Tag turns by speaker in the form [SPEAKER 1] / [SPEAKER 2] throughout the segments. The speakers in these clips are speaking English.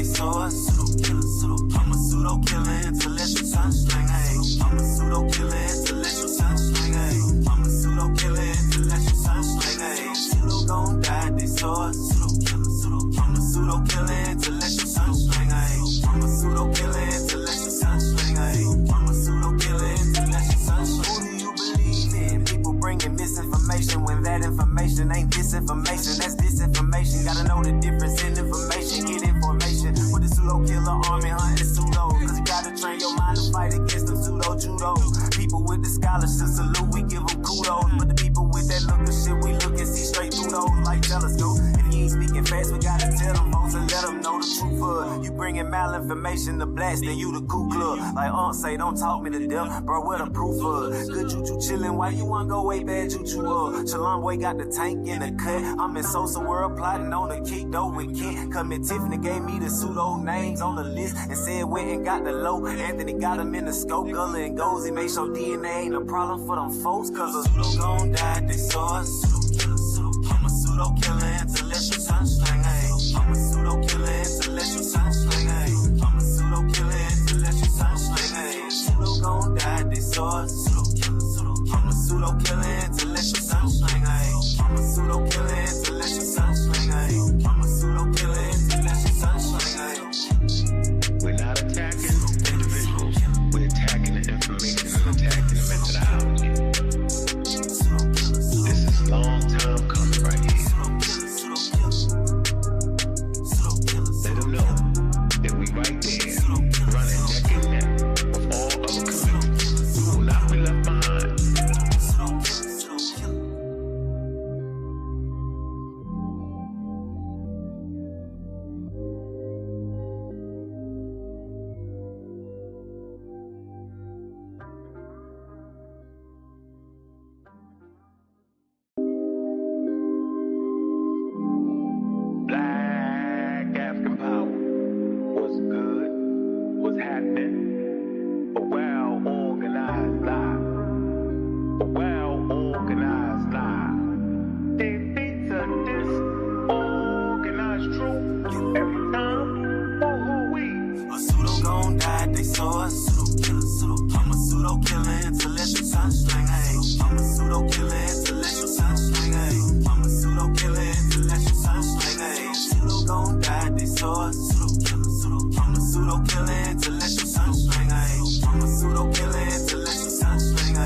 [SPEAKER 1] they saw us. I'm a pseudo killer, intellectual sunsling. I'm a pseudo killer, intellectual sunsling. I'm a pseudo killer, intellectual sunsling. Pseudo gon' die, they saw us. I'm a pseudo killer, intellectual sunsling. I'm a pseudo killer, intellectual sunsling. I'm a pseudo killer, intellectual sunsling. Who do you believe in? People bringing misinformation when that information ain't disinformation. That's disinformation. Gotta know the difference in information. Get information with the pseudo killer army hunting pseudo. Cause you gotta train your mind to fight against them pseudo judo. People with the scholarship salute, we give them kudos. But the people with that look of shit, we look and see straight through those like telescope. If you ain't speaking fast, we gotta tell them folks and let them know the truth. You bringing malinformation to blast, then you the Ku Klux. Like say, don't talk me to death, bro, what the proof of? Good juju chillin', why you wanna go way bad juju up? Shalom boy got the tank in the cut. I'm in Sosa World plotting on the kick though with Kent. Come in Tiffany gave me the pseudo names on the list and said went and got the low. Anthony got him in the scope, Gullah and Gozy make sure DNA ain't a problem for them folks. Cause a pseudo gon' die, they saw us. I'm a pseudo killer, intellectual sunsling. I'm a pseudo killer, intellectual sunsling. I'm a pseudo killer, intellectual sunsling. Pseudo gon' die, they saw us. I'm a pseudo killer, intellectual sunsling. I'm a pseudo killer, intellectual sunsling. I'm a pseudo killer, intellectual sunsling.
[SPEAKER 2] We're not attacking individuals. We're attacking the information and attacking the methodology. This is long time coming right here. Let them know that we right there, running neck and neck with all other communities. We will not be left behind. Black African power. What's good? What's happening? A well-organized lie. A well-organized lie. Defeats a disorganized truth every time. For who we?
[SPEAKER 1] A pseudo gon' die, they saw us. I'm a pseudo killer, intellectual sunsling. I'm a pseudo killer, intellectual sunsling. I'm a pseudo killer, intellectual sunsling. Pseudo gon' die, they saw us. I'm a pseudo killer, intellectual sunsling. I'm a pseudo killer, intellectual sunsling.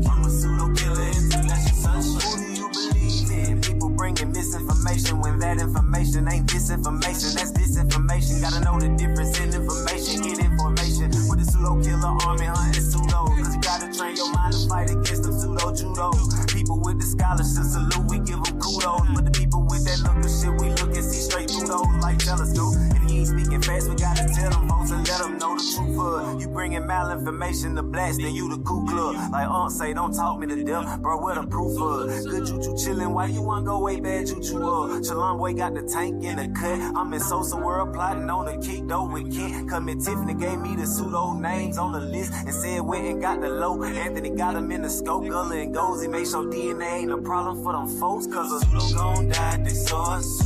[SPEAKER 1] I'm a pseudo killer, intellectual sunsling. Who do you believe in? People bringing misinformation when that information ain't disinformation. That's disinformation. Gotta know the difference in information. Get information with the pseudo killer army hunting pseudo. Cause you gotta train your mind to fight against them pseudo judo. People with the scholarship salute, we give them kudos. But the people with that look of shit, we look and see straight through those like telescope. If you ain't speaking fast, we gotta tell them folks and let them know the truth of. You bringing malinformation to blast, then you the Ku Klux. Like say, don't talk me to death, bro, what the proof of? Good juju chillin', why you wanna go way bad juju up? Shalom boy got the tank in the cut. I'm in Sosa World plotting on the kick though with Kent. Come in Tiffany gave me the pseudo names on the list and said went and got the low. Anthony got him in the scope, Gullah and Gozy make sure DNA ain't a problem for them folks. Cause a pseudo gon' die, they saw us.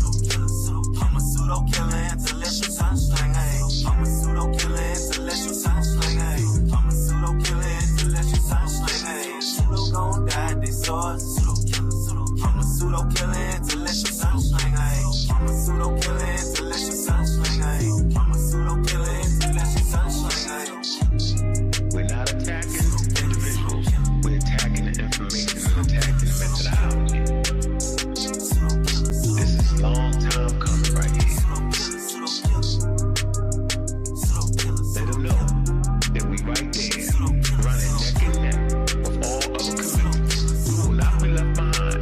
[SPEAKER 1] I'm a pseudo killer, intellectual sunsling. I'm a pseudo killer, intellectual sunsling. I'm a pseudo killer, intellectual sunsling. Pseudo gon' die, they saw us. I'm a pseudo killer, intellectual sunsling. I'm a pseudo killer, intellectual sunsling. I'm a pseudo killer, intellectual sunsling.
[SPEAKER 2] We're not attacking individuals. We're attacking the information and attacking the methodology. This is long time coming right here. Let them know that we right there, running neck and neck with all other communities. We will not be left behind.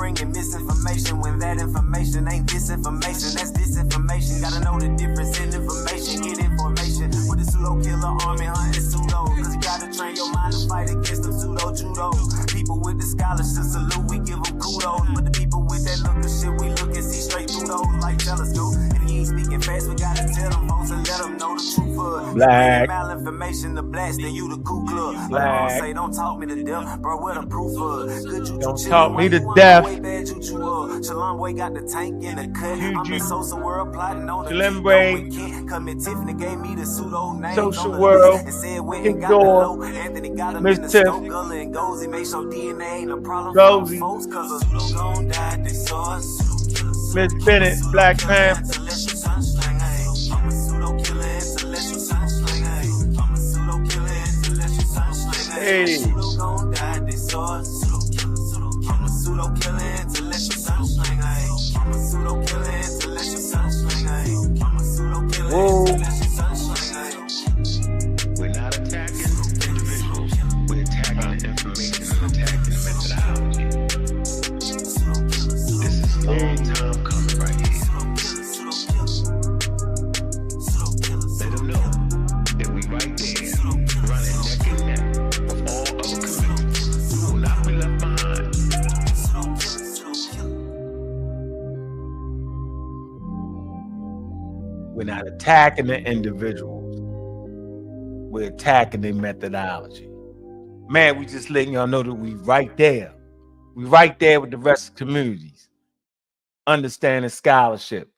[SPEAKER 1] bringing misinformation when that information ain't disinformation. That's disinformation. Gotta know the difference in information. Get information with the pseudo killer army hunting pseudo. Cause you gotta train your mind to fight against them pseudo judo. People with the scholarship salute, we give them kudos. But the people with that look of shit, we look and see straight through those like telescope. If you ain't speaking fast, we gotta tell them folks and let them know the truth.
[SPEAKER 3] Black.
[SPEAKER 1] Malinformation to blast, then you the Ku Klux.
[SPEAKER 3] Black.
[SPEAKER 1] Say, don't talk me to death, bro. What the proof of? Good you
[SPEAKER 3] Don't talk me to death.
[SPEAKER 1] Shalom boy got the tank in the cut. I'm in social world plotting on the
[SPEAKER 3] Shalom boy.
[SPEAKER 1] Come in Tiffany gave me the pseudo name.
[SPEAKER 3] Social world.
[SPEAKER 1] And said when he got the low. Anthony got him in the
[SPEAKER 3] Miss
[SPEAKER 1] scope. Gully and Gozy make sure DNA ain't a problem
[SPEAKER 3] Gozy.
[SPEAKER 1] for folks. Cause a pseudo gon' die, they saw us.
[SPEAKER 3] Miss Bennett, Black Panther. Hey. Whoa.
[SPEAKER 2] We're not attacking individuals. We're attacking the information and attacking the methodology. This is a long time coming right here. Let them know that we right there, running neck and neck with all other communities. We will not be left behind.
[SPEAKER 3] We're not attacking the individuals. We're attacking their methodology. Man, we just letting y'all know that we right there. We right there with the rest of the communities. Understanding scholarship.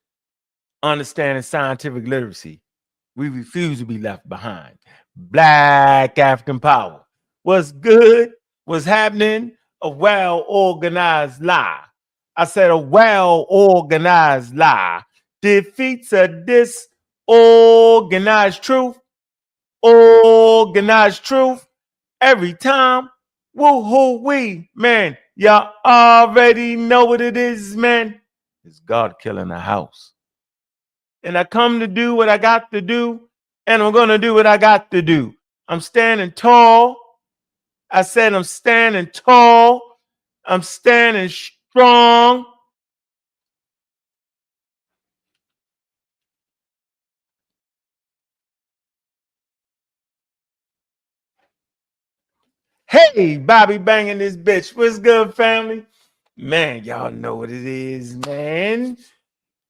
[SPEAKER 3] Understanding scientific literacy. We refuse to be left behind. Black African power. What's good? What's happening? A well-organized lie. I said a well-organized lie defeats a disorganized truth. Organized truth. Every time. Woo-hoo-wee. Man, y'all already know what it is, man. It's God killing the house. And I come to do what I got to do, and I'm going to do what I got to do. I'm standing tall. I said I'm standing tall. I'm standing strong. Hey, Bobby banging this bitch. What's good, family? Man, y'all know what it is, man.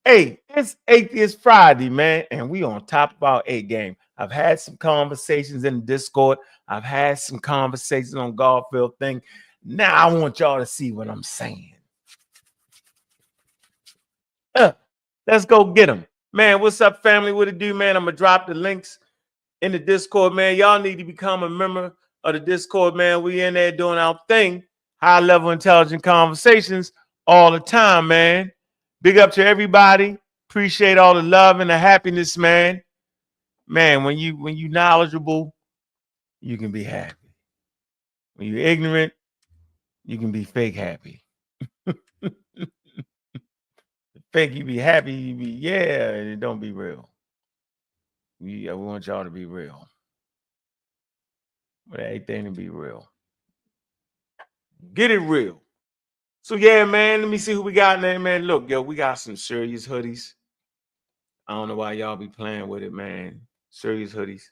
[SPEAKER 3] Hey, it's Atheist Friday, man, and we on top of our A game. I've had some conversations in Discord. I've had some conversations on Garfield thing. Now I want y'all to see what I'm saying. Let's go get them. Man, what's up, family? What it do, man? I'm going to drop the links in the Discord, man. Y'all need to become a member of the Discord, man. We in there doing our thing. High-level intelligent conversations all the time, man. Big up to everybody. Appreciate all the love and the happiness, man. Man, when you knowledgeable, you can be happy. When you're ignorant, you can be fake happy. Fake you be happy, you be, yeah, and it don't be real. We want y'all to be real. But everything to be real. Get it real. So yeah, man, let me see who we got in there, man. Look, yo, we got some serious hoodies. I don't know why y'all be playing with it, man. Serious hoodies.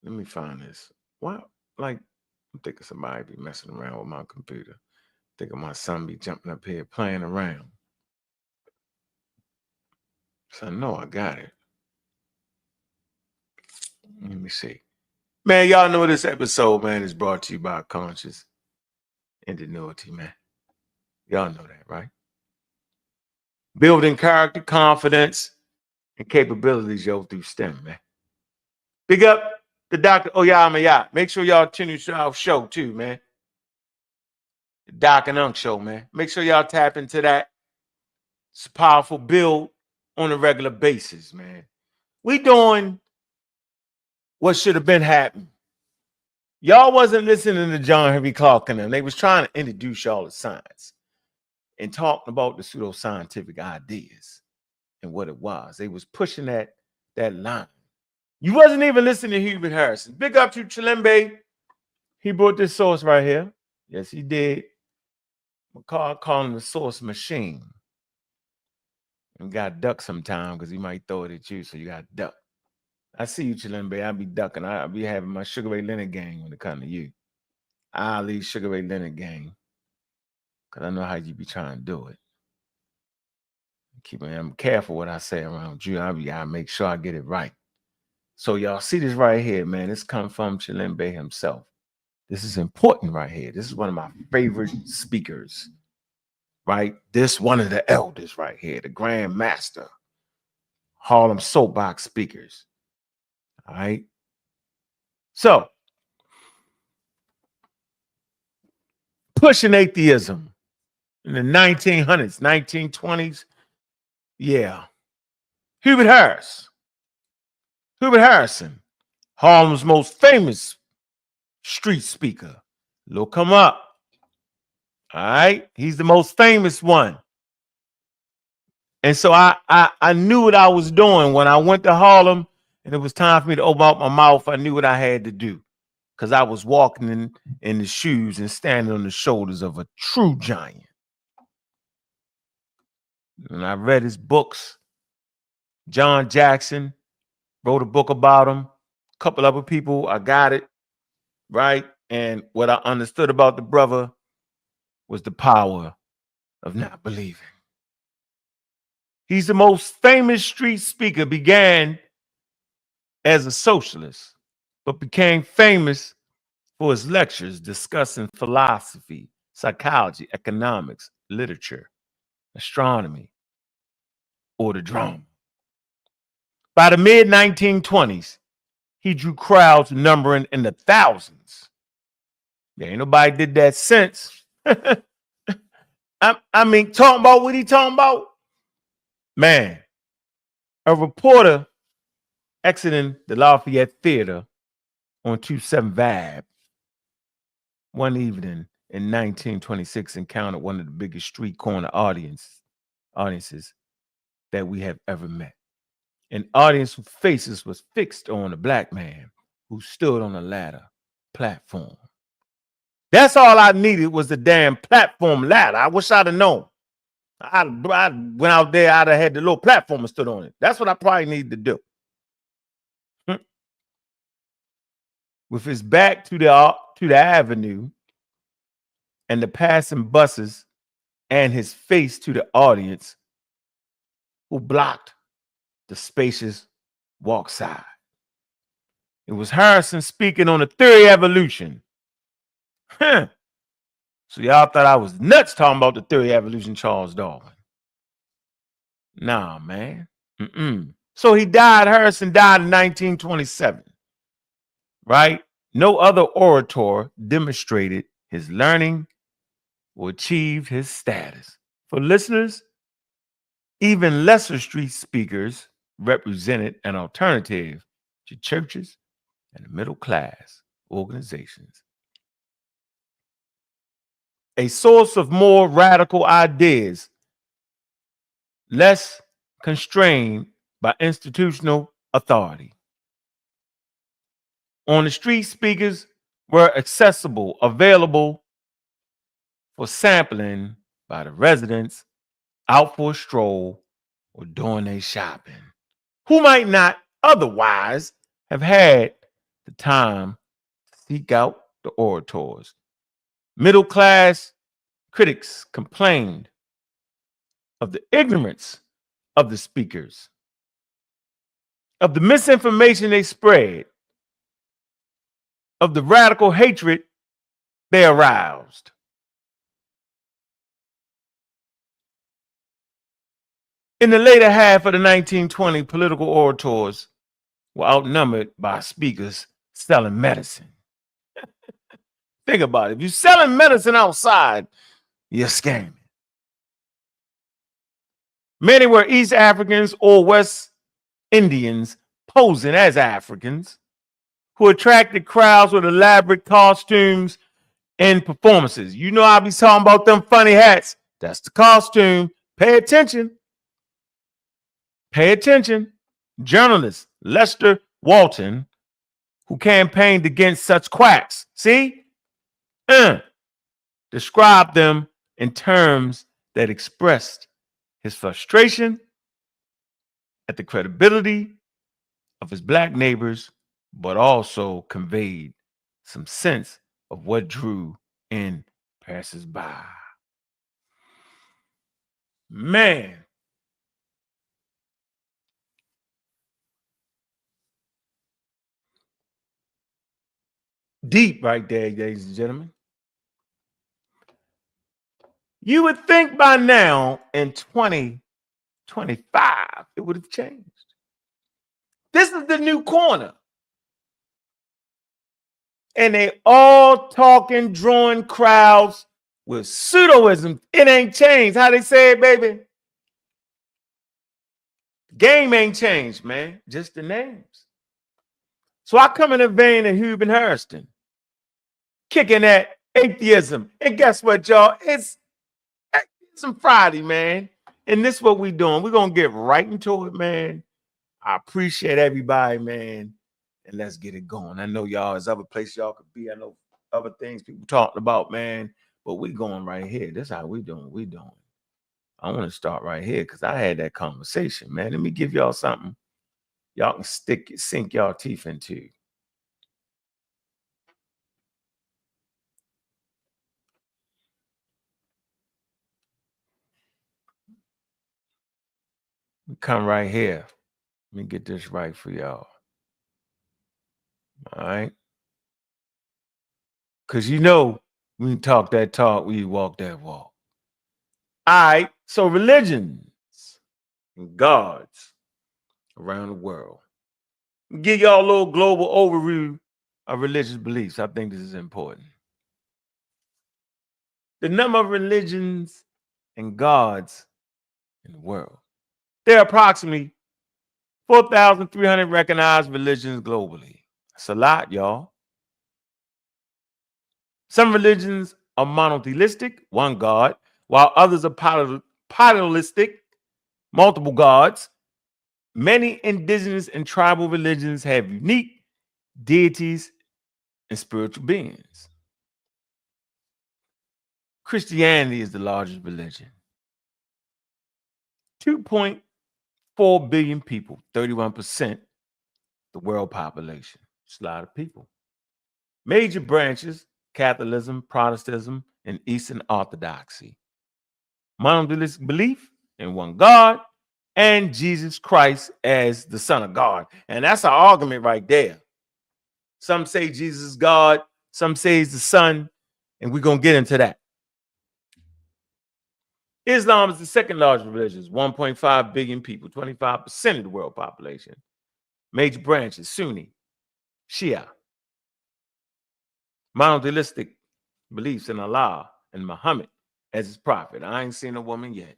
[SPEAKER 3] Let me find this. Why? Like, I'm thinking somebody be messing around with my computer. Thinking my son be jumping up here playing around. So I know I got it. Let me see. Man, y'all know this episode, man, is brought to you by Conscious Ingenuity, man. Y'all know that, right? Building character, confidence, and capabilities, yo, through STEM, man. Big up the Dr. Oyama. Make sure y'all tune into our show, too, man. The Doc and Unc show, man. Make sure y'all tap into that. It's a powerful build on a regular basis, man. We doing what should have been happening. Y'all wasn't listening to John Henry Clark and them. They was trying to introduce y'all to science and talking about the pseudoscientific ideas and what it was. They was pushing that line. You wasn't even listening to Hubert Harrison. Big up to Chilembe. He brought this source right here. Yes, he did. McCall called him the source machine. And got duck sometime because he might throw it at you, so you got duck. I see you, Chilembe. I be ducking. I be having my Sugar Ray Leonard gang when it comes to you. I'll leave Sugar Ray Leonard gang because I know how you be trying to do it. I'm careful what I say around you. I make sure I get it right. So y'all see this right here, man. This comes from Chilembe himself. This is important right here. This is one of my favorite speakers, right? This one of the elders right here, the Grand Master, Harlem soapbox speakers. All right. So, pushing atheism in the 1900s, 1920s. Yeah. Hubert Harrison, Harlem's most famous street speaker. Look him up. All right. He's the most famous one. And so I knew what I was doing when I went to Harlem and it was time for me to open up my mouth. I knew what I had to do because I was walking in the shoes and standing on the shoulders of a true giant. And I read his books. John Jackson wrote a book about him. A couple other people, I got it, right? And what I understood about the brother was the power of not believing. He's the most famous street speaker, began as a socialist, but became famous for his lectures discussing philosophy, psychology, economics, literature, astronomy, or the drama. By the mid-1920s, he drew crowds numbering in the thousands. There ain't nobody did that since. I mean, talking about what he talking about? Man, a reporter exiting the Lafayette Theater on 27th Ave one evening in 1926 encountered one of the biggest street corner audiences that we have ever met. An audience whose faces was fixed on a black man who stood on a ladder platform. That's all I needed was the damn platform ladder. I wish I'd have known. I went out there, I'd have had the little platform and stood on it. That's what I probably needed to do. With his back to the avenue and the passing buses and his face to the audience who blocked the spacious walk side. It was Harrison speaking on the theory of evolution. So y'all thought I was nuts talking about the theory of evolution, Charles Darwin. Nah, man. So Harrison died in 1927, right? No other orator demonstrated his learning or achieved his status. For listeners, even lesser street speakers represented an alternative to churches and middle class organizations. A source of more radical ideas, less constrained by institutional authority. On the street, speakers were accessible, available for sampling by the residents out for a stroll or doing their shopping, who might not otherwise have had the time to seek out the orators. Middle class critics complained of the ignorance of the speakers, of the misinformation they spread, of the radical hatred they aroused. In the later half of the 1920s, political orators were outnumbered by speakers selling medicine. Think about it. If you're selling medicine outside, you're scamming. Many were East Africans or West Indians posing as Africans who attracted crowds with elaborate costumes and performances. You know, I'll be talking about them funny hats. That's the costume. Pay attention. Pay attention. Journalist Lester Walton, who campaigned against such quacks. See? described them in terms that expressed his frustration at the credibility of his black neighbors, but also conveyed some sense of what drew in passers-by. Man, deep right there, ladies and gentlemen. You would think by now in 2025 it would have changed. This is the new corner. And they all talking, drawing crowds with pseudoism. It ain't changed. How they say it, baby? Game ain't changed, man. Just the names. So I come in the vein of Hugh and Hurston, kicking at atheism. And guess what, y'all? It's Atheism Friday, man. And this is what we doing. We're going to get right into it, man. I appreciate everybody, man. And let's get it going. I know y'all, there's other places y'all could be. I know other things people talking about, man. But we going right here. This is how we doing. We doing. I want to start right here because I had that conversation, man. Let me give y'all something y'all can sink y'all teeth into. We come right here. Let me get this right for y'all. All right. Because you know, we talk that talk, we walk that walk. All right. So religions and gods around the world. Give y'all a little global overview of religious beliefs. I think this is important. The number of religions and gods in the world. There are approximately 4,300 recognized religions globally. That's a lot, y'all. Some religions are monotheistic, one god, while others are polytheistic, multiple gods. Many indigenous and tribal religions have unique deities and spiritual beings. Christianity is the largest religion. 2.4 billion people, 31% the world population. It's a lot of people. Major branches, Catholicism, Protestantism, and Eastern Orthodoxy. Monotheistic belief in one God and Jesus Christ as the Son of God. And that's our argument right there. Some say Jesus is God, some say he's the Son, and we're going to get into that. Islam is the second largest religion, 1.5 billion people, 25% of the world population. Major branches, Sunni, Shia. Monotheistic beliefs in Allah and Muhammad as his prophet. I ain't seen a woman yet.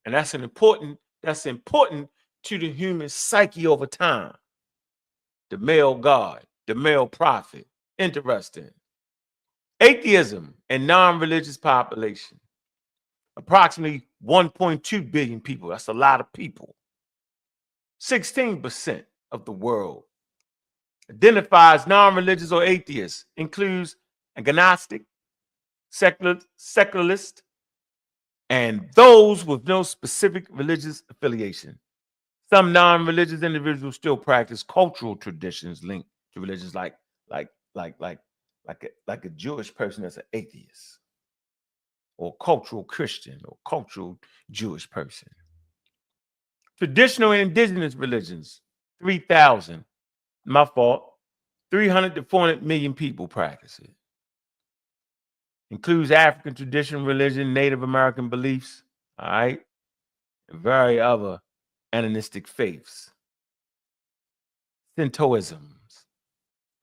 [SPEAKER 3] And that's important to the human psyche over time. The male God, the male prophet. Interesting. Atheism and non-religious population. Approximately 1.2 billion people. That's a lot of people. 16% of the world identifies non-religious or atheist, includes agnostic, secularist, and those with no specific religious affiliation. Some non-religious individuals still practice cultural traditions linked to religions, like a Jewish person that's an atheist, or cultural Christian, or cultural Jewish person. Traditional and indigenous religions, 3,000. My fault. 300 to 400 million people practice it. Includes African traditional religion, Native American beliefs, all right, and various other animistic faiths. Shintoisms,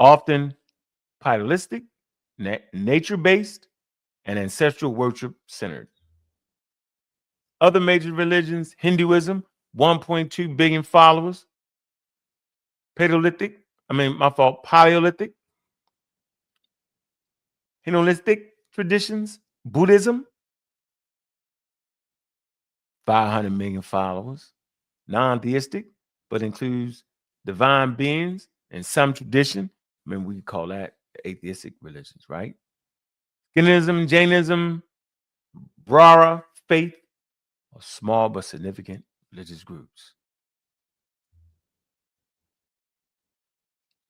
[SPEAKER 3] often polytheistic, nature-based, and ancestral worship centered. Other major religions, Hinduism, 1.2 billion followers. Paleolithic, Hellenistic traditions, Buddhism, 500 million followers. Non-theistic, but includes divine beings and some tradition. We call that atheistic religions, right? Canonism, Jainism, Brahma faith, or small but significant religious groups.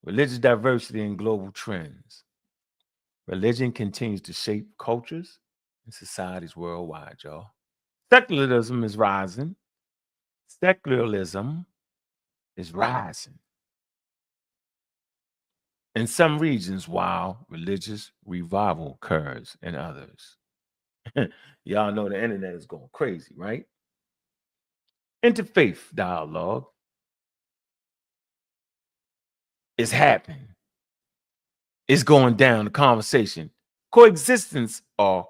[SPEAKER 3] Religious diversity and global trends. Religion continues to shape cultures and societies worldwide, y'all. Secularism is rising. Secularism is rising in some regions while religious revival occurs in others. Y'all know the internet is going crazy, right? Interfaith dialogue is happening. It's going down, the conversation. Coexistence are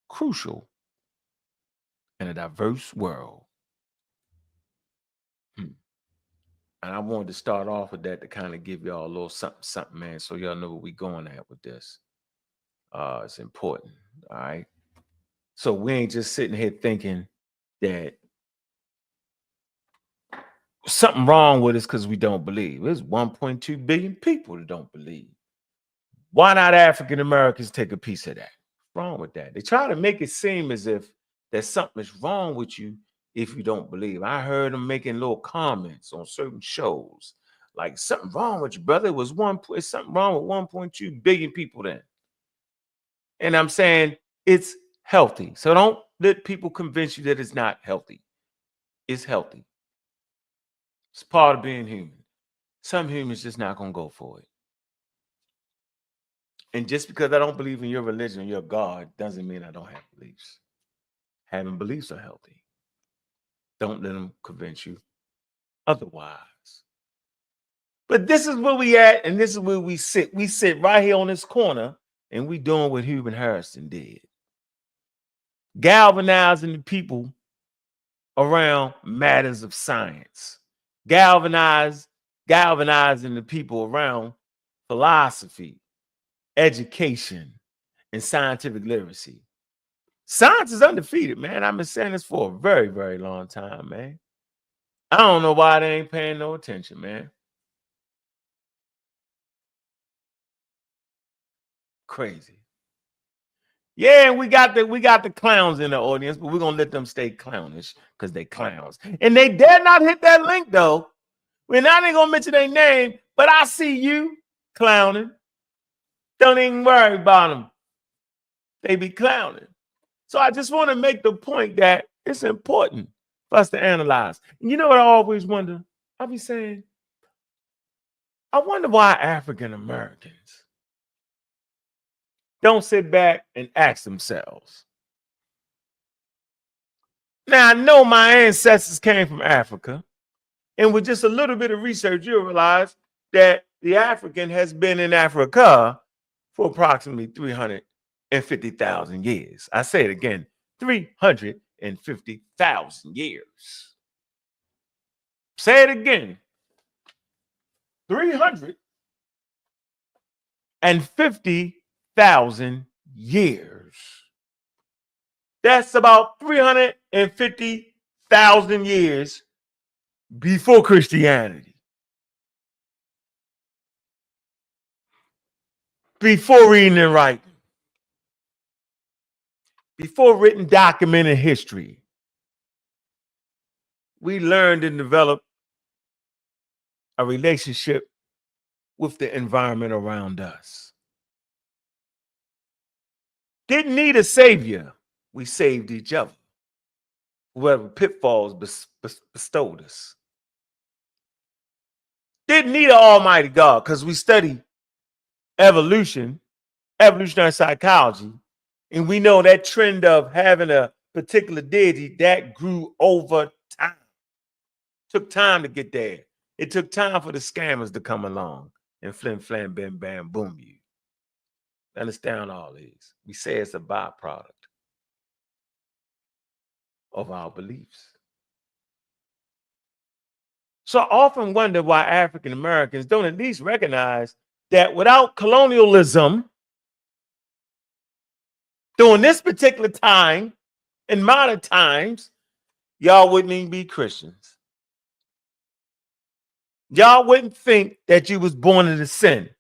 [SPEAKER 3] crucial in a diverse world. And I wanted to start off with that to kind of give y'all a little something, man, so y'all know where we're going at with this. It's important, all right? So we ain't just sitting here thinking that something wrong with us because we don't believe. There's 1.2 billion people that don't believe. Why not African Americans take a piece of that? What's wrong with that? They try to make it seem as if there's something is wrong with you if you don't believe. I heard them making little comments on certain shows, like something wrong with you, brother. It was something wrong with 1.2 billion people then. And I'm saying it's healthy. So don't let people convince you that it's not healthy. It's healthy. It's part of being human. Some humans just not gonna go for it. And just because I don't believe in your religion or your God doesn't mean I don't have beliefs. Having beliefs are healthy. Don't let them convince you otherwise. But this is where we at, and this is where we sit. We sit right here on this corner, and we doing what Hubert Harrison did. Galvanizing the people around matters of science. Galvanizing the people around philosophy, education, and scientific literacy. Science is undefeated, man. I've been saying this for a very, very long time, man. I don't know why they ain't paying no attention, man. Crazy. Yeah, we got the clowns in the audience, but we're gonna let them stay clownish because they clowns. And they dare not hit that link though. We're not even gonna mention their name, but I see you clowning. Don't even worry about them. They be clowning. So I just want to make the point that it's important for us to analyze. And you know what I always wonder? I be saying, I wonder why African Americans don't sit back and ask themselves. Now, I know my ancestors came from Africa, and with just a little bit of research, you'll realize that the African has been in Africa for approximately 350,000 years. I say it again, 350,000 years. Say it again, 350,000 years. That's about 350,000 years before Christianity. Before reading and writing. Before written documented history. We learned and developed a relationship with the environment around us. Didn't need a savior. We saved each other. Whoever pitfalls bestowed us. Didn't need an almighty God because we study evolutionary psychology, and we know that trend of having a particular deity that grew over time. Took time to get there. It took time for the scammers to come along and flim, flam, bam, bam, boom you. Understand all these. We say it's a byproduct of our beliefs. So I often wonder why African Americans don't at least recognize that without colonialism, during this particular time, in modern times, y'all wouldn't even be Christians. Y'all wouldn't think that you was born into sin.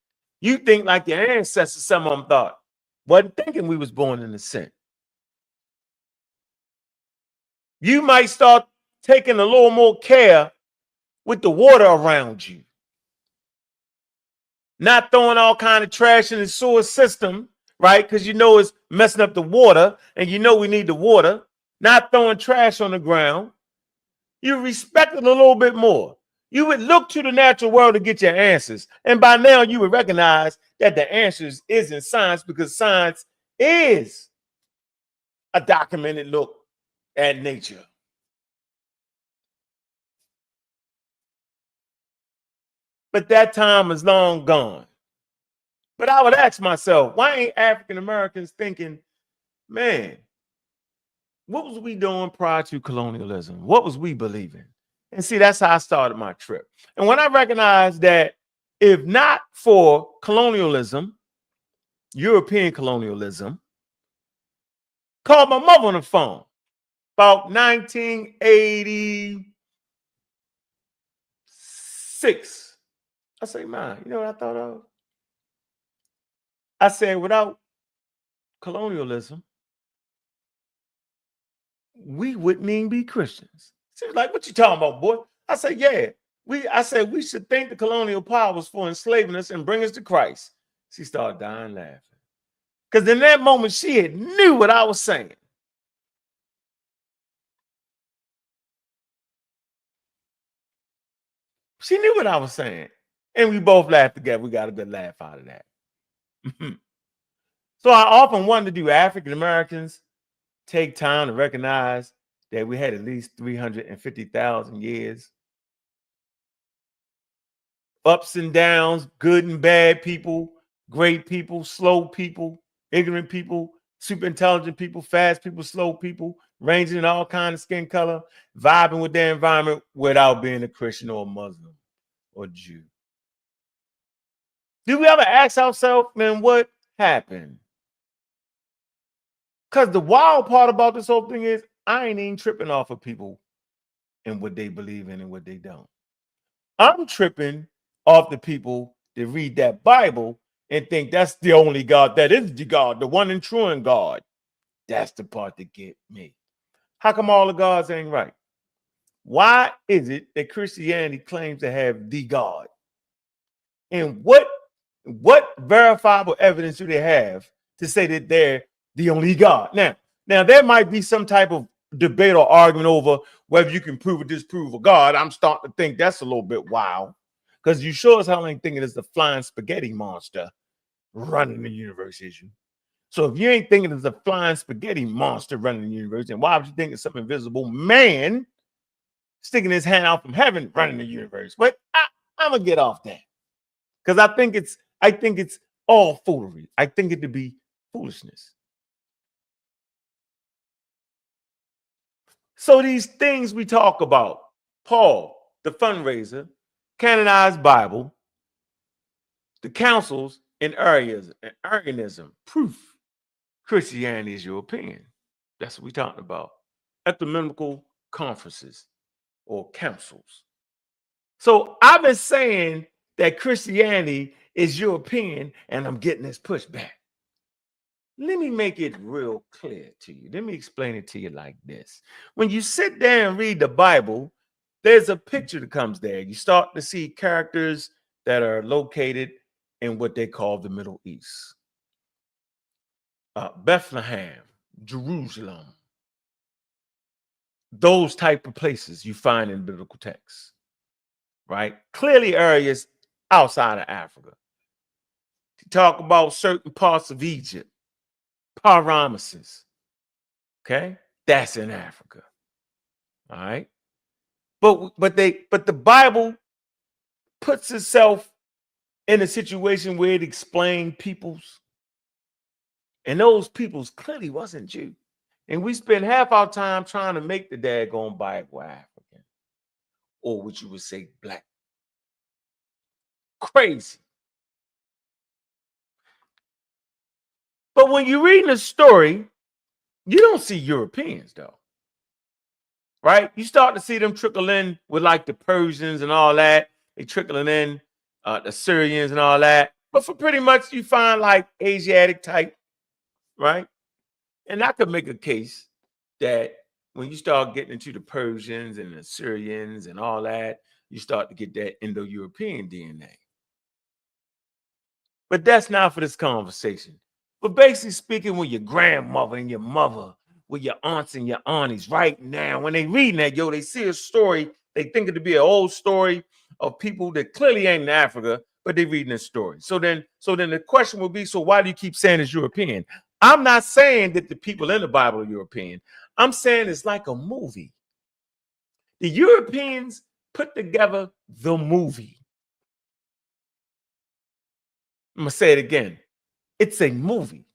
[SPEAKER 3] You think like your ancestors, some of them thought. Wasn't thinking we was born in a sin. You might start taking a little more care with the water around you. Not throwing all kind of trash in the sewer system, right? Because you know it's messing up the water, and you know we need the water. Not throwing trash on the ground. You respect it a little bit more. You would look to the natural world to get your answers. And by now you would recognize that the answers isn't science, because science is a documented look at nature. But that time is long gone. But I would ask myself, why ain't African Americans thinking, man, what was we doing prior to colonialism? What was we believing? And see, that's how I started my trip. And when I recognized that if not for colonialism, European colonialism, called my mother on the phone about 1986. I say, man, you know what I thought of? I said, without colonialism, we wouldn't even be Christians. She was like, what you talking about, boy? I said, yeah. I said we should thank the colonial powers for enslaving us and bring us to Christ. She started dying laughing. Because in that moment, she had knew what I was saying. She knew what I was saying. And we both laughed together. We got a good laugh out of that. So I often wonder, do African Americans take time to recognize that we had at least 350,000 years? Ups and downs, good and bad people, great people, slow people, ignorant people, super intelligent people, fast people, slow people, ranging in all kinds of skin color, vibing with their environment without being a Christian or a Muslim or Jew. Do we ever ask ourselves, man, what happened? Because the wild part about this whole thing is I ain't even tripping off of people and what they believe in and what they don't. I'm tripping off the people that read that Bible and think that's the only God, that is the God, the one and true and God. That's the part that get me. How come all the gods ain't right? Why is it that Christianity claims to have the God? And what verifiable evidence do they have to say that they're the only God? Now there might be some type of debate or argument over whether you can prove or disprove a God. I'm starting to think that's a little bit wild, because you sure as hell ain't thinking it's the flying spaghetti monster running the universe, is you? So if you ain't thinking it's the flying spaghetti monster running the universe, then why would you think it's some invisible man sticking his hand out from heaven running the universe? But I'm gonna get off that, because I think it's all foolery. I think it to be foolishness. So these things we talk about, Paul, the fundraiser, Canonized Bible, the councils, and Arianism, proof Christianity is European. That's what we're talking about. Ecumenical conferences or councils. So I've been saying that Christianity is European, and I'm getting this pushback. Let me make it real clear to you. Let me explain it to you like this. When you sit there and read the Bible, there's a picture that comes there. You start to see characters that are located in what they call the Middle East. Bethlehem, Jerusalem, those type of places you find in biblical texts, right? Clearly areas outside of Africa. You talk about certain parts of Egypt, Parameses, okay? That's in Africa. All right. But the Bible puts itself in a situation where it explained peoples, and those peoples clearly wasn't Jew. And we spend half our time trying to make the daggone Bible African, or what you would say black. Crazy. But when you're reading a story, you don't see Europeans though. Right? You start to see them trickle in with like the Persians and all that. They trickling in the Syrians and all that. But for pretty much you find like Asiatic type right? And I could make a case that when you start getting into the Persians and the Assyrians and all that, you start to get that Indo-European DNA. But that's not for this conversation. But basically speaking, with your grandmother and your mother, with your aunts and your aunties, right now, when they reading that, they see a story, they think it to be an old story of people that clearly ain't in Africa, but they reading this story. So then the question will be, so why do you keep saying it's European? I'm not saying that the people in the Bible are European. I'm saying it's like a movie. The Europeans put together the movie. I'm going to say it again. It's a movie.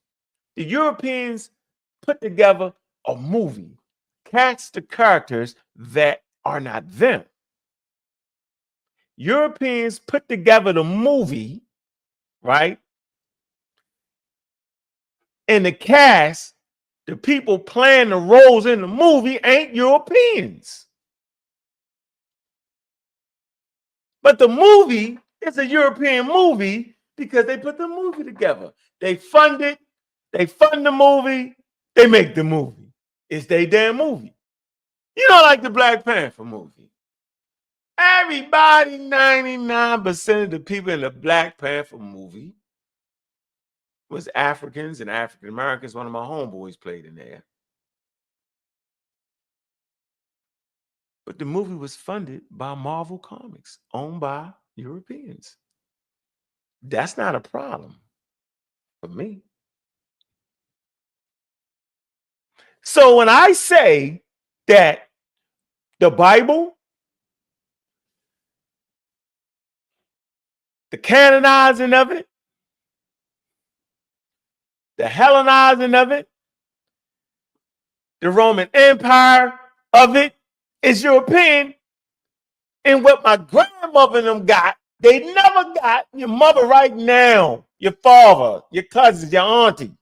[SPEAKER 3] The Europeans put together a movie, cast the characters that are not them. Europeans put together the movie, right? And the cast, the people playing the roles in the movie ain't Europeans. But the movie is a European movie because they put the movie together. They fund it, they fund the movie, they make the movie. It's their damn movie. You know, like the Black Panther movie. Everybody, 99% of the people in the Black Panther movie was Africans and African Americans. One of my homeboys played in there. But the movie was funded by Marvel Comics, owned by Europeans. That's not a problem for me. So when I say that the Bible, the canonizing of it, the Hellenizing of it, the Roman Empire of it is European, and what my grandmother and them got, they never got your mother right now, your father, your cousins, your auntie,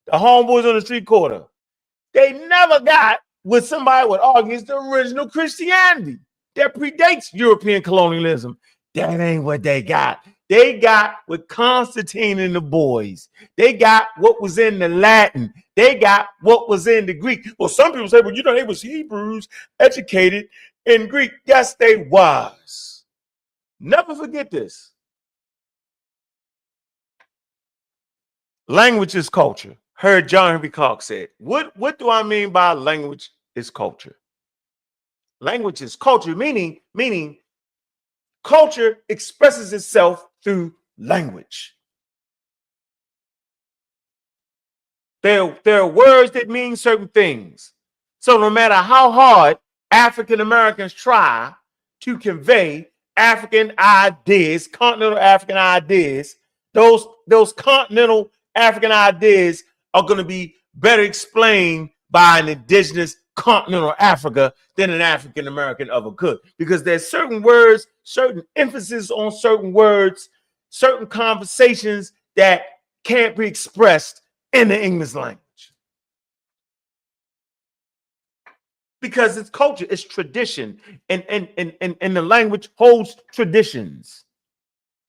[SPEAKER 3] the homeboys on the street corner. They never got what somebody would argue is the original Christianity that predates European colonialism. That ain't what they got. They got what Constantine and the boys. They got what was in the Latin. They got what was in the Greek. Well, some people say, well, you know, they was Hebrews educated in Greek. Yes, they was. Never forget this. Language is culture. Heard John Henry Clark said. What do I mean by language is culture? Language is culture, meaning culture expresses itself through language. There are words that mean certain things. So no matter how hard African Americans try to convey African ideas, continental African ideas, those continental African ideas are going to be better explained by an indigenous continental Africa than an African American ever could. Because there's certain words, certain emphasis on certain words, certain conversations that can't be expressed in the English language. Because it's culture, it's tradition, and the language holds traditions.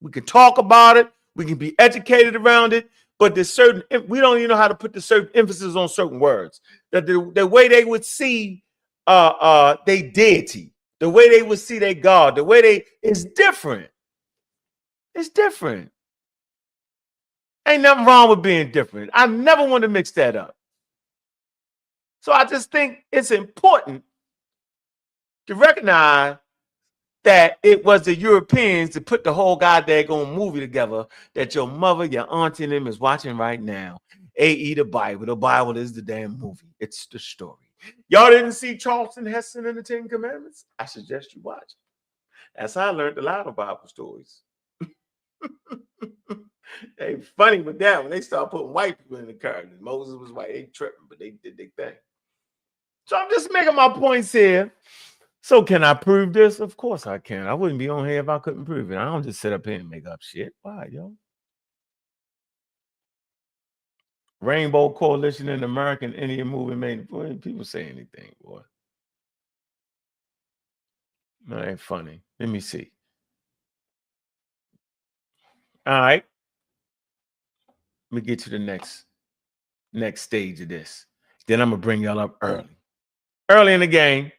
[SPEAKER 3] We can talk about it, we can be educated around it, but there's certain, we don't even know how to put the certain emphasis on certain words. That the way they would see their deity, the way they would see their God, the way they is different. It's different. Ain't nothing wrong with being different. I never want to mix that up. So I just think it's important to recognize that it was the Europeans that put the whole goddamn movie together that your mother, your auntie, and them is watching right now. A.E. the Bible. The Bible is the damn movie. It's the story. Y'all didn't see Charlton Heston in the Ten Commandments? I suggest you watch it. That's how I learned a lot of Bible stories. They funny with that when they start putting white people in the characters. Moses was white. They tripping, but they did their thing. So I'm just making my points here. So can I prove this? Of course I can. I wouldn't be on here if I couldn't prove it. I don't just sit up here and make up shit. Why, yo? Rainbow Coalition and American Indian Movement made, boy, people say anything, boy. That ain't funny. Let me see. All right. Let me get to the next next stage of this. Then I'm gonna bring y'all up early in the game.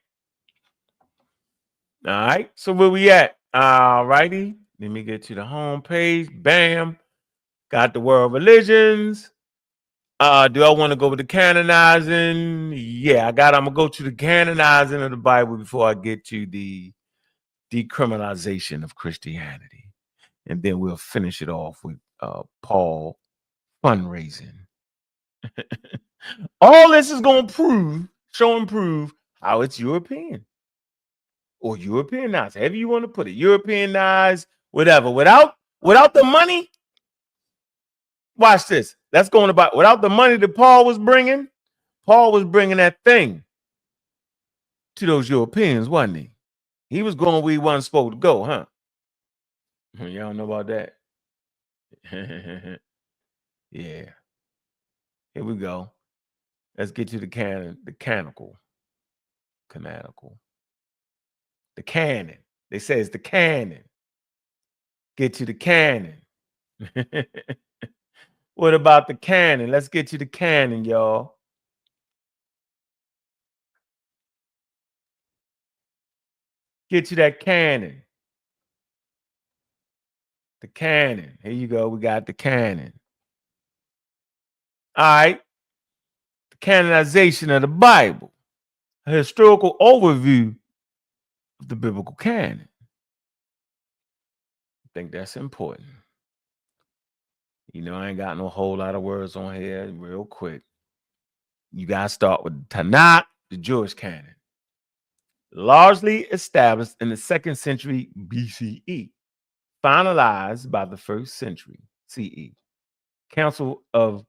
[SPEAKER 3] All right, so where we at? All righty, let me get to the home page. Bam, got the world religions. Do I want to go with the canonizing? Yeah, I'm gonna go to the canonizing of the Bible before I get to the decriminalization of Christianity, and then we'll finish it off with Paul fundraising. All this is going to show and prove how it's European or Europeanized, however you want to put it, Europeanized, whatever. Without the money, watch this. That's going about without the money that Paul was bringing that thing to those Europeans, wasn't he? He was going where he wasn't supposed to go, huh? Y'all know about that? Yeah. Here we go. Let's get to the canonical. The canon. They say it's the canon. Get to the canon. What about the canon? Let's get to the canon, y'all. Get to that canon. The canon. Here you go. We got the canon. All right. The canonization of the Bible. A historical overview of the biblical canon. I think that's important. You know, I ain't got no whole lot of words on here. Real quick. You got to start with Tanakh, the Jewish canon. Largely established in the 2nd century BCE. Finalized by the 1st century CE. Council of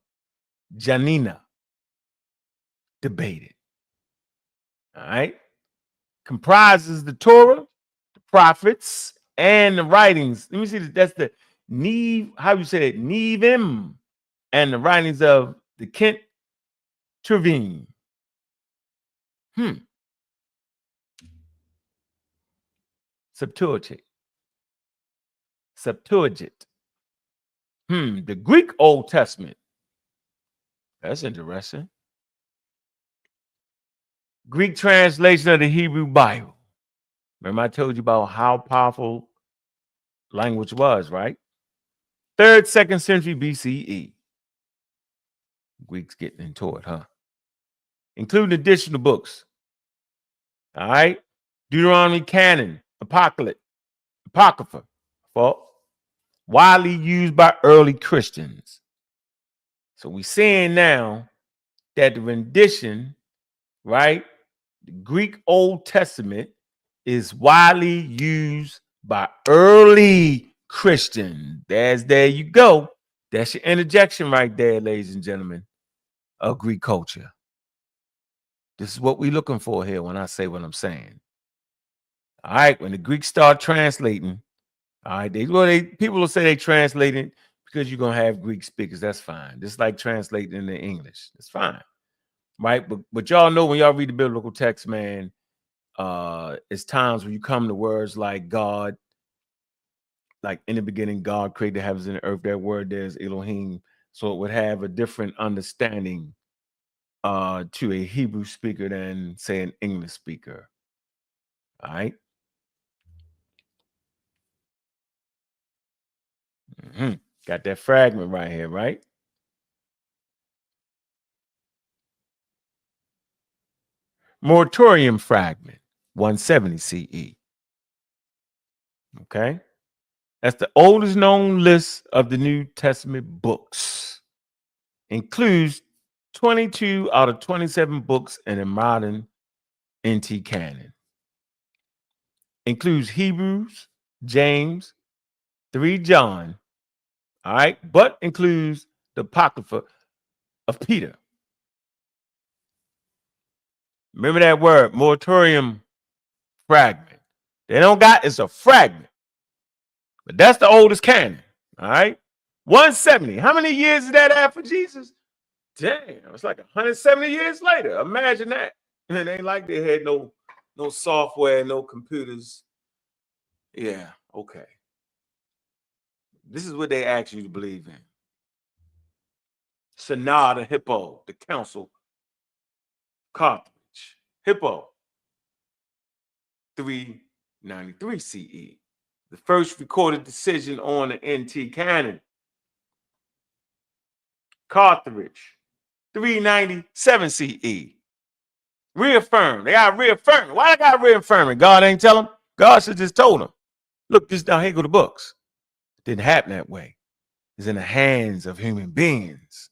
[SPEAKER 3] Janina. Debated. All right. Comprises the Torah, the prophets, and the writings. Let me see. That's the Neve. How you say it? Nevim, and the writings of the Kent Trevine. Septuagint. The Greek Old Testament. That's interesting. Greek translation of the Hebrew Bible. Remember I told you about how powerful language was, right? 3rd, 2nd century BCE. Greeks getting into it, huh? Including additional books. All right. Deuteronomy canon, Apocrypha, widely used by early Christians. So we're seeing now that the rendition, right, the Greek Old Testament is widely used by early Christians. There you go. That's your interjection right there, ladies and gentlemen, of Greek culture. This is what we're looking for here when I say what I'm saying. All right, when the Greeks start translating, all right, people will say they translating because you're gonna have Greek speakers. That's fine. Just like translating into English, it's fine, right? But y'all know when y'all read the biblical text, man, it's times when you come to words like God, like in the beginning, God created the heavens and the earth. That word there is Elohim, so it would have a different understanding to a Hebrew speaker than say an English speaker. All right. Got that fragment right here, right? Moratorium fragment, 170 CE. Okay. That's the oldest known list of the New Testament books. Includes 22 out of 27 books in the modern NT canon. Includes Hebrews, James, 3 John, all right, but includes the Apocrypha of Peter. Remember that word, moratorium fragment. They don't got, it's a fragment. But that's the oldest canon, all right? 170. How many years is that after Jesus? Damn, it's like 170 years later. Imagine that. And it ain't like they had no software, no computers. Yeah, okay. This is what they ask you to believe in. Sonata Hippo, the council, Carthage. Hippo, 393 CE. The first recorded decision on the NT canon. Carthage, 397 CE. Reaffirmed. They got reaffirmed. Why they got reaffirming? God ain't tell them. God should just told them. Look, this down here go the books. It didn't happen that way. It's in the hands of human beings.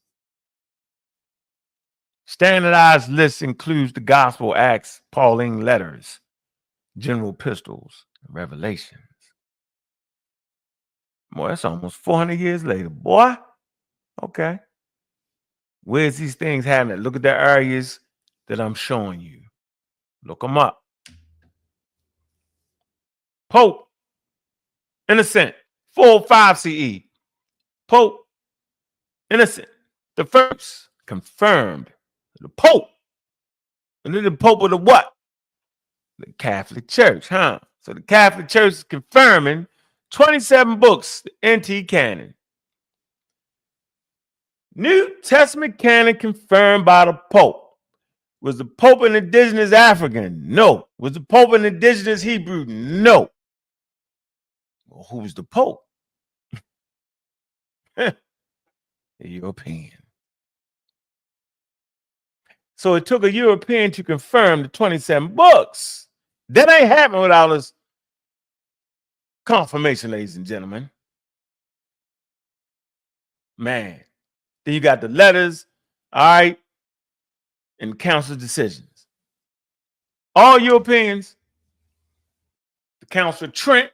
[SPEAKER 3] Standardized list includes the Gospel, Acts, Pauline letters, general epistles, and Revelations. Boy, that's almost 400 years later. Boy, okay. Where's these things happening? Look at the areas that I'm showing you. Look them up. Pope, Innocent, 405 CE. Pope, Innocent, the first, confirmed. The Pope. And then the Pope of the what? The Catholic Church, huh? So the Catholic Church is confirming 27 books, the NT canon. New Testament canon confirmed by the Pope. Was the Pope an indigenous African? No. Was the Pope an indigenous Hebrew? No. Well, who's the Pope? The European. So it took a European to confirm the 27 books. That ain't happening without this confirmation, ladies and gentlemen. Man. Then you got the letters, all right, and council decisions. All Europeans, the Council of Trent,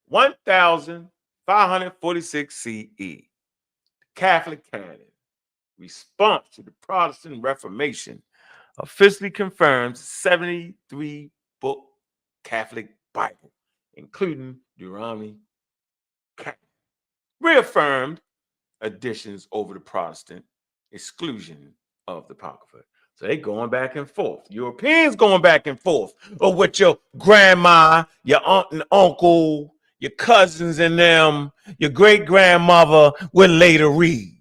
[SPEAKER 3] 1546 CE. The Catholic canon, response to the Protestant Reformation, officially confirms 73 book Catholic Bible, including Deuteronomy, reaffirmed additions over the Protestant exclusion of the Apocrypha. So they going back and forth. Europeans going back and forth of what your grandma, your aunt and uncle, your cousins and them, your great grandmother will later read.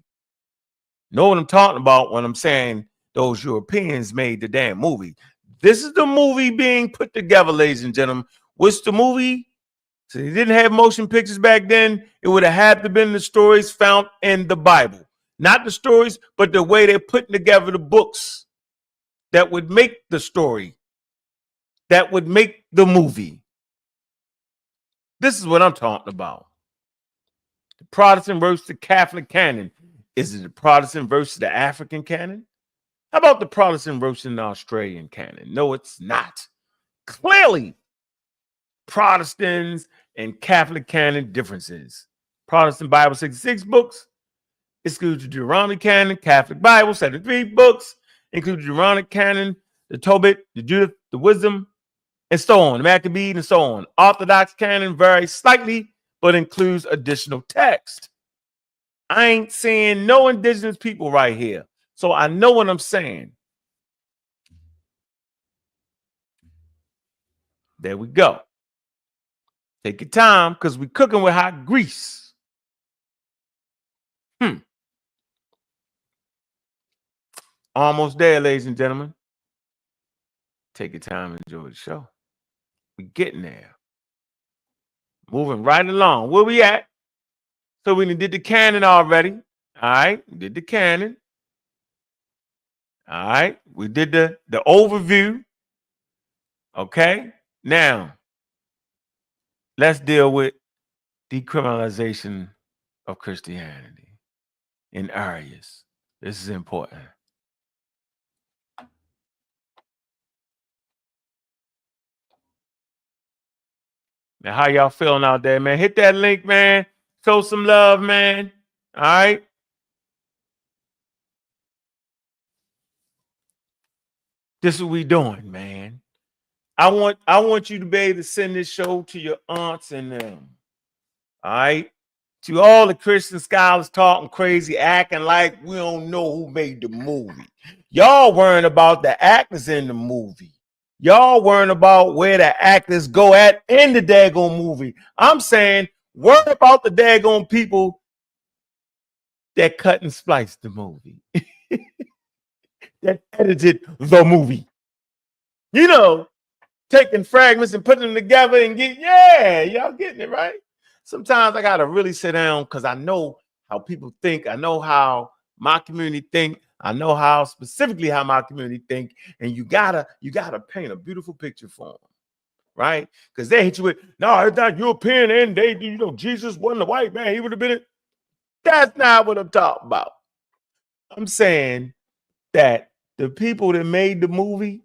[SPEAKER 3] Know what I'm talking about when I'm saying those Europeans made the damn movie. This is the movie being put together, ladies and gentlemen. What's the movie? So they didn't have motion pictures back then. It would have had to been the stories found in the Bible. Not the stories, but the way they're putting together the books that would make the story, that would make the movie. This is what I'm talking about. The Protestant versus the Catholic canon. Is it the Protestant versus the African canon? How about the Protestant versus the Australian canon? No, it's not. Clearly, Protestants and Catholic canon differences. Protestant Bible, 66 books, excludes the Deuteronomy canon. Catholic Bible, 73 books, includes the Deuteronomy canon, the Tobit, the Judith, the Wisdom, and so on, the Maccabees, and so on. Orthodox canon varies slightly, but includes additional text. I ain't seeing no indigenous people right here, so I know what I'm saying. There we go. Take your time, because we're cooking with hot grease. Almost there, ladies and gentlemen. Take your time and enjoy the show. We're getting there. Moving right along. Where we at? So we did the canon already. All right. We did the canon. All right. We did the overview. Okay. Now, let's deal with decriminalization of Christianity in areas. This is important. Now, how y'all feeling out there, man? Hit that link, man. Show some love, man. All right. This is what we doing, man. I want you to be able to send this show to your aunts and them. All right. To all the Christian scholars talking crazy, acting like we don't know who made the movie. Y'all worrying about the actors in the movie. Y'all worrying about where the actors go at in the daggone movie. I'm saying worry about the daggone people that cut and spliced the movie, that edited the movie. You know, taking fragments and putting them together and y'all getting it, right? Sometimes I gotta really sit down because I know how people think. I know how my community think. I know how specifically how my community think, and you gotta paint a beautiful picture for them, right? Because they hit you with, no, it's not European, and they, Jesus wasn't a white man. He would have been it. That's not what I'm talking about. I'm saying that the people that made the movie,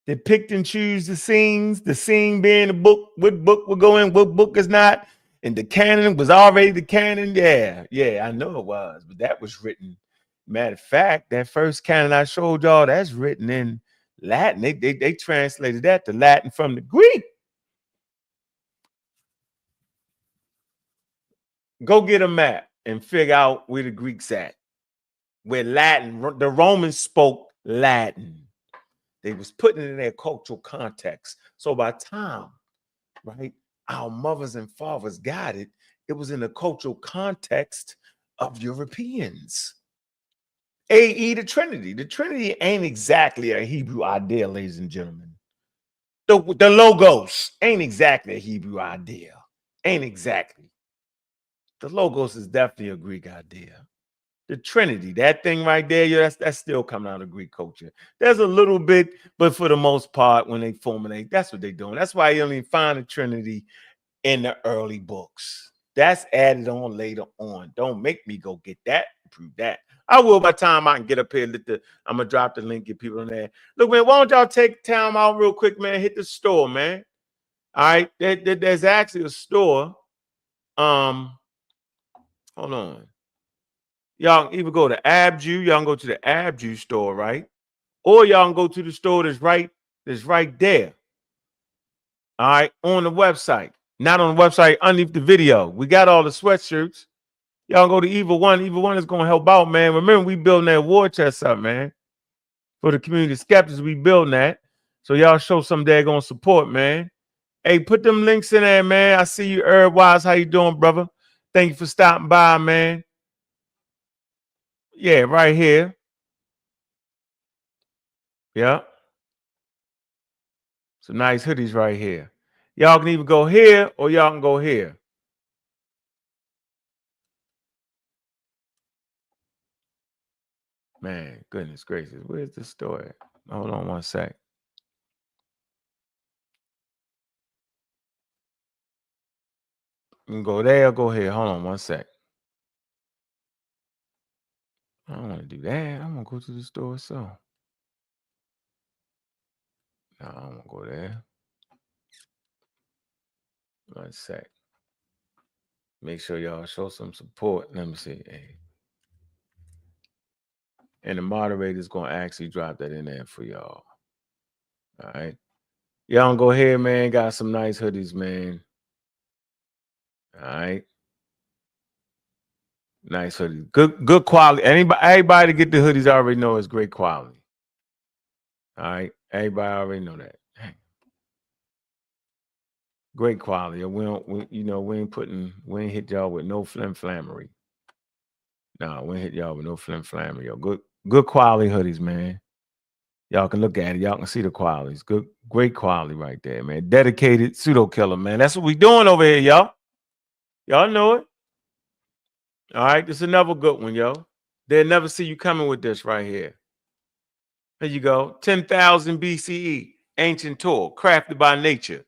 [SPEAKER 3] they picked and choose the scenes, the scene being the book, what book will go in, what book is not. And the canon was already the canon. Yeah, I know it was, but that was written. Matter of fact, that first canon I showed y'all, that's written in Latin. They translated that to Latin from the Greek. Go get a map and figure out where the Greeks at. Where Latin, the Romans spoke Latin. They was putting it in their cultural context. So by time, right, our mothers and fathers got it, it was in the cultural context of Europeans. A.E. the Trinity. The Trinity ain't exactly a Hebrew idea, ladies and gentlemen. The logos ain't exactly a Hebrew idea. Ain't exactly. The logos is definitely a Greek idea. The Trinity, that thing right there, that's still coming out of Greek culture. There's a little bit, but for the most part, when they formulate, that's what they're doing. That's why you only find the Trinity in the early books. That's added on later on. Don't make me go get that, prove that. I will by the time I can get up here. I'm gonna drop the link, get people in there. Look, man, why don't y'all take time out real quick, man? Hit the store, man. All right, there's actually a store. Hold on. Y'all can either go to Abju, y'all can go to the Abju store, right? Or y'all can go to the store that's right there. All right, on the website. Not on the website, underneath the video. We got all the sweatshirts. Y'all go to Evil One. Evil One is gonna help out, man. Remember, we building that war chest up, man. For the community skeptics, we building that. So y'all show some daggone support, man. Hey, put them links in there, man. I see you, Herb Wise. How you doing, brother? Thank you for stopping by, man. Yeah, right here. Yeah. Some nice hoodies right here. Y'all can either go here or y'all can go here. Man, goodness gracious. Where's the store at? Hold on one sec. You can go there or go here. Hold on one sec. I don't want to do that. I'm going to go to the store, so. No, I don't want to go there. One sec. Make sure y'all show some support. Let me see. Hey. And the moderator's going to actually drop that in there for y'all. All right. Y'all can go ahead, man. Got some nice hoodies, man. All right. Nice hoodies. Good quality. Everybody to get the hoodies already know it's great quality. All right. Everybody already know that. Great quality. We ain't hit y'all with no flammery. No, we ain't hit y'all with no flammery. Good quality hoodies, man. Y'all can look at it. Y'all can see the qualities. Great quality right there, man. Dedicated pseudo killer, man. That's what we doing over here, y'all. Y'all know it. All right, this is another good one, yo. They'll never see you coming with this right here. There you go. 10,000 BCE, ancient tool, crafted by nature.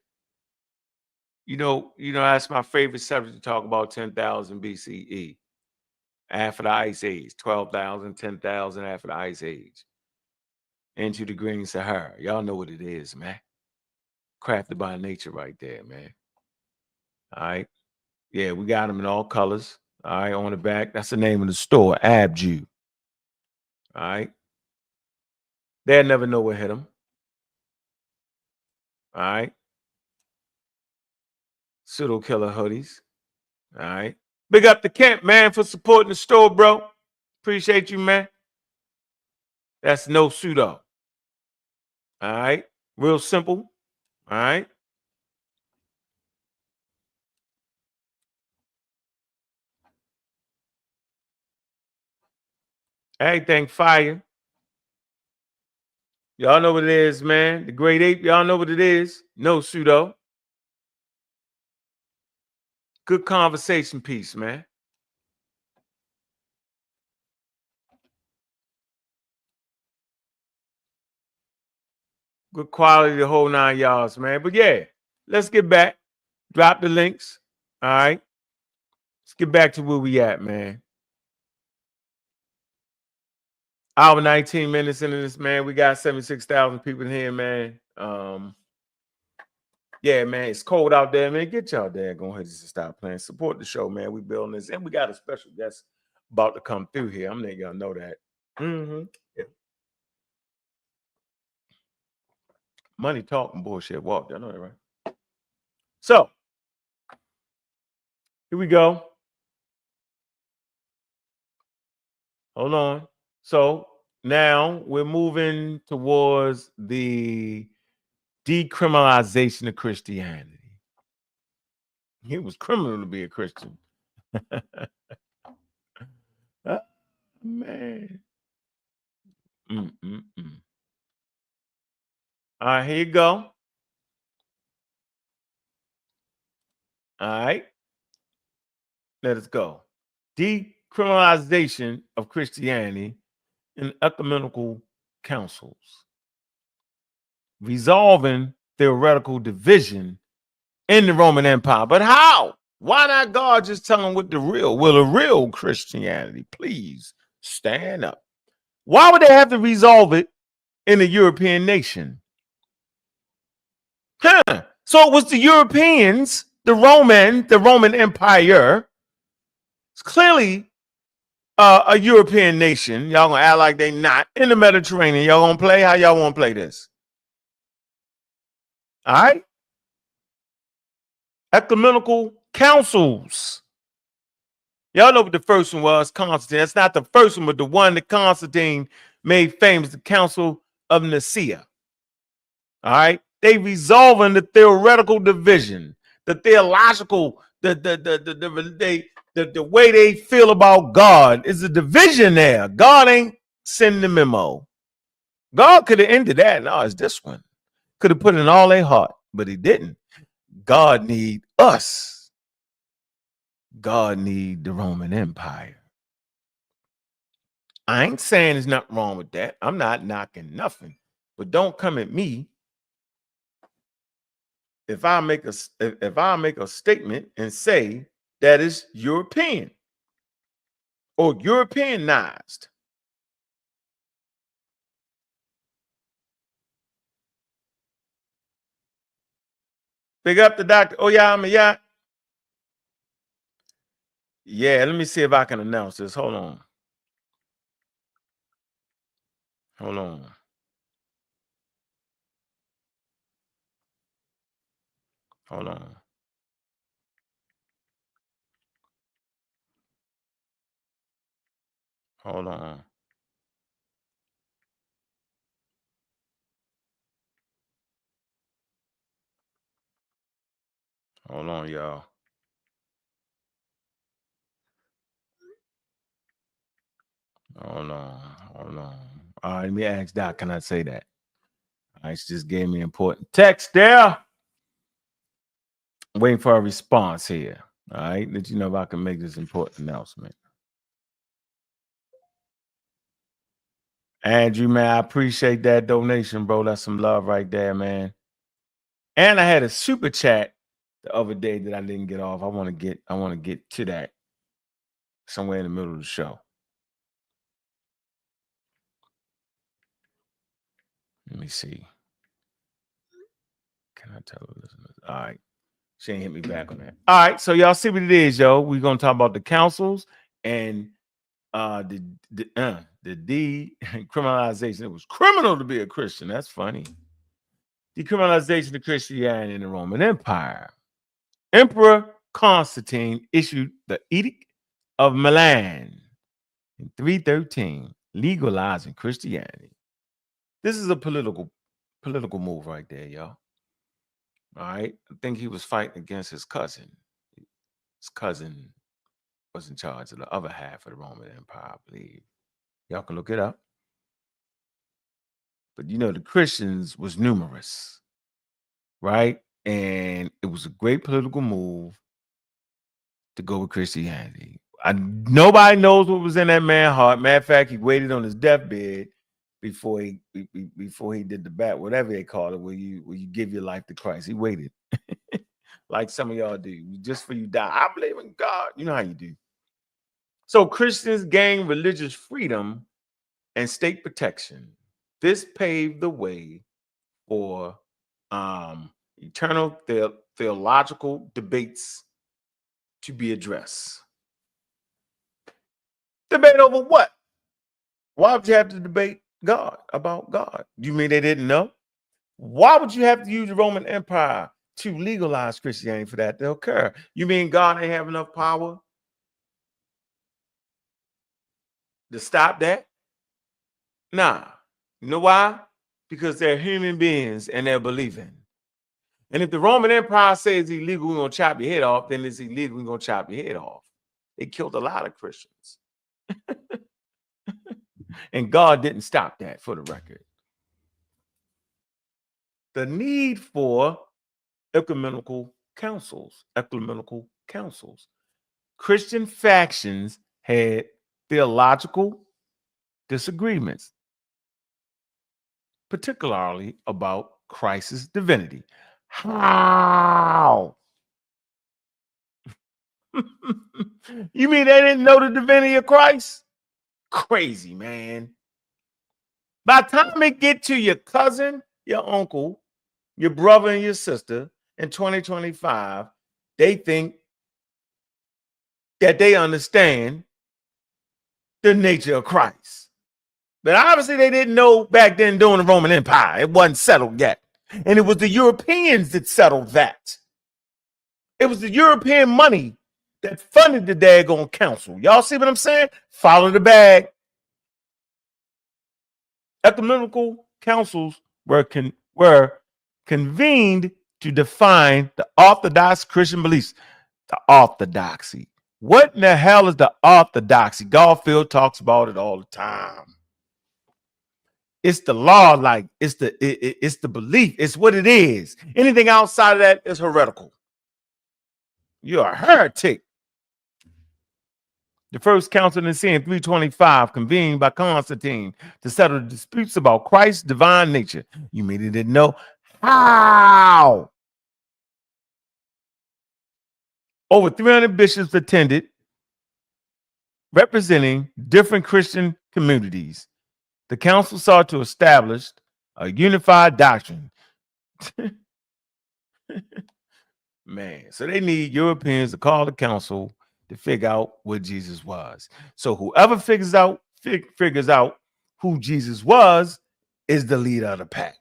[SPEAKER 3] You know, that's my favorite subject to talk about, 10,000 BCE. After the Ice Age, 12,000, 10,000 after the Ice Age. Into the Green Sahara. Y'all know what it is, man. Crafted by nature right there, man. All right. Yeah, we got them in all colors. All right, on the back. That's the name of the store, Abju. All right. They'll never know what hit them. All right. Pseudo killer hoodies. All right. Big up the Kent, man, for supporting the store, bro. Appreciate you, man. That's no pseudo. All right. Real simple. All right. Everything fire. Y'all know what it is, man. The Great Ape, y'all know what it is. No pseudo. Good conversation piece, man. Good quality the whole 9 yards, man. But yeah, let's get back. Drop the links. All right. Let's get back to where we at, man. Hour 19 minutes into this, man. We got 76,000 people in here, man. Yeah, man, it's cold out there, man. Get y'all there. Go ahead and stop playing. Support the show, man. We building this, and we got a special guest about to come through here. I'm letting y'all know that. Yeah. Money talking, bullshit walk. Y'all know that, right? So here we go. Hold on. So now we're moving towards the decriminalization of Christianity. It was criminal to be a Christian. Man. All right, here you go. All right. Let us go. Decriminalization of Christianity in ecumenical councils. Resolving theoretical division in the Roman Empire. But how? Why not God just tell them what the real Christianity? Please stand up. Why would they have to resolve it in a European nation? So it was the Europeans, the Roman Empire. It's clearly a European nation. Y'all gonna act like they not in the Mediterranean. Y'all gonna play? How y'all want to play this? All right. Ecumenical councils. Y'all know what the first one was, Constantine. That's not the first one, but the one that Constantine made famous, the Council of Nicaea. All right. They resolving the theoretical division, the theological, the way they feel about God is a division there. God ain't sending the memo. God could have ended that. No, it's this one. Could have put in all their heart, but he didn't. God need us. God need the Roman Empire. I ain't saying there's nothing wrong with that. I'm not knocking nothing, but don't come at me if I make a statement and say that is European or Europeanized. Big up the doctor. Oh yeah, yeah. Yeah, let me see if I can announce this. Hold on. Hold on. Hold on. Hold on. Hold on, y'all. Hold on. Hold on. All right, let me ask Doc, can I say that? All right, she just gave me important text there. Waiting for a response here. All right, let you know if I can make this important announcement. Andrew, man, I appreciate that donation, bro. That's some love right there, man. And I had a super chat the other day that I didn't get off. I want to get to that somewhere in the middle of the show. Let me see. Can I tell the listeners? All right. She ain't hit me back on that. All right. So y'all see what it is, yo. We're gonna talk about the councils and the decriminalization. It was criminal to be a Christian. That's funny. Decriminalization of Christianity in the Roman Empire. Emperor Constantine issued the Edict of Milan in 313, legalizing Christianity. This is a political move right there, y'all. All right. I think he was fighting against his cousin. His cousin was in charge of the other half of the Roman Empire, I believe. Y'all can look it up. But you know, the Christians was numerous, right? And it was a great political move to go with Christianity. Nobody knows what was in that man's heart. Matter of fact, he waited on his deathbed before he did the bat, whatever they call it, where you give your life to Christ. He waited, like some of y'all do, just for you die. I believe in God. You know how you do. So Christians gained religious freedom and state protection. This paved the way for eternal theological debates to be addressed. Debate over what? Why would you have to debate God about God? You mean they didn't know? Why would you have to use the Roman Empire to legalize Christianity for that to occur? You mean God ain't have enough power to stop that? Nah. You know why? Because they're human beings and they're believing. And if the Roman Empire says it's illegal, we're going to chop your head off, then it's illegal, we're going to chop your head off. They killed a lot of Christians. And God didn't stop that, for the record. The need for ecumenical councils. Christian factions had theological disagreements, particularly about Christ's divinity. How? You mean they didn't know the divinity of Christ? Crazy, man. By the time it get to your cousin, your uncle, your brother, and your sister in 2025, they think that they understand the nature of Christ. But obviously they didn't know back then during the Roman Empire. It wasn't settled yet. And it was the Europeans that settled that. It was the European money that funded the daggone council. Y'all see what I'm saying? Follow the bag. Ecumenical councils were convened to define the Orthodox Christian beliefs. The orthodoxy. What in the hell is the orthodoxy? Garfield talks about it all the time. It's the law, like it's the belief. It's what it is. Anything outside of that is heretical. You're a heretic. The first council in Nicaea in 325, convened by Constantine to settle disputes about Christ's divine nature. You mean he didn't know? How? Over 300 bishops attended, representing different Christian communities. The council sought to establish a unified doctrine. Man, so they need Europeans to call the council to figure out what Jesus was. So whoever figures out who Jesus was is the leader of the pack.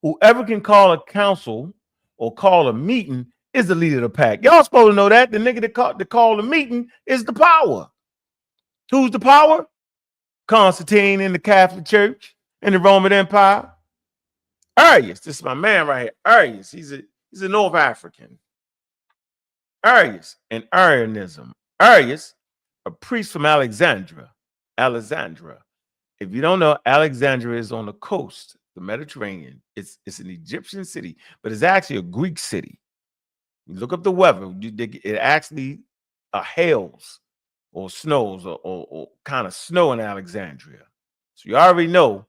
[SPEAKER 3] Whoever can call a council or call a meeting is the leader of the pack. Y'all supposed to know that. The nigga that call the meeting is the power. Who's the power? Constantine in the Catholic Church and the Roman Empire. Arius, this is my man right here. Arius, he's a North African. Arius and Arianism. Arius, a priest from Alexandria. If you don't know, Alexandria is on the coast, the Mediterranean. It's an Egyptian city, but it's actually a Greek city. You look up the weather, it actually hails or snows or kind of snow in Alexandria. So you already know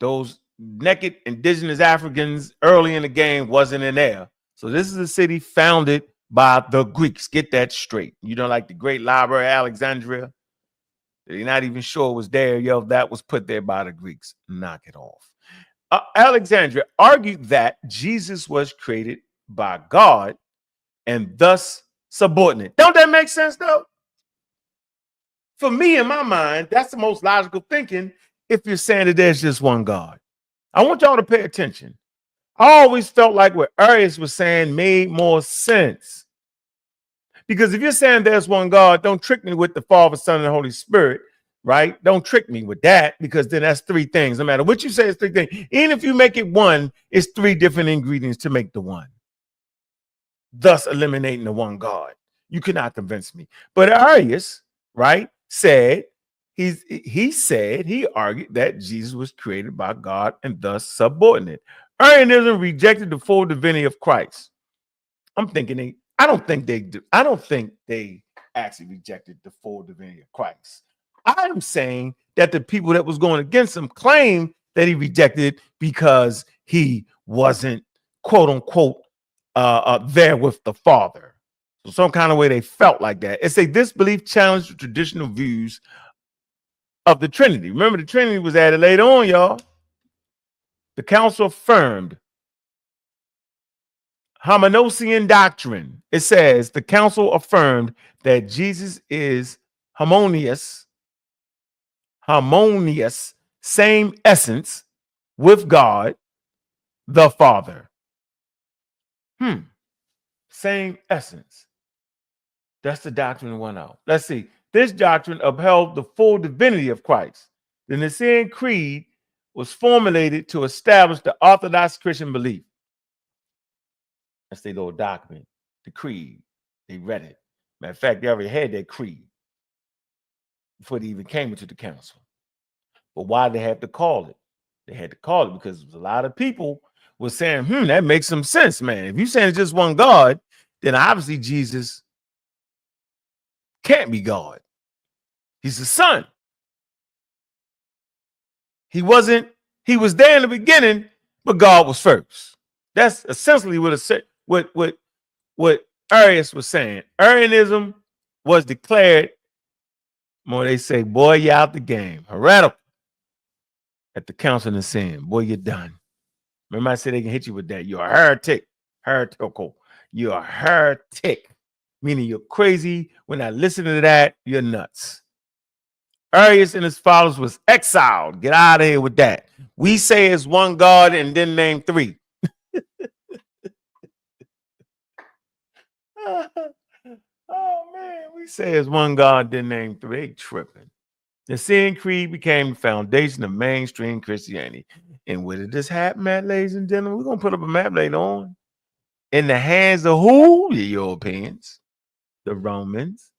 [SPEAKER 3] those naked indigenous Africans early in the game wasn't in there. So this is a city founded by the Greeks. Get that straight. You know, like the Great Library of Alexandria. They're not even sure it was there. Yo, that was put there by the Greeks. Knock it off. Alexandria argued that Jesus was created by God and thus subordinate. Don't that make sense, though? For me, in my mind, that's the most logical thinking if you're saying that there's just one God. I want y'all to pay attention. I always felt like what Arius was saying made more sense. Because if you're saying there's one God, don't trick me with the Father, Son, and the Holy Spirit, right? Don't trick me with that, because then that's three things. No matter what you say, it's three things. Even if you make it one, it's three different ingredients to make the one, thus eliminating the one God. You cannot convince me. But Arius, right, said he argued that Jesus was created by God and thus subordinate. Arianism rejected the full divinity of Christ. I'm thinking I don't think they actually rejected the full divinity of Christ. I'm saying that the people that was going against him claim that he rejected because he wasn't quote unquote there with the Father. So some kind of way they felt like that. It's a this belief challenged the traditional views of the Trinity. Remember, the Trinity was added later on, y'all. The council affirmed Homonousian doctrine. It says the council affirmed that Jesus is harmonious, same essence with God, the Father. Same essence. That's the doctrine that went out. Let's see. This doctrine upheld the full divinity of Christ. The Nicene Creed was formulated to establish the Orthodox Christian belief. That's their little document, the creed. They read it. Matter of fact, they already had that creed before they even came into the council. But why they have to call it? They had to call it because a lot of people were saying, that makes some sense, man. If you're saying it's just one God, then obviously Jesus can't be God. He's the Son. He was there in the beginning, but God was first. That's essentially what Arius was saying. Arianism was declared, more they say, boy, you out the game. Heretical at the council of sin. Boy, you're done. Remember I said they can hit you with that. You're a heretic. Heretical. You're a heretic. Meaning you're crazy. When I listen to that, you're nuts. Arius and his followers was exiled. Get out of here with that. We say it's one God and then name three. Oh man, we say it's one God, then name three. They tripping. The Nicene Creed became the foundation of mainstream Christianity. And where did this happen at, ladies and gentlemen? We're gonna put up a map later on. In the hands of who? The Europeans, the Romans.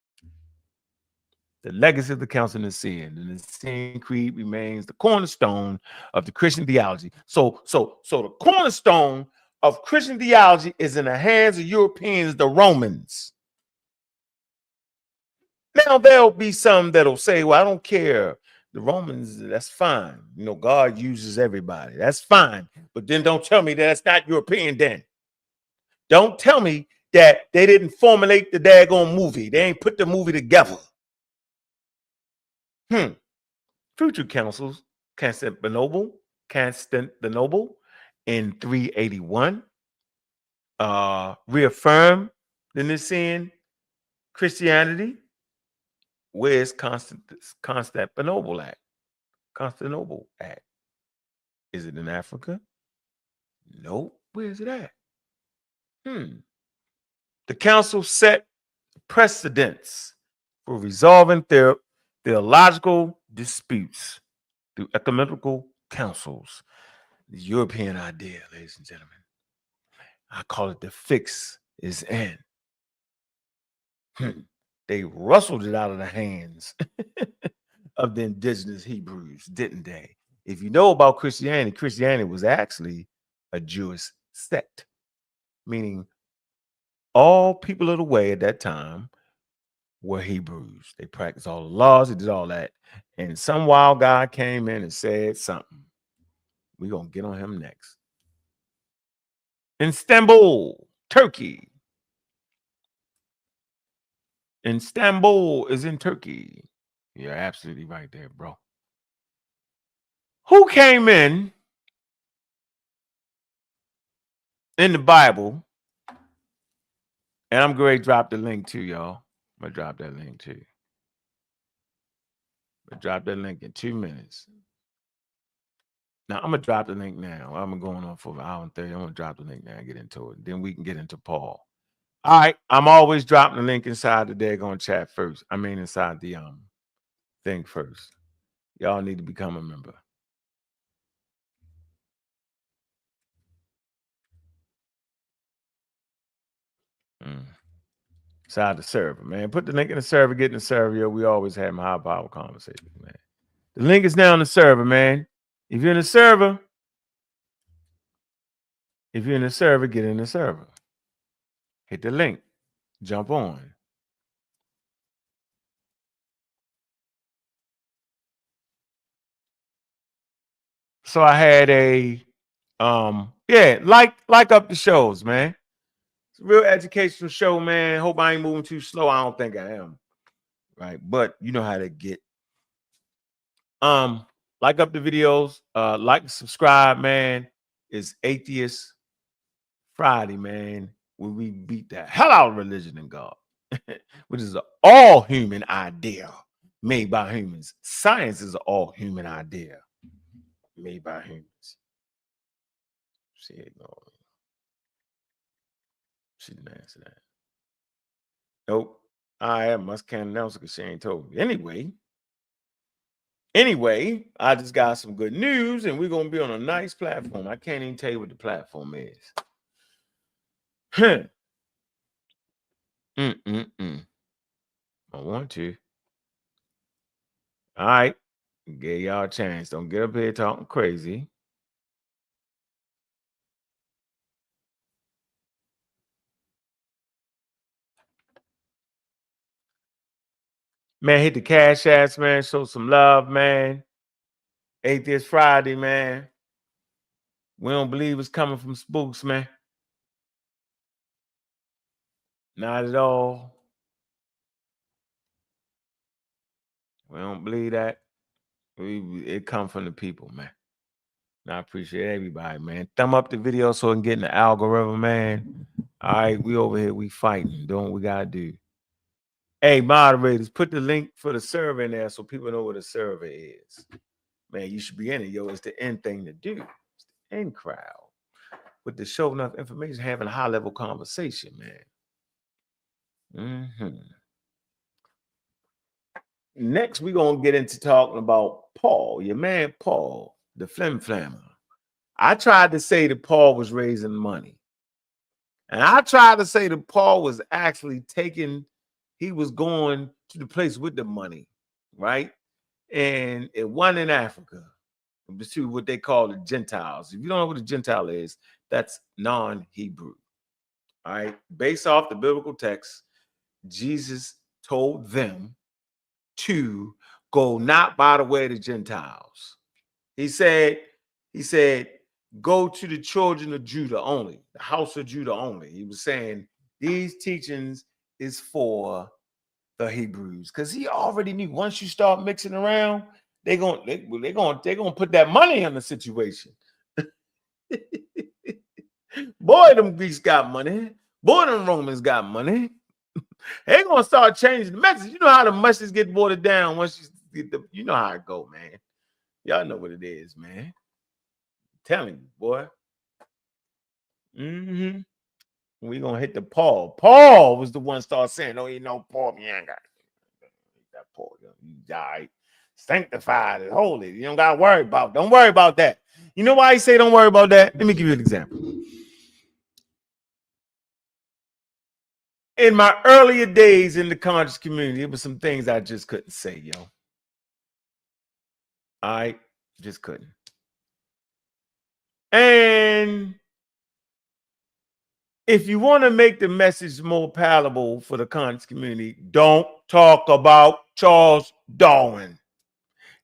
[SPEAKER 3] The legacy of the Council of Nicene. The Nicene Creed remains the cornerstone of the Christian theology. So the cornerstone of Christian theology is in the hands of Europeans, the Romans. Now there'll be some that'll say, well, I don't care. The Romans, that's fine. God uses everybody. That's fine. But then don't tell me that that's not European then. Don't tell me that they didn't formulate the daggone movie. They ain't put the movie together. Future councils, Constantinople in 381, reaffirmed the Nicene Christianity. Where's Constantinople at? Constantinople at? Is it in Africa? Nope. Where is it at? The council set precedents for resolving theological disputes through ecumenical councils. The European idea, ladies and gentlemen. I call it the fix is in. They rustled it out of the hands of the indigenous Hebrews, didn't they? If you know about Christianity, Christianity was actually a Jewish sect, meaning all people of the way at that time were Hebrews. They practiced all the laws, they did all that. And some wild guy came in and said something. We're going to get on him next. Istanbul, Turkey. Istanbul is in Turkey. You're absolutely right there, bro. Who came in the Bible? And I'm going to drop the link to y'all. I'm going to drop that link to you. I'm going to drop that link in 2 minutes. Now, I'm going to drop the link now. I'm going on for an hour and 30. I'm going to drop the link now and get into it. Then we can get into Paul. All right. I'm always dropping the link inside the daggone chat first. I mean, inside the thing first. Y'all need to become a member. Inside the server, man. Put the link in the server, get in the server. Yo, we always have high power conversations, man. The link is now in the server, man. If you're in the server, get in the server. Hit the link. Jump on. So I had a like up the shows, man. It's a real educational show, man. Hope I ain't moving too slow. I don't think I am. Right. But you know how to get. Like up the videos, like and subscribe, man. It's Atheist Friday, man, when we beat the hell out of religion and God, which is an all human idea made by humans. Science is an all human idea made by humans. She didn't answer that. Nope. I must can't announce it because she ain't told me. Anyway, I just got some good news, and we're gonna be on a nice platform. I can't even tell you what the platform is. I want to. All right, give y'all a chance. Don't get up here talking crazy. Man, hit the cash apps, man. Show some love, man. Atheist Friday, man. We don't believe it's coming from spooks, man. Not at all. We don't believe that. It come from the people, man. And I appreciate everybody, man. Thumb up the video so it can get in the algorithm, man. All right, we over here. We fighting. Doing what we got to do. Hey, moderators, put the link for the server in there so people know what a server is. Man, you should be in it, yo. It's the end thing to do. It's the end crowd. With the show enough information, having a high-level conversation, man. Next, we're going to get into talking about Paul, your man Paul, the flim-flammer. I tried to say that Paul was raising money. And I tried to say that Paul was actually he was going to the place with the money, right? And it wasn't in Africa. It was to what they call the Gentiles. If you don't know what a Gentile is, that's non-Hebrew. All right. Based off the biblical text, Jesus told them to go not by the way of the Gentiles. He said, go to the children of Judah only, the house of Judah only. He was saying these teachings is for the Hebrews, because he already knew once you start mixing around, they're gonna put that money on the situation. Boy, them Greeks got money. Boy, them Romans got money. They're gonna start changing the message. You know how the message get watered down once you know how it go, man. Y'all know what it is, man. I'm telling you, boy. We gonna hit the Paul. Paul was the one start saying, "Oh, you know, Paul, you ain't got that Paul. You died, sanctified, and holy. You don't gotta worry about. Don't worry about that. You know why he say don't worry about that? Let me give you an example. In my earlier days in the conscious community, it was some things I just couldn't say, yo. I just couldn't. And if you want to make the message more palatable for the conscious community, don't talk about Charles Darwin.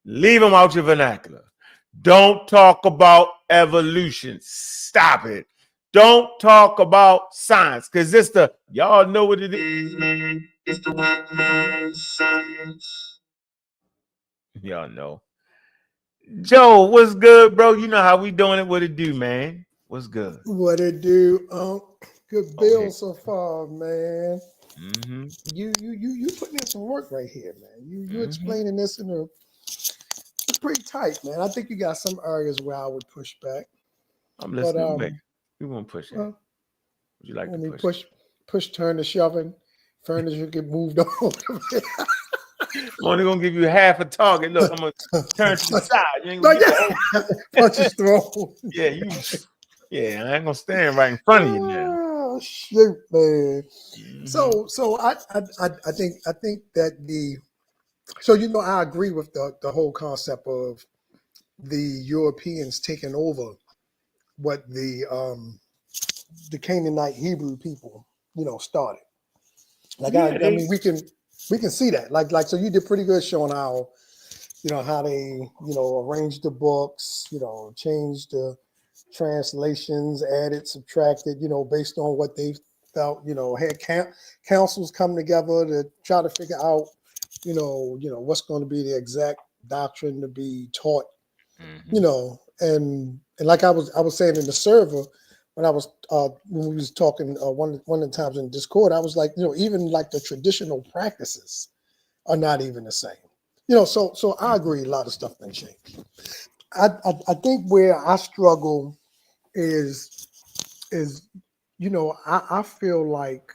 [SPEAKER 3] Leave him out your vernacular. Don't talk about evolution. Stop it. Don't talk about science, because y'all know what it is. It's the white man's science. Y'all know. Joe, what's good, bro? You know how we doing it. What it do, man? What's good?
[SPEAKER 4] What it do? Good bill so far, man. You putting in some work right here, man. You explaining this it's pretty tight, man. I think you got some areas where I would push back.
[SPEAKER 3] I'm listening. But, we won't push it. Would you like to
[SPEAKER 4] push, turn to shoving, furniture get moved on?
[SPEAKER 3] I'm only gonna give you half a target. Look, I'm gonna turn to the side. You ain't gonna
[SPEAKER 4] punches thrown.
[SPEAKER 3] Yeah, I ain't gonna stand right in front of you now.
[SPEAKER 4] Oh shoot, man.
[SPEAKER 3] Mhm.
[SPEAKER 4] So I think that so I agree with the whole concept of the Europeans taking over what the Canaanite Hebrew people, started. Like
[SPEAKER 3] Yeah,
[SPEAKER 4] I mean we can see that. Like so you did pretty good showing how they, arranged the books, changed the translations, added, subtracted, based on what they felt, had councils come together to try to figure out, what's going to be the exact doctrine to be taught, and like I was saying in the server when we was talking one of the times in Discord, I was like, even like the traditional practices are not even the same. So I agree. A lot of stuff been changed. I think where I struggle is I feel like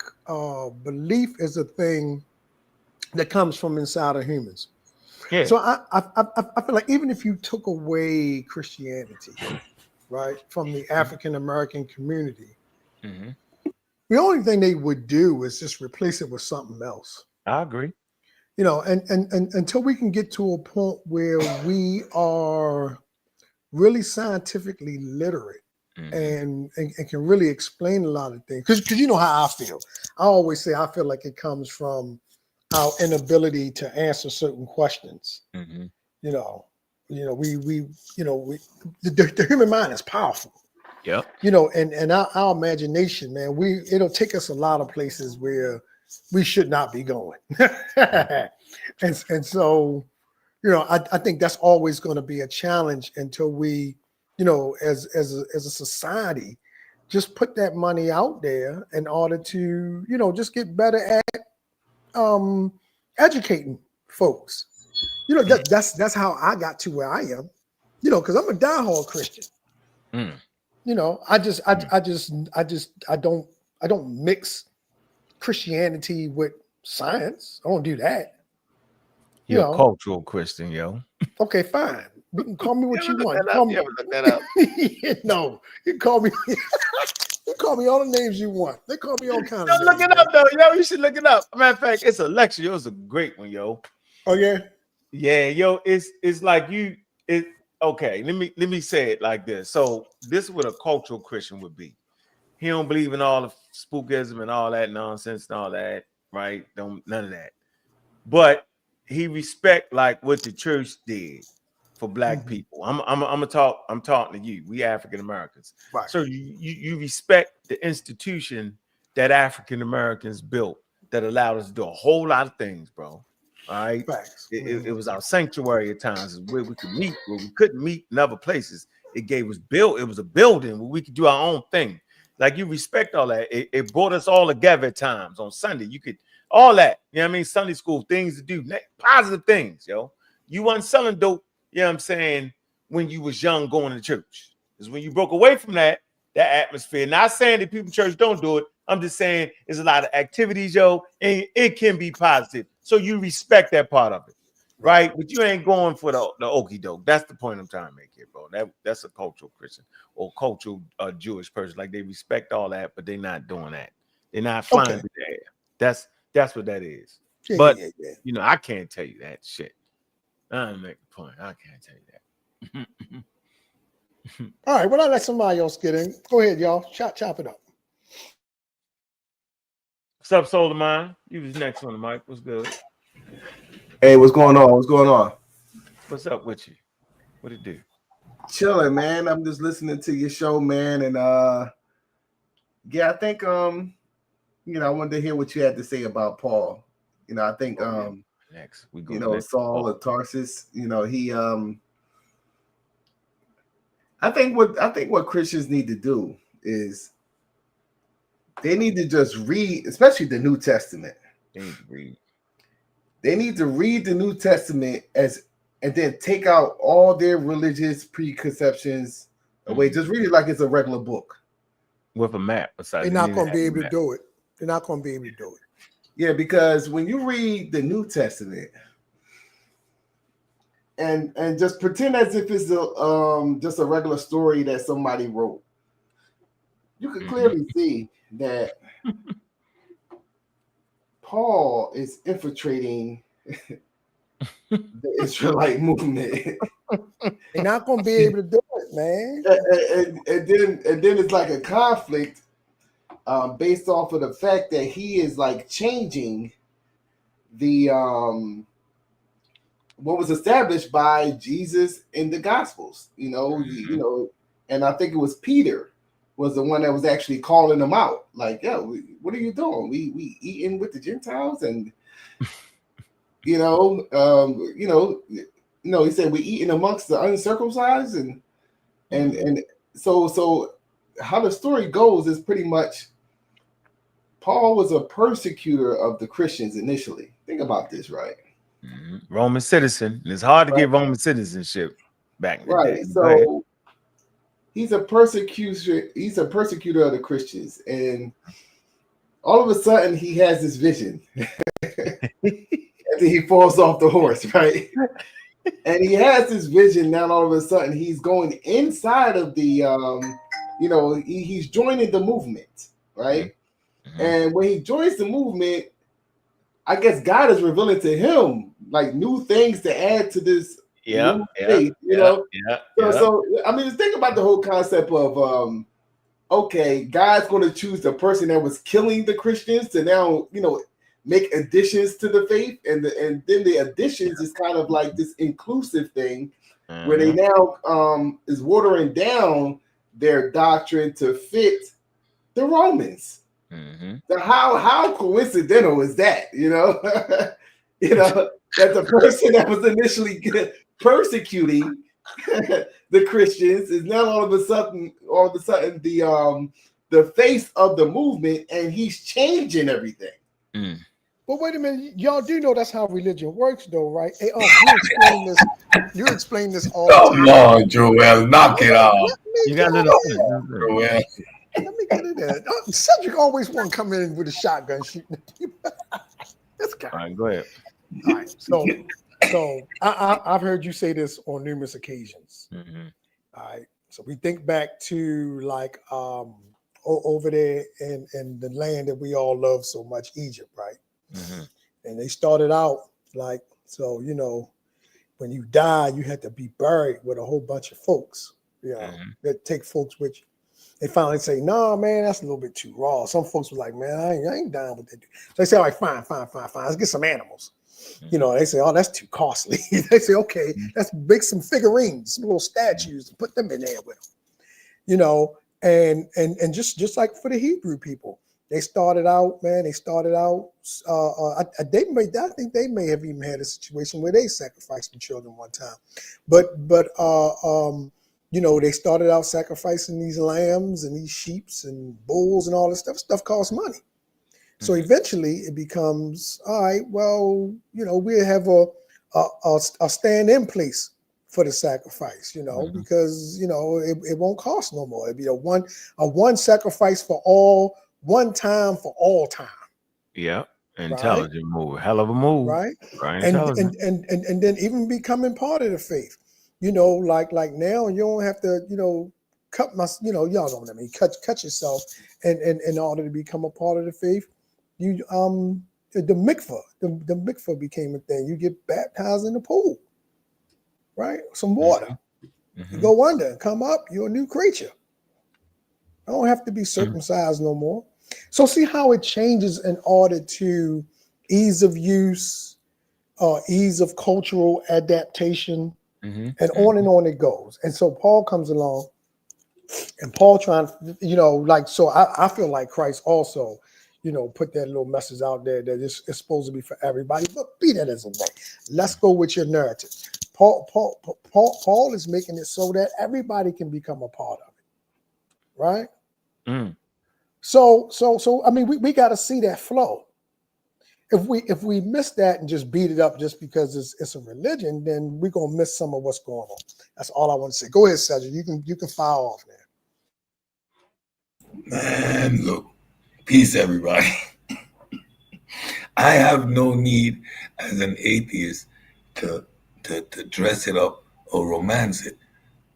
[SPEAKER 4] belief is a thing that comes from inside of humans.
[SPEAKER 3] yeah.
[SPEAKER 4] So I feel like even if you took away Christianity, right, from the African American community,
[SPEAKER 3] Mhm.
[SPEAKER 4] the only thing they would do is just replace it with something else.
[SPEAKER 3] I agree.
[SPEAKER 4] And until we can get to a point where we are really scientifically literate and can really explain a lot of things, because you know how I feel. I always say I feel like it comes from our inability to answer certain questions.
[SPEAKER 3] Mhm.
[SPEAKER 4] You know, we the human mind is powerful.
[SPEAKER 3] Yep.
[SPEAKER 4] And our imagination, man, it'll take us a lot of places where we should not be going. and so, I think that's always going to be a challenge until we, as a society, just put that money out there in order to, just get better at educating folks. That's how I got to where I am, because I'm a diehard Christian.
[SPEAKER 3] Mm.
[SPEAKER 4] I don't mix Christianity with science. I don't do that.
[SPEAKER 3] You're a cultural Christian, yo.
[SPEAKER 4] Okay, fine. You can call me what you want.
[SPEAKER 3] You ever look that up?
[SPEAKER 4] No, you can call me. You call me all the names you want. They call me all kinds of names.
[SPEAKER 3] Look it up, though, yo. You should look it up. Matter of fact, it's a lecture. Yo, it's a great one, yo.
[SPEAKER 4] Oh yeah.
[SPEAKER 3] Yeah, yo. It's like you. Okay. Let me say it like this. So this is what a cultural Christian would be. He don't believe in all the spookism and all that nonsense and all that, right? Don't none of that. But he respect like what the church did for black people. I'm talking to you. We African Americans.
[SPEAKER 4] Right.
[SPEAKER 3] So you respect the institution that African Americans built that allowed us to do a whole lot of things, bro. All right.
[SPEAKER 4] Facts.
[SPEAKER 3] It was our sanctuary at times where we could meet, where we couldn't meet in other places. It was a building where we could do our own thing. Like you respect all that. It brought us all together at times on Sunday. You could all that, you know what I mean? Sunday school, things to do, positive things, yo. You wasn't selling dope, you know what I'm saying, when you was young going to church. Because when you broke away from that atmosphere, not saying that people in church don't do it. I'm just saying there's a lot of activities, yo, and it can be positive. So you respect that part of it, right? But you ain't going for the okie doke. That's the point I'm trying to make here, bro. That's a cultural Christian or cultural Jewish person. Like they respect all that, but they're not doing that. They're not flying through the air. That's what that is. But I can't tell you that shit. I make the point. I can't tell you that.
[SPEAKER 4] All right, well, I'll let somebody else get in. Go ahead, y'all. Chop it up.
[SPEAKER 3] What's up, Soul of Mine? You was next on the mic. What's good?
[SPEAKER 5] Hey, what's going on? What's going on?
[SPEAKER 3] What's up with you? What it do?
[SPEAKER 5] Chilling, man. I'm just listening to your show, man. And I think I wanted to hear what you had to say about Paul. I think
[SPEAKER 3] next we go next.
[SPEAKER 5] Saul of Tarsus, he I think what Christians need to do is they need to just read, especially the New Testament. They need to read the New Testament and then take out all their religious preconceptions away. Just read it like it's a regular book.
[SPEAKER 3] With a map beside
[SPEAKER 4] They're not going to be able to do it. They're not going to be able to do it.
[SPEAKER 5] Yeah, because when you read the New Testament and just pretend as if it's just a regular story that somebody wrote, you can clearly see that Paul is infiltrating the Israelite movement.
[SPEAKER 4] They're not going to be able to do it, man.
[SPEAKER 5] And then it's like a conflict based off of the fact that he is like changing the what was established by Jesus in the Gospels. You know, and I think it was Peter was the one that was actually calling them out. Like, yo, what are you doing? We eating with the Gentiles, and he said we eating amongst the uncircumcised, and so how the story goes is pretty much Paul was a persecutor of the Christians initially. Think about this, right?
[SPEAKER 3] Roman citizen. It's hard to get Roman citizenship back in the day.
[SPEAKER 5] So he's a persecutor. He's a persecutor of the Christians, and all of a sudden he has this vision. He falls off the horse, right? And he has this vision. Now all of a sudden he's going inside of the, he's joining the movement, right? And when he joins the movement, I guess God is revealing to him like new things to add to this faith, So I mean, think about the whole concept of okay, God's going to choose the person that was killing the Christians to now, make additions to the faith, and then the additions is kind of like this inclusive thing where they now is watering down their doctrine to fit the Romans. So how coincidental is that? That the person that was initially persecuting the Christians is now all of a sudden the face of the movement, and he's changing everything.
[SPEAKER 4] But wait a minute, y'all do know that's how religion works, though, right? Hey, you explain this all the time.
[SPEAKER 6] Come on, Joel, knock it off.
[SPEAKER 3] You got
[SPEAKER 6] Joel.
[SPEAKER 4] Let me get in there. Cedric always want to come in with a shotgun shooting. This guy.
[SPEAKER 3] All right, go ahead.
[SPEAKER 4] All right, so I've heard you say this on numerous occasions. All right, so we think back to like over there in the land that we all love so much, Egypt, right? And they started out like, so when you die, you had to be buried with a whole bunch of folks. That take folks with you. They finally say, no, man, that's a little bit too raw. Some folks were like, man, I ain't down with that. So they say, all right, fine. Let's get some animals. They say, oh, that's too costly. They say, okay, let's make some figurines, some little statues, and put them in there with them. And just like for the Hebrew people, they started out, man. I think they may have even had a situation where they sacrificed some children one time, but they started out sacrificing these lambs and these sheeps and bulls and all this stuff. Stuff costs money. So eventually it becomes, all right, well, we'll have a stand-in place for the sacrifice, because, it won't cost no more. It'd be a one sacrifice for all, one time for all time.
[SPEAKER 3] Yeah. Intelligent move. Hell of a move.
[SPEAKER 4] Right. And then even becoming part of the faith. Like now you don't have to, cut y'all know what I mean, cut yourself in order to become a part of the faith. You the mikvah became a thing. You get baptized in the pool, right? Some water. You go under and come up, you're a new creature. I don't have to be circumcised no more. So see how it changes in order to ease of use, ease of cultural adaptation, and on it goes. And so Paul comes along, and Paul trying, so I feel like Christ also, put that little message out there that it's supposed to be for everybody, but be that as it may. Let's go with your narrative. Paul is making it so that everybody can become a part of it, right? So I mean, we got to see that flow. If we miss that and just beat it up just because it's a religion, then we're gonna miss some of what's going on. That's all I want to say. Go ahead, Cedric. You can fire off there.
[SPEAKER 6] Man, look, peace, everybody. I have no need as an atheist to dress it up or romance it.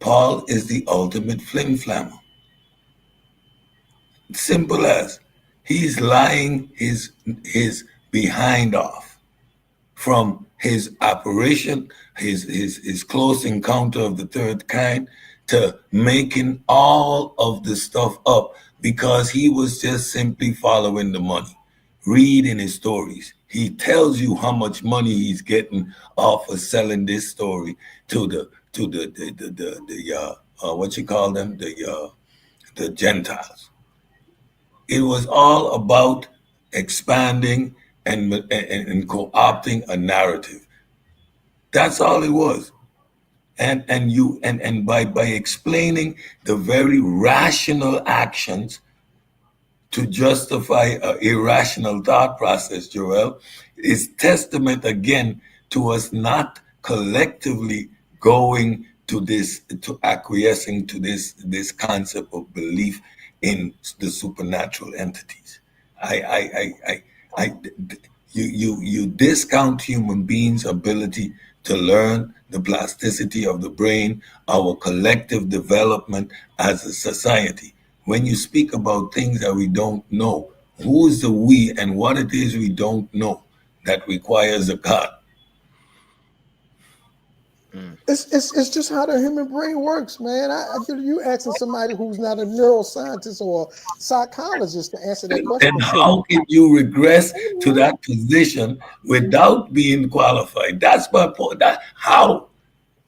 [SPEAKER 6] Paul is the ultimate flim flammer. Simple as he's lying his behind off from his operation, his close encounter of the third kind, to making all of the stuff up because he was just simply following the money. Read in his stories. He tells you how much money he's getting off of selling this story to the what you call them, the Gentiles. It was all about expanding and co-opting a narrative. That's all it was. And by explaining the very rational actions to justify an irrational thought process, Joel, is testament again to us not collectively going to this, to acquiescing to this concept of belief in the supernatural entities. I you discount human beings' ability to learn, the plasticity of the brain, our collective development as a society. When you speak about things that we don't know, who is the we and what it is we don't know that requires a God?
[SPEAKER 4] It's just how the human brain works, man. You asking somebody who's not a neuroscientist or a psychologist to answer that question.
[SPEAKER 6] Then how can you regress to that position without being qualified? That's my point. That how,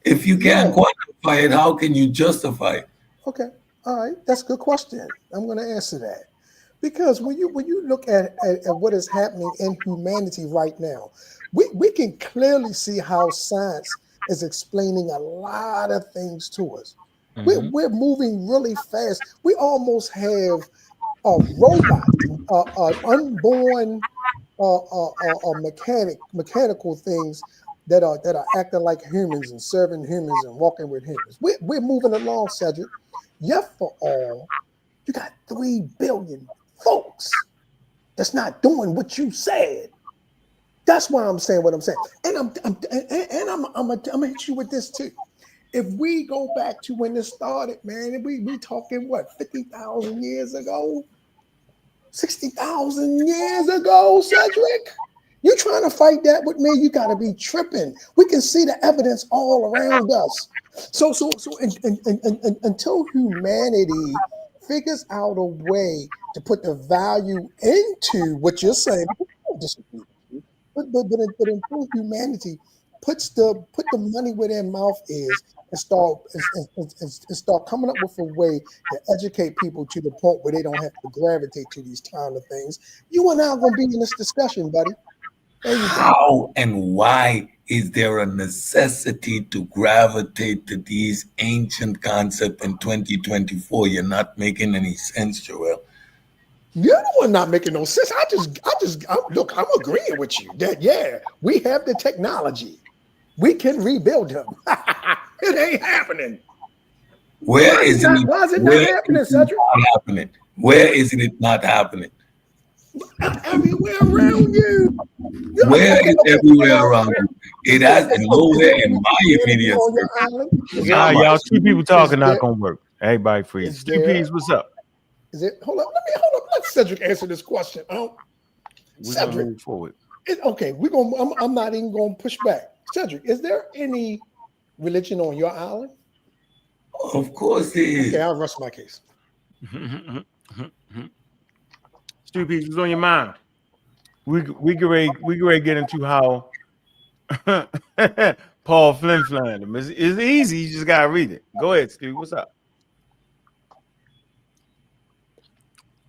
[SPEAKER 6] if you can't quantify it, how can you justify it?
[SPEAKER 4] Okay, all right, that's a good question. I'm going to answer that because when you look at what is happening in humanity right now, we can clearly see how science is explaining a lot of things to us. We're moving really fast. We almost have a robot, unborn mechanical things that are acting like humans and serving humans and walking with humans. We're moving along, Cedric. Yet for all, you got 3 billion folks that's not doing what you said. That's why I'm saying what I'm saying. And I'm gonna hit you with this too. If we go back to when this started, man, we talking what, 50,000 years ago, 60,000 years ago, Cedric? You trying to fight that with me? You got to be tripping. We can see the evidence all around us. So until humanity figures out a way to put the value into what you're saying, but until humanity put the money where their mouth is and start coming up with a way to educate people to the point where they don't have to gravitate to these kind of things, you and I are gonna be in this discussion, buddy.
[SPEAKER 6] How and why is there a necessity to gravitate to these ancient concepts in 2024? You're not making any sense, Joel.
[SPEAKER 4] You're the one not making no sense. Look, I'm agreeing with you that we have the technology. We can rebuild them. It ain't happening.
[SPEAKER 6] Why is it not happening,
[SPEAKER 4] Cedric?
[SPEAKER 6] Where is it not happening?
[SPEAKER 4] Everywhere around you.
[SPEAKER 6] Where is everywhere around you? It has nowhere in my immediate space.
[SPEAKER 3] Y'all, 2 people talking not gonna work. Everybody freeze. Stupies, what's up?
[SPEAKER 4] Is it? Hold up. Let Cedric answer this question.
[SPEAKER 3] We're
[SPEAKER 4] Cedric,
[SPEAKER 3] gonna move forward.
[SPEAKER 4] Okay, I'm not even gonna push back. Cedric, is there any religion on your island?
[SPEAKER 6] Of course there is.
[SPEAKER 4] Okay, I'll rest my case.
[SPEAKER 3] Stupies, what's on your mind? We get ready to get into how Paul Flynn them. It's easy. You just gotta read it. Go ahead, Steve. What's up?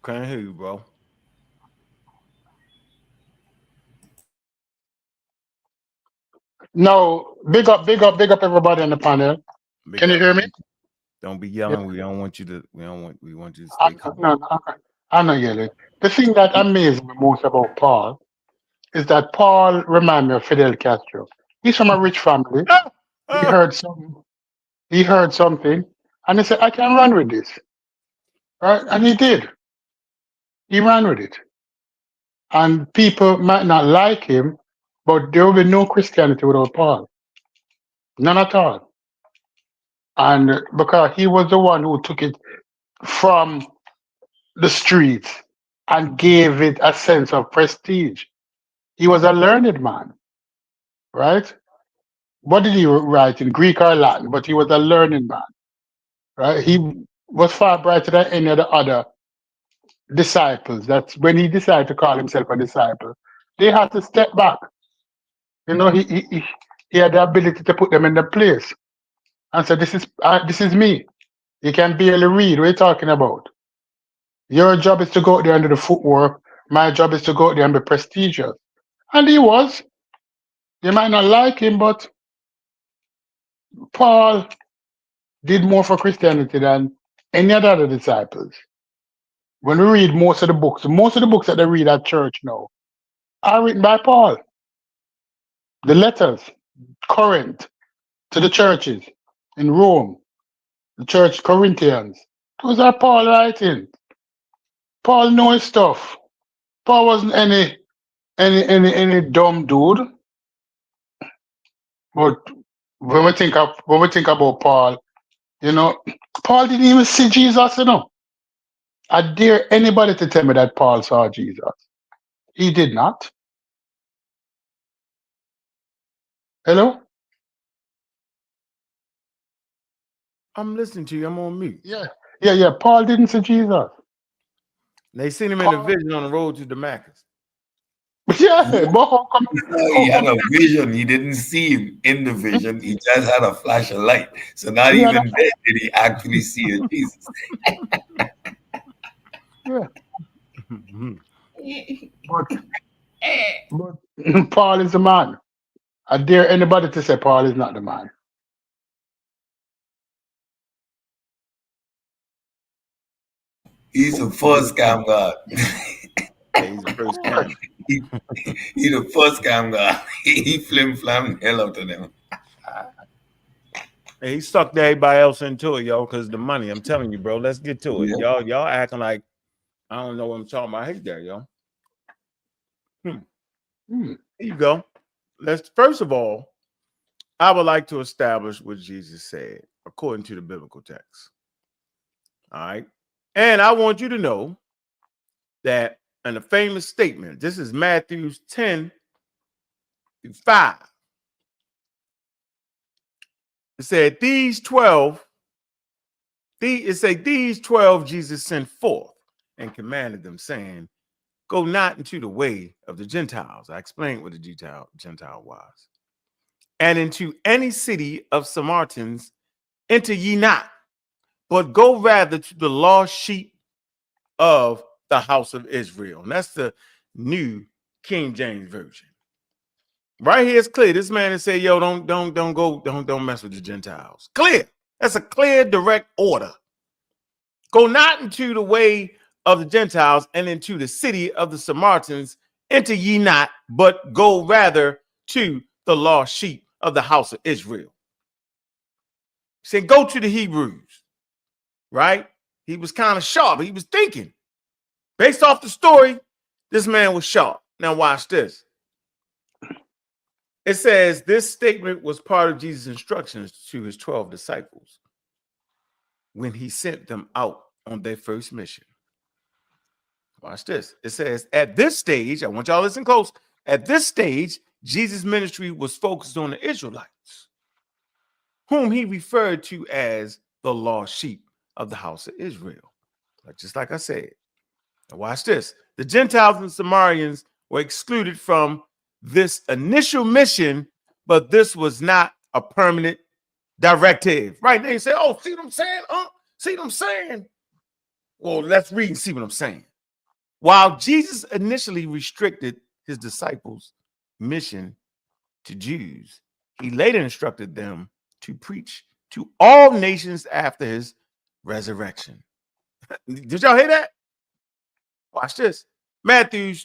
[SPEAKER 3] Can't hear you, bro.
[SPEAKER 7] No, big up everybody on the panel. Can you hear me?
[SPEAKER 3] Don't be yelling. Yeah. We want you to stay calm.
[SPEAKER 7] No, I'm not yelling. The thing that amazed me most about Paul is that Paul reminds me of Fidel Castro. He's from a rich family. He heard something, and he said, I can run with this. Right? And he did. He ran with it. And people might not like him, but there will be no Christianity without Paul. None at all. And because he was the one who took it from the streets and gave it a sense of prestige. He was a learned man, right? What did he write in Greek or Latin? But he was a learned man, right? He was far brighter than any of the other disciples. That's when he decided to call himself a disciple. They had to step back. You know, he had the ability to put them in the place and say, this is me. You can barely read. What are you talking about? Your job is to go out there and do the footwork. My job is to go out there and be prestigious. And he was. You might not like him, but Paul did more for Christianity than any of the other disciples. When we read most of the books that they read at church now are written by Paul. The letters, Corinth, to the churches in Rome, the church Corinthians, those are Paul writing. Paul knows stuff. Paul wasn't any dumb dude. But when we think about Paul, you know, Paul didn't even see Jesus, you know. I dare anybody to tell me that Paul saw Jesus. He did not. Hello?
[SPEAKER 3] I'm listening to you. I'm on mute.
[SPEAKER 7] Yeah. Paul didn't see Jesus.
[SPEAKER 3] They seen him in a vision on the road to Damascus.
[SPEAKER 7] Yeah, but how come?
[SPEAKER 6] He had a vision. He didn't see him in the vision. He just had a flash of light. So not even then did he actually see a Jesus.
[SPEAKER 7] Yeah. But Paul is the man. I dare anybody to say Paul is not the man.
[SPEAKER 6] He's the first scam god.
[SPEAKER 3] He's the first scam.
[SPEAKER 6] He the first scam god. He flim-flam hell out of them.
[SPEAKER 3] He sucked everybody else into it, yo, because the money. I'm telling you, bro. Let's get to it.
[SPEAKER 6] Yeah.
[SPEAKER 3] Y'all acting like I don't know what I'm talking about. I hate that, yo. Here you go. First of all, I would like to establish what Jesus said according to the biblical text. All right. And I want you to know that in a famous statement, this is Matthew 10:5. It said, these 12 Jesus sent forth and commanded them, saying, go not into the way of the Gentiles. I explained what the Gentile was. And into any city of Samaritans enter ye not, but go rather to the lost sheep of the house of Israel. And that's the New King James Version. Right here, it's clear. This man is saying, yo, don't mess with the Gentiles. Clear. That's a clear, direct order. Go not into the way of the Gentiles and into the city of the Samaritans enter ye not, but go rather to the lost sheep of the house of Israel. He said, go to the Hebrews, right? He was kind of sharp. He was thinking. Based off the story, this man was sharp. Now watch this. It says this statement was part of Jesus' instructions to his 12 disciples when he sent them out on their first mission. Watch this. It says, at this stage, I want y'all to listen close. At this stage, Jesus' ministry was focused on the Israelites, whom he referred to as the lost sheep of the house of Israel. Just like I said. Now watch this. The Gentiles and Samaritans were excluded from this initial mission, but this was not a permanent directive. Right now you say, oh, see what I'm saying? See what I'm saying? Well, let's read and see what I'm saying. While Jesus initially restricted his disciples' mission to Jews, he later instructed them to preach to all nations after his resurrection. Did y'all hear that? Watch this. Matthew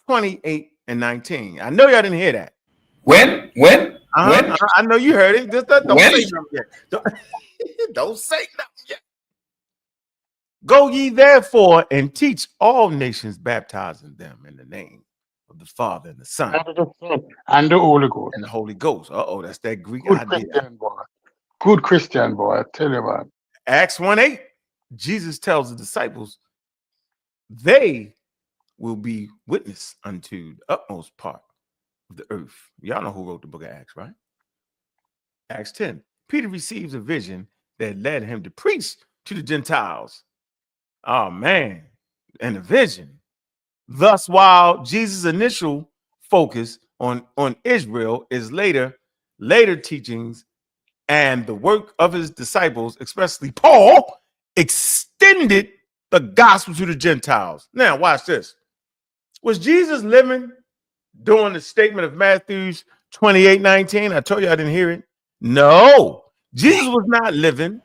[SPEAKER 3] 28:19. I know y'all didn't hear that.
[SPEAKER 6] When?
[SPEAKER 3] I know you heard it. Just don't say nothing yet. Don't say nothing yet. Go ye therefore and teach all nations, baptizing them in the name of the Father and the Son
[SPEAKER 7] and the Holy Ghost.
[SPEAKER 3] And the Holy Ghost. That's that Greek
[SPEAKER 7] Good
[SPEAKER 3] idea.
[SPEAKER 7] Christian boy. Good Christian boy, I tell you, man.
[SPEAKER 3] Acts 1:8. Jesus tells the disciples they will be witness unto the utmost part of the earth. Y'all know who wrote the book of Acts, right? Acts 10. Peter receives a vision that led him to preach to the Gentiles. Oh, man. And a vision. Thus, while Jesus' initial focus on Israel is later teachings and the work of his disciples, especially Paul, extended the gospel to the Gentiles. Now, watch this. Was Jesus living during the statement of Matthew's 28:19? I told you I didn't hear it. No, Jesus was not living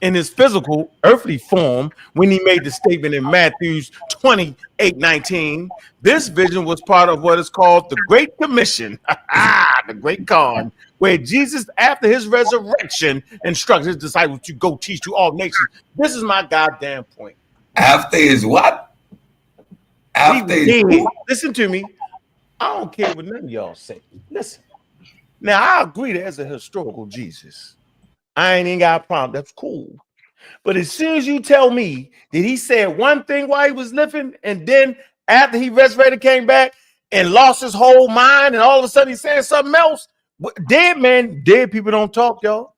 [SPEAKER 3] in his physical earthly form when he made the statement in Matthew's 28:19. This vision was part of what is called the Great Commission, the Great Con, where Jesus, after his resurrection, instructed his disciples to go teach to all nations. This is my goddamn point.
[SPEAKER 6] After his what? After his what?
[SPEAKER 3] Listen to me. I don't care what none of y'all say. Listen. Now, I agree there's a historical Jesus. I ain't even got a problem. That's cool. But as soon as you tell me that he said one thing while he was living, and then after he resurrected, came back and lost his whole mind, and all of a sudden he's saying something else, dead people don't talk, y'all.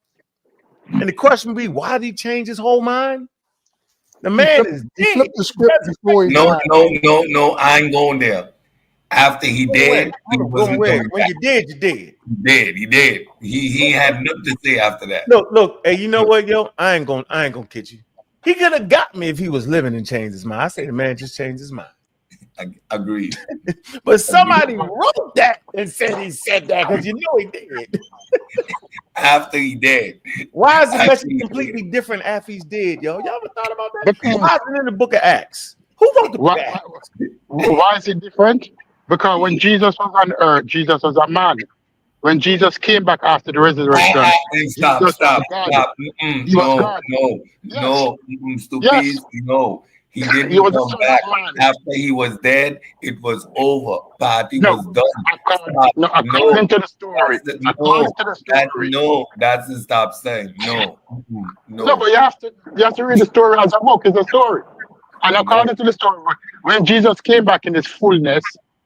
[SPEAKER 3] And the question would be, why did he change his whole mind? The man is dead.
[SPEAKER 7] He flipped the script before he
[SPEAKER 6] No,
[SPEAKER 7] died.
[SPEAKER 6] no, I ain't going there. After he dead, he wasn't going
[SPEAKER 3] when
[SPEAKER 6] back.
[SPEAKER 3] you dead, you dead.
[SPEAKER 6] He dead. He had nothing to say after that.
[SPEAKER 3] Look, hey, you know what, yo? I ain't gonna kid you. He could have got me if he was living and changed his mind. I say the man just changed his mind.
[SPEAKER 6] I agree.
[SPEAKER 3] But somebody wrote that and said he said that because you know he did.
[SPEAKER 6] After he dead.
[SPEAKER 3] Why is the message completely different after he's dead, yo? Y'all ever thought about that? Why is it in the book of Acts? Who wrote the book of Acts?
[SPEAKER 7] Why is it different? Because when Jesus was on earth, Jesus was a man. When Jesus came back after the resurrection,
[SPEAKER 6] Stop.
[SPEAKER 7] He was God.
[SPEAKER 6] No, stupid.
[SPEAKER 7] Yes.
[SPEAKER 6] No, he didn't
[SPEAKER 7] He was
[SPEAKER 6] come back. After he was dead, it was over. Party was done.
[SPEAKER 7] According to the story.
[SPEAKER 6] That's the stop saying. No,
[SPEAKER 7] but you have to read the story as a book. It's a story. And according to the story, when Jesus came back in his fullness,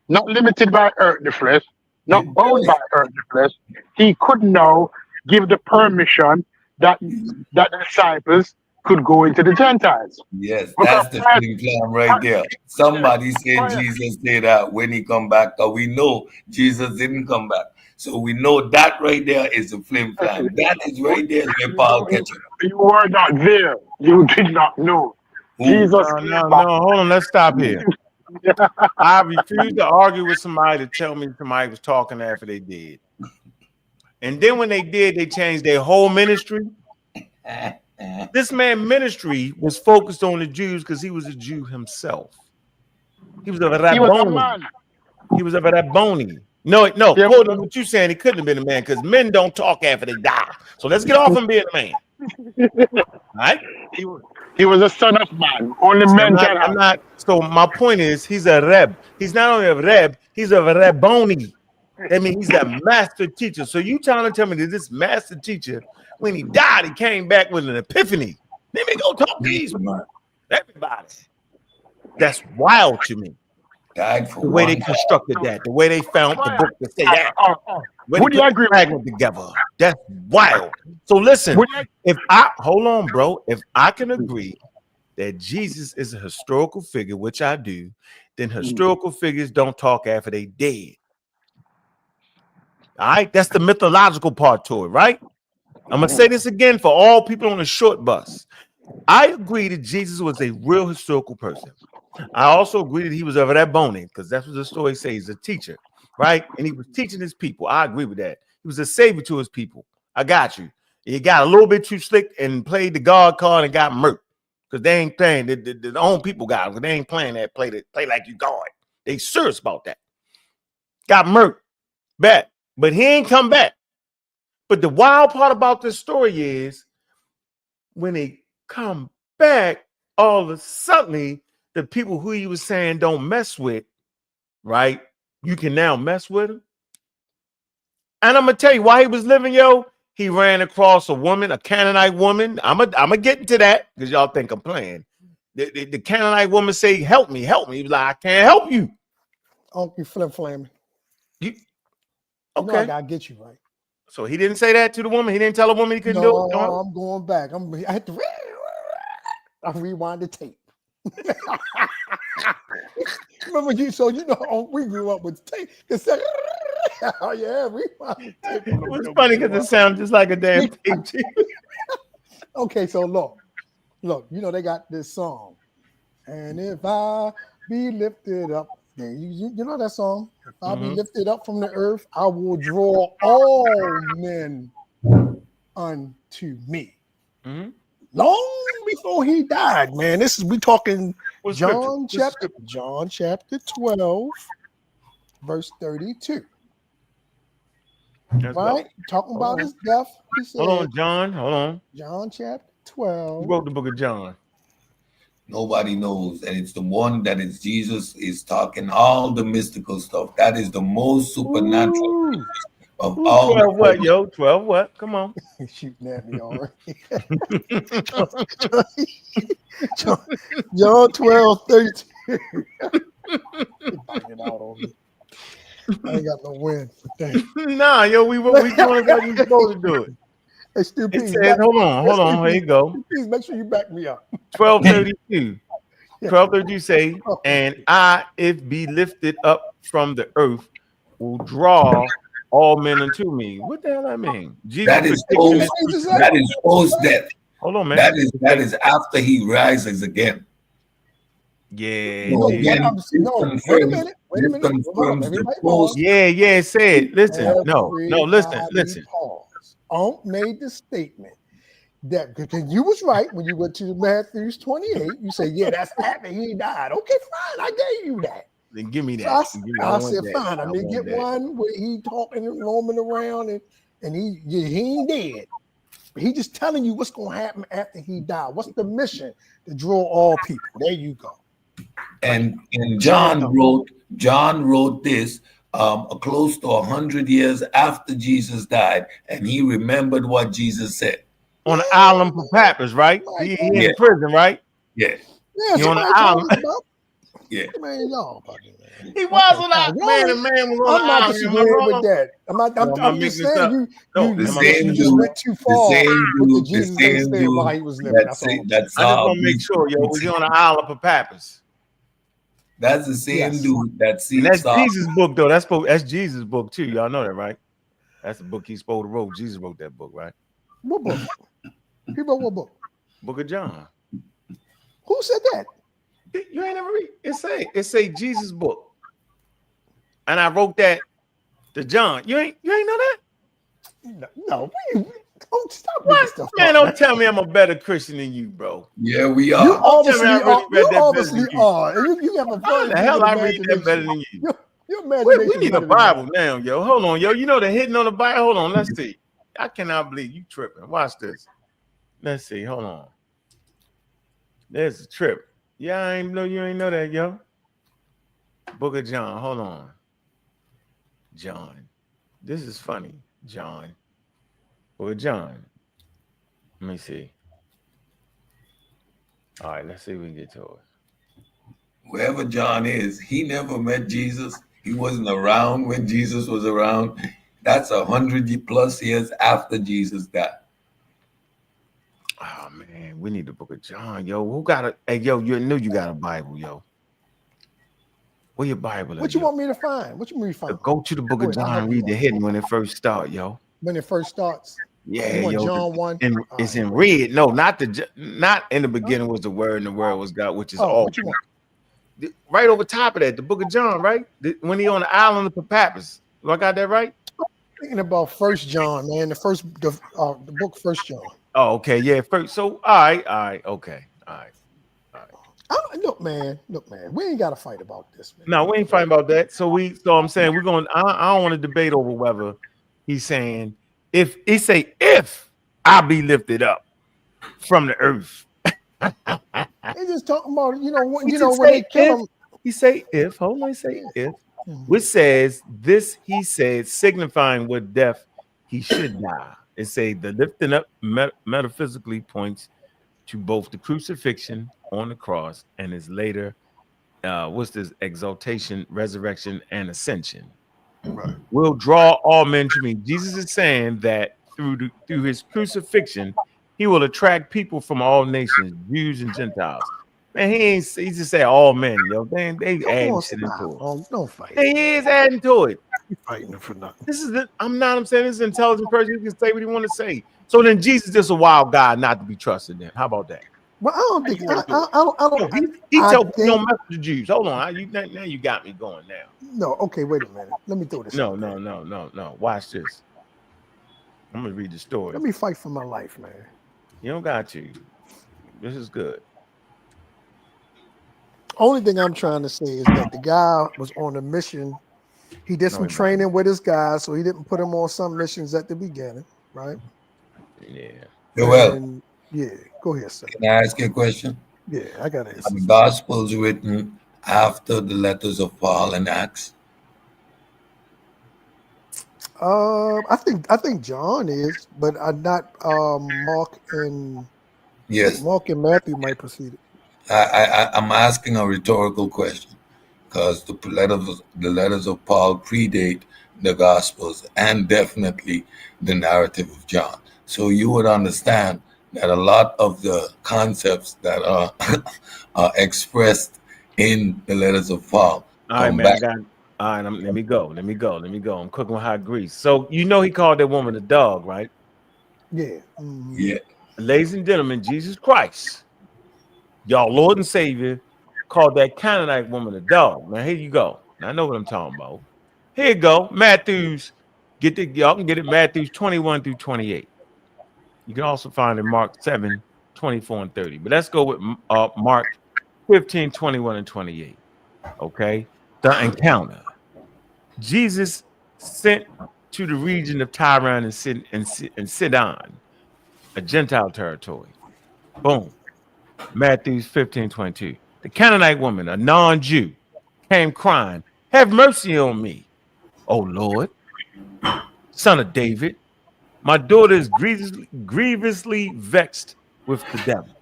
[SPEAKER 7] not limited by earthly flesh, not bound by earthly flesh, he could now give the permission that the disciples could go into the Gentiles.
[SPEAKER 6] Yes, that's the flim flam right there. Somebody said Jesus said that when he come back, but we know Jesus didn't come back. So we know that right there is a flim flam. That is right there where Paul catches.
[SPEAKER 7] You were not there. You did not know. Jesus
[SPEAKER 3] no, hold on. Let's stop here. I refuse to argue with somebody to tell me somebody was talking after they did. And then when they did, they changed their whole ministry. This man's ministry was focused on the Jews because he was a Jew himself. He was a Rabboni. He was a Rabboni. No, quote on what you saying, he couldn't have been a man because men don't talk after they die. So let's get off him being a man. All right?
[SPEAKER 7] He was a son of man. Only men can have.
[SPEAKER 3] So my point is, he's a Reb. He's not only a Reb, he's a Rabboni. That means he's a master teacher. So you trying to tell me that this master teacher, when he died, he came back with an epiphany. Let me go talk to these everybody. That's wild to me. The way they constructed that, the way they found the book to say that.
[SPEAKER 7] Would you agree
[SPEAKER 3] with together? That's wild. So listen, if I can agree that Jesus is a historical figure, which I do, then historical figures don't talk after they dead. All right, that's the mythological part to it, right? I'm gonna say this again for all people on the short bus. I agree that Jesus was a real historical person. I also agree that he was of that bone, because that's what the story says. He's a teacher, right? And he was teaching his people. I agree with that. He was a savior to his people. I got you. He got a little bit too slick and played the God card and got murked because they ain't playing. The own people got him because they ain't playing that play like you God. They serious about that. Got murked back, but he ain't come back. But the wild part about this story is when they come back, all of a sudden, the people who he was saying don't mess with, right? You can now mess with him. And I'm gonna tell you why he was living, yo. He ran across a woman, a Canonized woman. I'm gonna get into that because y'all think I'm playing. the Canaanite woman say, "Help me, help me." He was like, "I can't help you."
[SPEAKER 4] Uncle Flim.
[SPEAKER 3] You
[SPEAKER 4] You know I
[SPEAKER 3] okay?
[SPEAKER 4] gotta get you right.
[SPEAKER 3] So he didn't say that to the woman. He didn't tell the woman he couldn't do
[SPEAKER 4] No,
[SPEAKER 3] it. No.
[SPEAKER 4] I'm going back. I had to rewind the tape. Remember you? So you know we grew up with tape. Oh yeah, rewind the tape.
[SPEAKER 3] It was funny because it sounded just like a damn tape.
[SPEAKER 4] Okay, so look, you know they got this song, and if I be lifted up, you know that song. If I be lifted up from the earth, I will draw all men unto me. Long before he died, man. We talking John chapter 12, verse 32.
[SPEAKER 3] Let's
[SPEAKER 4] right?
[SPEAKER 3] go.
[SPEAKER 4] Talking about his death. He said,
[SPEAKER 3] Hold on, John. Hold on.
[SPEAKER 4] John chapter 12.
[SPEAKER 3] Who wrote the book of John?
[SPEAKER 6] Nobody knows. And it's the one that is Jesus is talking all the mystical stuff. That is the most supernatural of all.
[SPEAKER 3] 12 what, yo? 12 what? Come on.
[SPEAKER 4] He's shooting at me already. John 12, 32. Banging out on me. I ain't got no win.
[SPEAKER 3] Nah, yo, we doing what we supposed to do it.
[SPEAKER 4] Hey, Stu P,
[SPEAKER 3] It says, hold on, here you go.
[SPEAKER 4] Please make sure you back me up.
[SPEAKER 3] 12:32. 12:32 say, and I, if be lifted up from the earth, will draw all men unto me. What the hell that mean? Jesus
[SPEAKER 6] that is post death.
[SPEAKER 3] Hold on, man.
[SPEAKER 6] That is after he rises again.
[SPEAKER 3] Yeah.
[SPEAKER 4] No, wait a minute.
[SPEAKER 3] Yeah, it said, listen, listen.
[SPEAKER 4] Made the statement that because you was right when you went to Matthew 28, you say, yeah, that's after he died. Okay, fine, I gave you that.
[SPEAKER 3] Then give me that.
[SPEAKER 4] So I said, fine. I mean, get one where he talking and roaming around and he ain't dead. He just telling you what's gonna happen after he died. What's the mission? To draw all people. There you go.
[SPEAKER 6] And John wrote this close to 100 years after Jesus died, and he remembered what Jesus said.
[SPEAKER 3] On the island of Patmos, right? He in prison, right?
[SPEAKER 6] Yeah.
[SPEAKER 3] He on the island.
[SPEAKER 6] Yeah.
[SPEAKER 4] Man, y'all fucking man.
[SPEAKER 3] He was on that man. The man was on
[SPEAKER 4] I'm not disagreeing with that. I'm just saying you just went too far with the Jesus they said while he was living. That's all.
[SPEAKER 3] I just want to make sure, yo, was he on the island of Patmos?
[SPEAKER 6] That's the same dude that sees.
[SPEAKER 3] That's Jesus' book, though. That's Jesus' book too. Y'all know that, right? That's the book he's supposed to wrote. Jesus wrote that book, right?
[SPEAKER 4] What book? He wrote what book?
[SPEAKER 3] Book of John.
[SPEAKER 4] Who said that?
[SPEAKER 3] You ain't never read. It say Jesus' book, and I wrote that to John. You ain't know that?
[SPEAKER 4] No. Don't stop
[SPEAKER 3] what?
[SPEAKER 4] Stuff
[SPEAKER 3] Man, don't tell me I'm a better Christian than you, bro.
[SPEAKER 6] Yeah, we are.
[SPEAKER 4] You obviously are. You have a
[SPEAKER 3] How the hell I read that better than you?
[SPEAKER 4] Your imagination.
[SPEAKER 3] We need a Bible now, yo. Hold on, yo. You know the hitting on the Bible. Hold on, let's see. I cannot believe you tripping. Watch this. Let's see. Hold on. There's a trip. Yeah, I ain't know you ain't know that, yo. Book of John. Hold on. John. This is funny. John. Book of John. Let me see. All right, let's see if we can get to it.
[SPEAKER 6] Whoever John is, he never met Jesus. He wasn't around when Jesus was around. That's 100+ years after Jesus died.
[SPEAKER 3] Oh man, we need the book of John, yo. Who got a hey yo, you knew you got a Bible, yo. Where your Bible?
[SPEAKER 4] What you want me to find? What you want me to find?
[SPEAKER 3] Go to the book of John, read the hidden when it first starts, yo.
[SPEAKER 4] When it first starts.
[SPEAKER 3] Yeah, yo.
[SPEAKER 4] John 1.
[SPEAKER 3] It's in red. No, not in the beginning was the word, and the word was God, which is all.
[SPEAKER 4] What you want?
[SPEAKER 3] Right over top of that, the book of John, right? When he on the island of Patmos. Do I got that right?
[SPEAKER 4] I'm thinking about First John, man. The book First John.
[SPEAKER 3] Oh, okay, yeah. First, so all right, okay, all right.
[SPEAKER 4] Look, man, we ain't got to fight about this, man.
[SPEAKER 3] No, we ain't fighting about that. So I'm saying we're going. I don't want to debate over whether he's saying if I be lifted up from the earth.
[SPEAKER 4] He's just talking about when they kill him.
[SPEAKER 3] He say if. Hold on, he say if. Which says this. He said signifying what death he should die. It say the lifting up metaphysically points to both the crucifixion on the cross and his later what's this exaltation, resurrection, and ascension.
[SPEAKER 4] Right.
[SPEAKER 3] Will draw all men to me. Jesus is saying that through his crucifixion, he will attract people from all nations, Jews and Gentiles. Man, he just say all men, yo. They
[SPEAKER 4] Come
[SPEAKER 3] adding
[SPEAKER 4] on,
[SPEAKER 3] shit
[SPEAKER 4] stop.
[SPEAKER 3] into it.
[SPEAKER 4] Don't fight.
[SPEAKER 3] He is adding to it.
[SPEAKER 4] You fighting for nothing.
[SPEAKER 3] This is I'm saying this is an intelligent person who can say what he want to say. So then Jesus is just a wild guy not to be trusted then. How about that?
[SPEAKER 4] Well, I don't think I don't.
[SPEAKER 3] He
[SPEAKER 4] I
[SPEAKER 3] told me
[SPEAKER 4] think,
[SPEAKER 3] don't mess with the Jews. Hold on. Now you got me going now.
[SPEAKER 4] no. Okay, wait a minute. Let me throw this.
[SPEAKER 3] No.
[SPEAKER 4] out there.
[SPEAKER 3] Watch this. I'm gonna read the story.
[SPEAKER 4] Let me fight for my life, man.
[SPEAKER 3] You don't got to. This is good.
[SPEAKER 4] Only thing I'm trying to say is that the guy was on a mission. He did some training with his guys, so he didn't put him on some missions at the beginning, right?
[SPEAKER 3] Yeah.
[SPEAKER 6] Joel,
[SPEAKER 4] Yeah, go ahead, sir.
[SPEAKER 6] can I ask you a question?
[SPEAKER 4] Yeah, I got it.
[SPEAKER 6] Are the Gospels written after the letters of Paul and Acts?
[SPEAKER 4] I think John is, but not Mark and
[SPEAKER 6] Yes.
[SPEAKER 4] Mark and Matthew might precede it.
[SPEAKER 6] I'm asking a rhetorical question because the letters of Paul predate the Gospels and definitely the narrative of John. So you would understand that a lot of the concepts that are expressed in the letters of Paul come back.
[SPEAKER 3] All right, let me go. I'm cooking with hot grease. So you know he called that woman a dog, right?
[SPEAKER 4] Yeah.
[SPEAKER 6] Yeah.
[SPEAKER 3] Ladies and gentlemen, Jesus Christ, y'all Lord and Savior, called that Canonized woman a dog. Now here you go. Now, I know what I'm talking about. Here you go. Matthew's, y'all can get it, Matthew's 21 through 28. You can also find it Mark 7, 24 and 30. But let's go with Mark 15, 21 and 28. Okay. The encounter. Jesus sent to the region of Tyre and Sidon, a Gentile territory. Boom. Matthew 15, 22. The Canaanite woman, a non-Jew, came crying, "Have mercy on me, O Lord, son of David. My daughter is grievously vexed with the devil."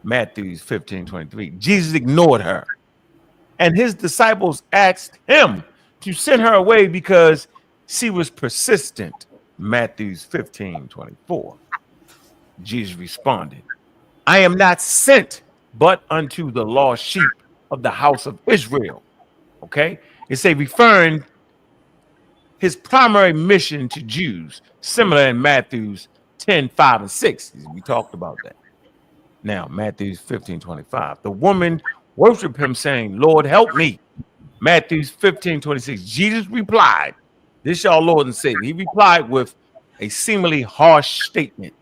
[SPEAKER 3] Matthew 15, 23. Jesus ignored her, and his disciples asked him to send her away because she was persistent. Matthew 15, 24. Jesus responded, "I am not sent but unto the lost sheep of the house of Israel." Okay? It's referring his primary mission to Jews, similar in Matthew's 10, 5, and 6. We talked about that. Now, Matthew 15, 25. The woman worshiped him, saying, "Lord, help me." Matthew 15, 26. Jesus replied, this y'all Lord and Savior. He replied with a seemingly harsh statement.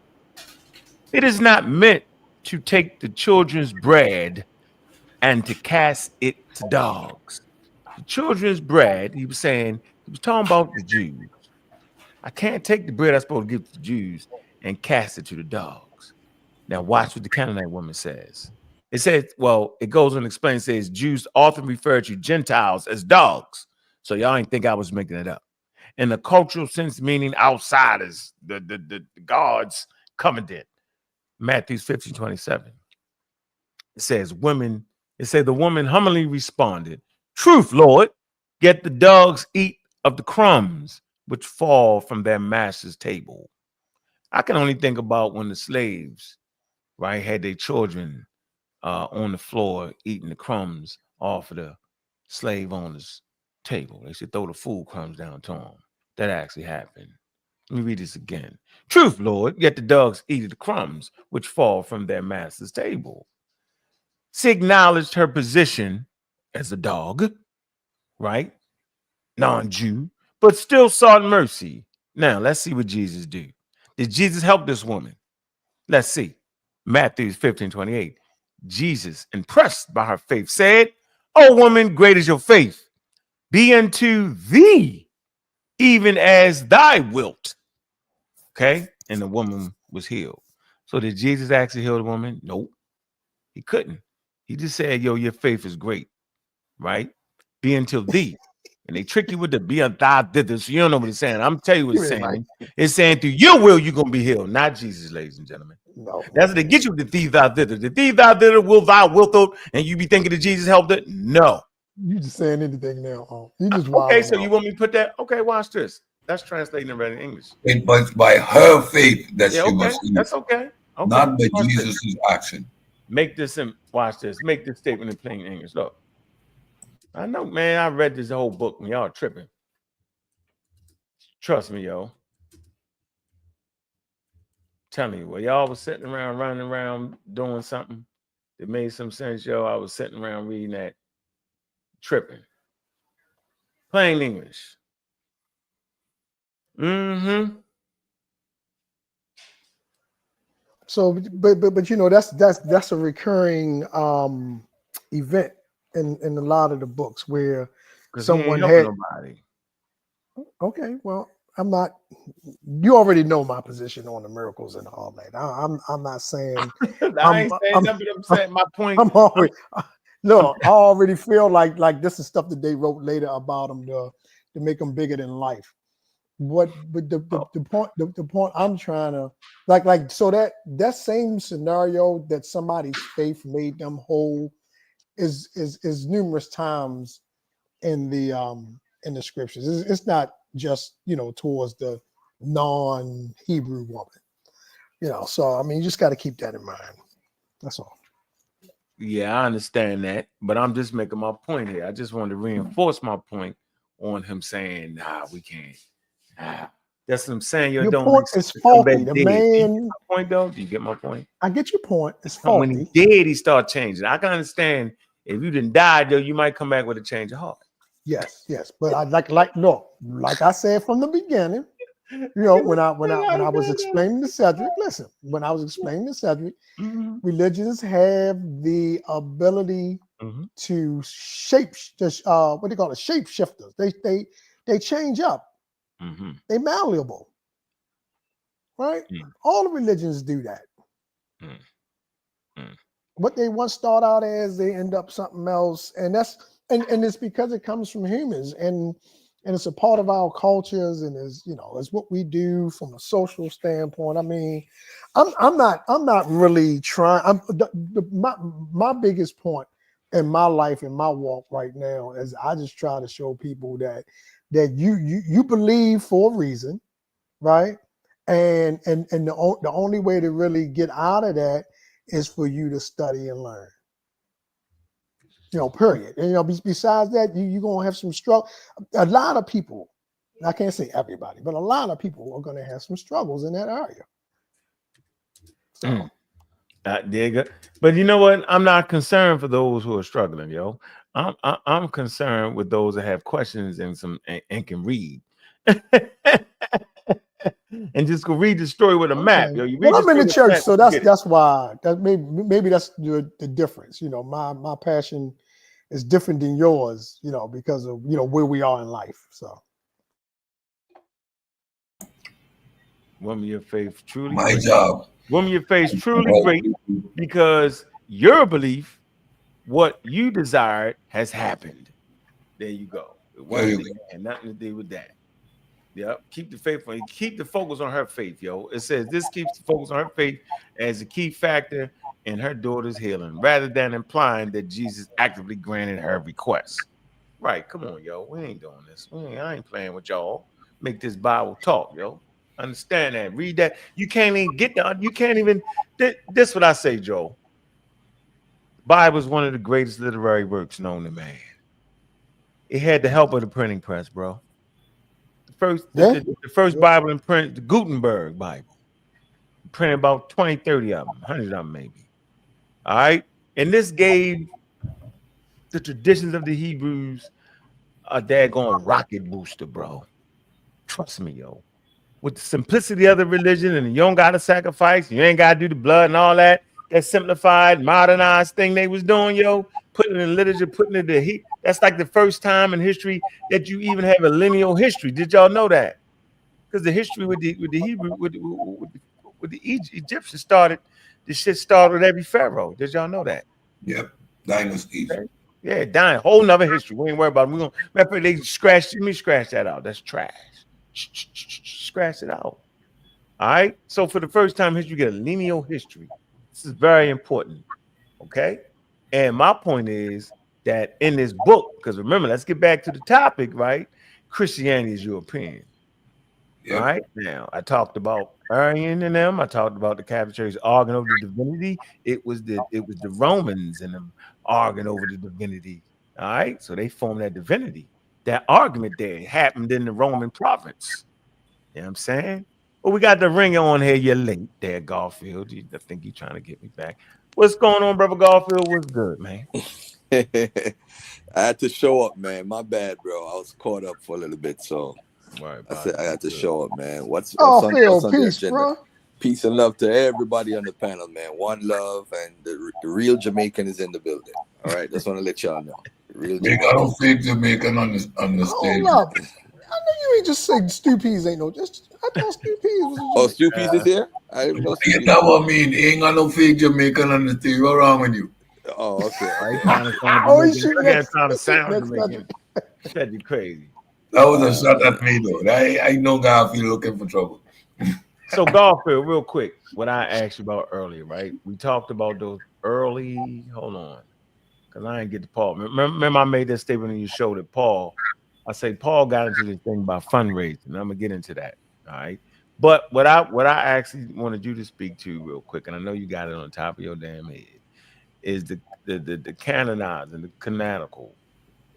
[SPEAKER 3] "It is not meant to take the children's bread and to cast it to dogs." The children's bread, he was talking about the Jews. I can't take the bread I'm supposed to give to the Jews and cast it to the dogs. Now watch what the Canaanite woman says. It says, well, it goes on to explain, says Jews often refer to Gentiles as dogs. So y'all ain't think I was making it up. In the cultural sense, meaning outsiders, the gods coming in. Matthew 15, 27. It says the woman humbly responded, "Truth, Lord, yet the dogs eat of the crumbs which fall from their master's table." I can only think about when the slaves, right, had their children on the floor eating the crumbs off of the slave owner's table. They should throw the food crumbs down to them. That actually happened. Let me read this again. "Truth, Lord, yet the dogs eat of the crumbs which fall from their master's table." She acknowledged her position as a dog, right? Non-Jew, but still sought mercy. Now, let's see what Jesus do. Did Jesus help this woman? Let's see. Matthew 15, 28. Jesus, impressed by her faith, said, "O woman, great is your faith. Be unto thee even as thy wilt." Okay? And the woman was healed. So did Jesus actually heal the woman? Nope. He couldn't. He just said, "Yo, your faith is great," right? Be until thee. And they trick you with the be thither. So you don't know what it's saying. I'm telling you what it's saying.
[SPEAKER 4] Right.
[SPEAKER 3] It's saying through your will, you're gonna be healed, not Jesus, ladies and gentlemen.
[SPEAKER 4] No.
[SPEAKER 3] That's what they get you with the thee thou thither. The thee thou thither will thou wilt thou, and you be thinking that Jesus helped it. No.
[SPEAKER 4] You just saying anything now. You just
[SPEAKER 3] Okay, so you want me to put that? Okay, watch this. That's translating it in English.
[SPEAKER 6] It was by her faith that she
[SPEAKER 3] Okay,
[SPEAKER 6] was healed,
[SPEAKER 3] that's okay.
[SPEAKER 6] not by
[SPEAKER 3] Watch this.
[SPEAKER 6] Jesus' action.
[SPEAKER 3] Make this and watch this. Make this statement in plain English. Look, I know, man. I read this whole book and y'all tripping. Trust me, yo. Telling you, while y'all was sitting around, running around, doing something that made some sense, yo. I was sitting around reading that, tripping. Plain English. Mm-hmm.
[SPEAKER 4] So, but you know, that's a recurring event in a lot of the books where someone had
[SPEAKER 3] nobody.
[SPEAKER 4] Okay, well, I'm not. You already know my position on the miracles and all that. I'm not saying.
[SPEAKER 3] I ain't saying nothing. I'm saying my point.
[SPEAKER 4] Look, I already feel like this is stuff that they wrote later about them to make them bigger than life. But the point I'm trying to like so that same scenario that somebody's faith made them whole is numerous times in the scriptures. It's not just towards the non-Hebrew woman, so I mean you just got to keep that in mind. That's all.
[SPEAKER 3] Yeah, I understand that, but I'm just making my point here. I just wanted to reinforce my point on him saying, "Nah, we can't." That's what I'm saying.
[SPEAKER 4] Your point is faulty. The man.
[SPEAKER 3] My point though, do you get my point?
[SPEAKER 4] I get your point. It's faulty.
[SPEAKER 3] When he did, he started changing. I can understand if you didn't die, though, you might come back with a change of heart.
[SPEAKER 4] Yes, but I like I said from the beginning. When I was explaining to Cedric, listen. When I was explaining to Cedric, religions have the ability to shape. What do you call it? Shapeshifters. They change up. They malleable, right? All the religions do that. What they once start out as, they end up something else, and it's because it comes from humans, and it's a part of our cultures, and is it's what we do from a social standpoint. I mean, I'm not really trying. My biggest point in my life, in my walk right now, is I just try to show people that you believe for a reason, right? And the only way to really get out of that is for you to study and learn. Period. And besides that, you're gonna have some struggle. A lot of people, I can't say everybody, but a lot of people are gonna have some struggles in that area. So
[SPEAKER 3] but you know what? I'm not concerned for those who are struggling, yo. I'm concerned with those that have questions and can read. And just go read the story with a map, yo. You read
[SPEAKER 4] I'm in the church, so that's why. Maybe that's the difference. My passion is different than yours, because of where we are in life. So,
[SPEAKER 3] woman, your faith truly.
[SPEAKER 6] My job.
[SPEAKER 3] Woman, your faith truly great because your belief, what you desired, has happened. There you go. It wasn't and nothing to do with that. Yep. Keep the faith on. Keep the focus on her faith, yo. It says this keeps the focus on her faith as a key factor in her daughter's healing, rather than implying that Jesus actively granted her request. Right? Come on, yo. We ain't doing this. I ain't playing with y'all. Make this Bible talk, yo. Understand that. Read that. You can't even get down. You can't even. This what I say, Joe. The Bible is one of the greatest literary works known to man. It had the help of the printing press, bro. The first Bible in print, the Gutenberg Bible, printed about 20, 30 of them, 100 of them maybe. All right. And this gave the traditions of the Hebrews a daggone rocket booster, bro. Trust me, yo. With the simplicity of the religion, and you don't got to sacrifice, you ain't got to do the blood and all that. That simplified, modernized thing they was doing, yo. Putting it in literature, putting it in the heat. That's like the first time in history that you even have a lineal history. Did y'all know that? Because the history with the Hebrew, with the Egyptians started, the shit started with every pharaoh. Did y'all know that?
[SPEAKER 6] Yep. Dynasties.
[SPEAKER 3] Okay. Yeah, dying. Whole nother history. We ain't worried about it. We gonna remember they scratch. Let me scratch that out. That's trash. Scratch it out. All right. So for the first time in history, you get a lineal history. This is very important. Okay. And my point is that in this book, because remember, let's get back to the topic, right? Christianity is European.
[SPEAKER 6] Yep.
[SPEAKER 3] All right. Now, I talked about Arian and them. I talked about the Catholic Church arguing over the divinity. It was the Romans and them arguing over the divinity. All right. So they formed that divinity. That argument there happened in the Roman province. You know what I'm saying? Well, we got the ring on here. You're late there, Garfield. I think you're trying to get me back. What's going on, brother Garfield? What's good, man?
[SPEAKER 8] I had to show up, man. My bad, bro. I was caught up for a little bit, so I said I had to show up, man. What's on the
[SPEAKER 4] peace,
[SPEAKER 8] agenda?
[SPEAKER 4] bro.
[SPEAKER 8] Peace and love to everybody on the panel, man. One love, and the real Jamaican is in the building. All right, just want to let y'all know. Real
[SPEAKER 6] They got a fake Jamaican on the stage.
[SPEAKER 4] Hold up. I know you ain't just saying Stu Peas ain't no. Just I thought Stu Peas was.
[SPEAKER 8] Oh, Stu Peas is here. I didn't know.
[SPEAKER 6] You know what I mean? Ain't got no fake Jamaican on the stage. What wrong with you?
[SPEAKER 8] Oh, okay.
[SPEAKER 4] Oh, he's shooting
[SPEAKER 3] Again,
[SPEAKER 4] next.
[SPEAKER 3] trying to sound
[SPEAKER 4] next
[SPEAKER 3] Jamaican. Said you crazy.
[SPEAKER 6] That was a shot at me, though. I know Garfield looking for trouble.
[SPEAKER 3] So, Garfield, real quick, what I asked you about earlier, right? We talked about those early. Hold on, because I didn't get to Paul. Remember, I made that statement in your show that Paul. I say Paul got into this thing about fundraising. I'm gonna get into that. All right. But what I actually wanted you to speak to real quick, and I know you got it on top of your damn head, is the canonized and the canonical.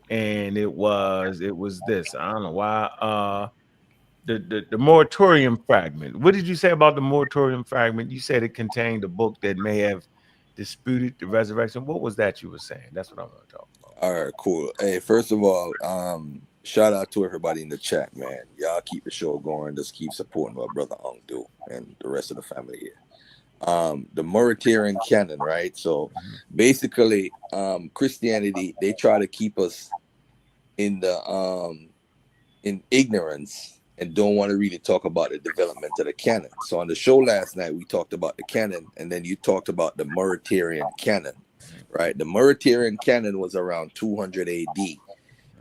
[SPEAKER 3] And it was this. I don't know why. The moratorium fragment. What did you say about the moratorium fragment? You said it contained a book that may have disputed the resurrection. What was that you were saying? That's what I want to talk about.
[SPEAKER 8] All right, cool. Hey, first of all, shout out to everybody in the chat, man. Y'all keep the show going. Just keep supporting what Brother Ung do and the rest of the family here. The Mauritanian canon, right? So basically, Christianity, they try to keep us in the in ignorance and don't want to really talk about the development of the canon. So on the show last night, we talked about the canon, and then you talked about the Mauritanian canon, right? The Mauritanian canon was around 200 AD,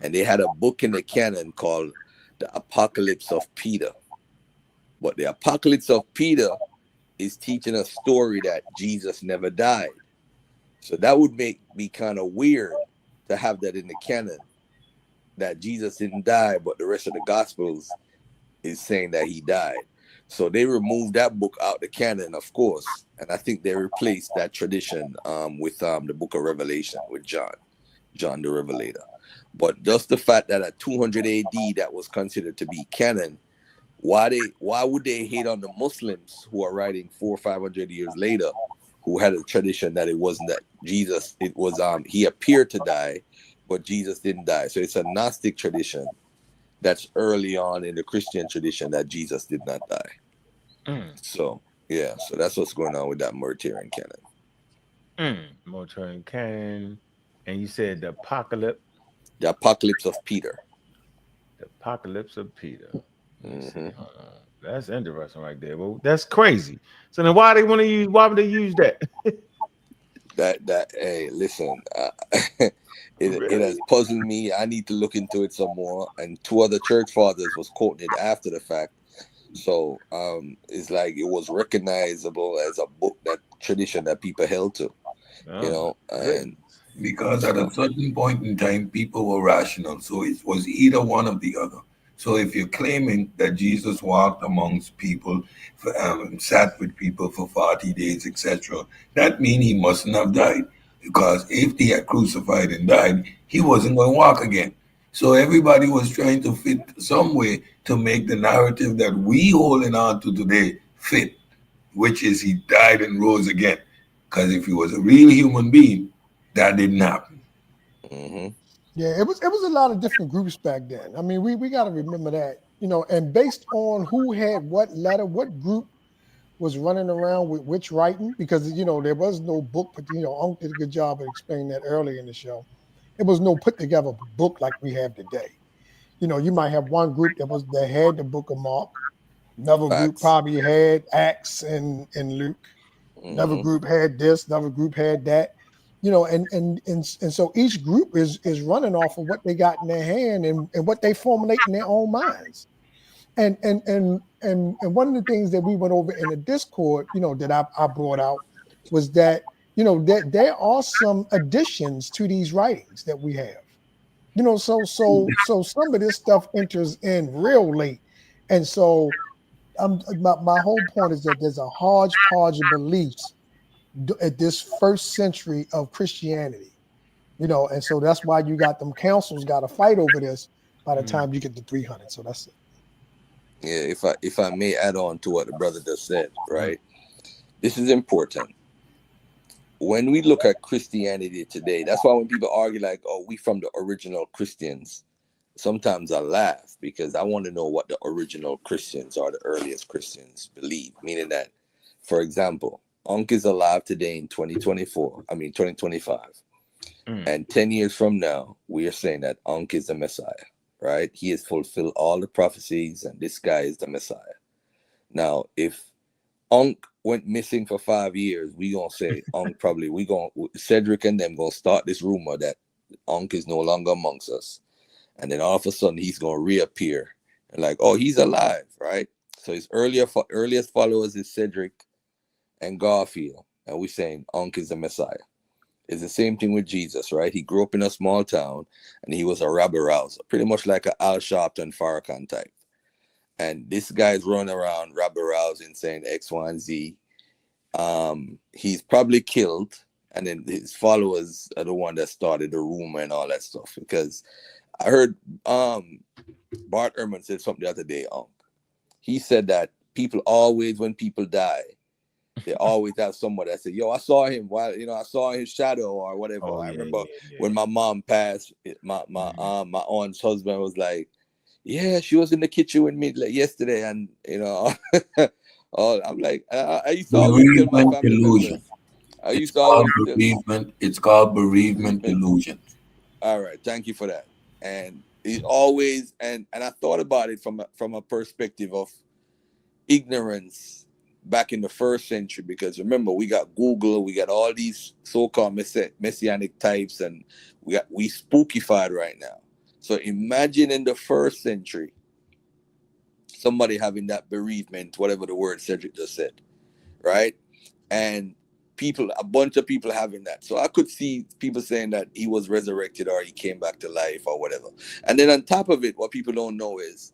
[SPEAKER 8] and they had a book in the canon called the Apocalypse of Peter. But the Apocalypse of Peter is teaching a story that Jesus never died. So that would make me kind of weird to have that in the canon, that Jesus didn't die, but the rest of the Gospels is saying that he died. So they removed that book out the canon, of course, and I think they replaced that tradition with the book of Revelation with John the Revelator. But just the fact that at 200 AD that was considered to be canon, why would they hate on the Muslims who are writing 400 or 500 years later, who had a tradition that it wasn't that Jesus, it was he appeared to die, but Jesus didn't die. So it's a Gnostic tradition that's early on in the Christian tradition that Jesus did not die. So yeah, so that's what's going on with that Mauritanian canon.
[SPEAKER 3] Mauritanian canon, and you said the Apocalypse
[SPEAKER 8] of Peter.
[SPEAKER 3] The Apocalypse of Peter. That's interesting right there. Well, that's crazy. So then why would they use that?
[SPEAKER 8] Hey, listen, it has puzzled me. I need to look into it some more. And two other church fathers was quoting it after the fact. So it's like it was recognizable as a book, that tradition that people held to, you know. And
[SPEAKER 6] because at a certain point in time, people were rational, so it was either one or the other. So if you're claiming that Jesus walked amongst people, sat with people for 40 days, etc., that means he mustn't have died. Because if he had crucified and died, he wasn't going to walk again. So everybody was trying to fit some way to make the narrative that we holding on to today fit, which is he died and rose again. Because if he was a real human being, that didn't happen.
[SPEAKER 4] Yeah, it was a lot of different groups back then. I mean, we got to remember that, you know, and based on who had what letter, what group was running around with which writing, because, you know, there was no book, but, you know, Unc did a good job of explaining that earlier in the show. It was no put together book like we have today. You know, you might have one group that had the book of Mark, another group probably had Acts and Luke, another group had this, another group had that. and so each group is running off of what they got in their hand and what they formulate in their own minds. And one of the things that we went over in the Discord, that I brought out was that, that there are some additions to these writings that we have. So some of this stuff enters in real late. And so my whole point is that there's a hodgepodge of beliefs at this first century of Christianity, and so that's why you got them councils got to fight over this by the time you get to 300. So that's it.
[SPEAKER 8] Yeah, if I may add on to what the brother just said, right? This is important. When we look at Christianity today, that's why when people argue like, oh, we from the original Christians, sometimes I laugh because I want to know what the original Christians or the earliest Christians believe. Meaning that, for example, Ankh is alive today in 2025. And 10 years from now, we are saying that Ankh is the Messiah, right? He has fulfilled all the prophecies and this guy is the Messiah. Now, if Ankh went missing for 5 years, we gonna say Ankh probably, Cedric and them gonna start this rumor that Ankh is no longer amongst us. And then all of a sudden he's gonna reappear and like, oh, he's alive, right? So his earliest followers is Cedric and Garfield, and we're saying Ankh is the Messiah. It's the same thing with Jesus, right? He grew up in a small town and he was a rabble-rouser, pretty much like an Al Sharpton Farrakhan type. And this guy's running around rabble-rousing, saying X, Y, and Z. He's probably killed, and then his followers are the one that started the rumor and all that stuff. Because I heard Bart Ehrman said something the other day. He said that people always, when people die, they always have someone that say, yo, I saw him while, I saw his shadow or whatever. I remember when my mom passed, my aunt's husband was like, yeah, she was in the kitchen with me yesterday. And, I'm like, I used to always tell my family members.
[SPEAKER 6] It's called bereavement delusion.
[SPEAKER 8] All right. Thank you for that. And it always, and I thought about it from a perspective of ignorance back in the first century, because remember, we got Google, we got all these so-called messianic types, and we spookified right now. So imagine in the first century, somebody having that bereavement, whatever the word Cedric just said, right? And a bunch of people having that. So I could see people saying that he was resurrected or he came back to life or whatever. And then on top of it, what people don't know is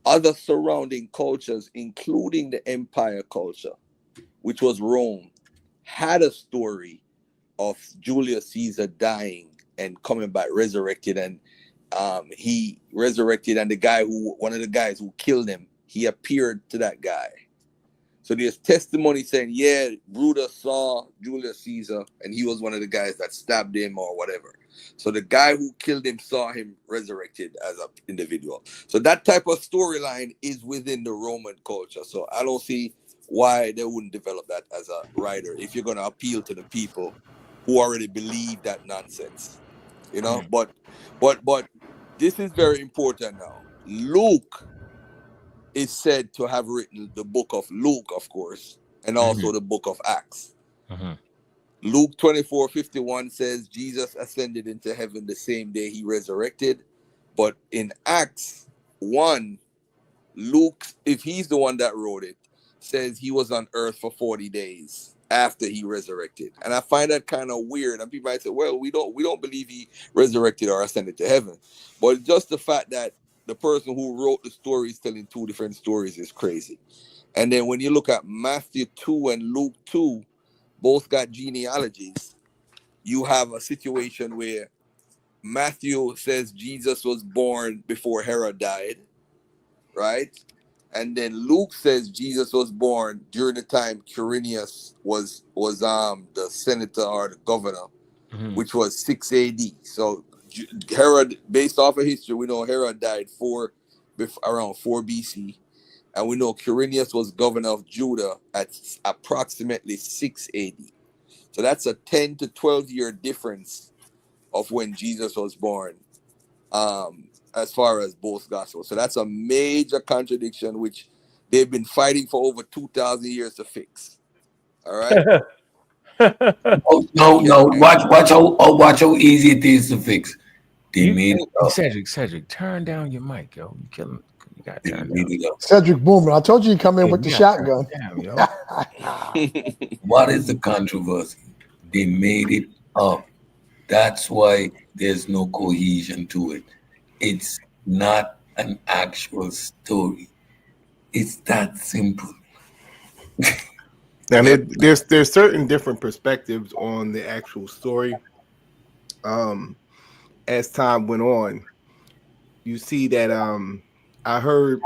[SPEAKER 8] other surrounding cultures, including the empire culture, which was Rome, had a story of Julius Caesar dying and coming back resurrected, and he resurrected, and one of the guys who killed him, he appeared to that guy. So there's testimony saying, yeah, Brutus saw Julius Caesar and he was one of the guys that stabbed him or whatever. So the guy who killed him saw him resurrected as an individual. So that type of storyline is within the Roman culture. So I don't see why they wouldn't develop that as a writer if you're going to appeal to the people who already believe that nonsense. But this is very important now. Luke is said to have written the book of Luke, of course, and also the book of Acts. Luke 24:51 says Jesus ascended into heaven the same day he resurrected. But in Acts 1, Luke, if he's the one that wrote it, says he was on earth for 40 days after he resurrected. And I find that kind of weird. And people might say, well, we don't believe he resurrected or ascended to heaven. But just the fact that the person who wrote the story is telling two different stories is crazy. And then when you look at Matthew 2 and Luke 2, both got genealogies. You have a situation where Matthew says Jesus was born before Herod died, right? And then Luke says Jesus was born during the time Quirinius was the senator or the governor, which was 6 AD. So Herod, based off of history, we know Herod died around 4 BC. And we know Quirinius was governor of Judah at approximately 6 AD. So that's a 10 to 12 year difference of when Jesus was born, as far as both gospels. So that's a major contradiction, which they've been fighting for over 2,000 years to fix. All right.
[SPEAKER 6] No. Watch how easy it is to fix. They made it up.
[SPEAKER 3] Cedric, turn down your mic, yo. You killing. You got to
[SPEAKER 6] They
[SPEAKER 3] turn
[SPEAKER 6] made
[SPEAKER 3] down.
[SPEAKER 6] it up.
[SPEAKER 4] Cedric Boomer. I told you he'd come in
[SPEAKER 3] Yeah,
[SPEAKER 4] with the
[SPEAKER 3] you gotta turn
[SPEAKER 4] shotgun.
[SPEAKER 3] it down, yo.
[SPEAKER 6] What is the controversy? They made it up. That's why there's no cohesion to it. It's not an actual story. It's that simple.
[SPEAKER 5] Now there's certain different perspectives on the actual story. As time went on, you see that I heard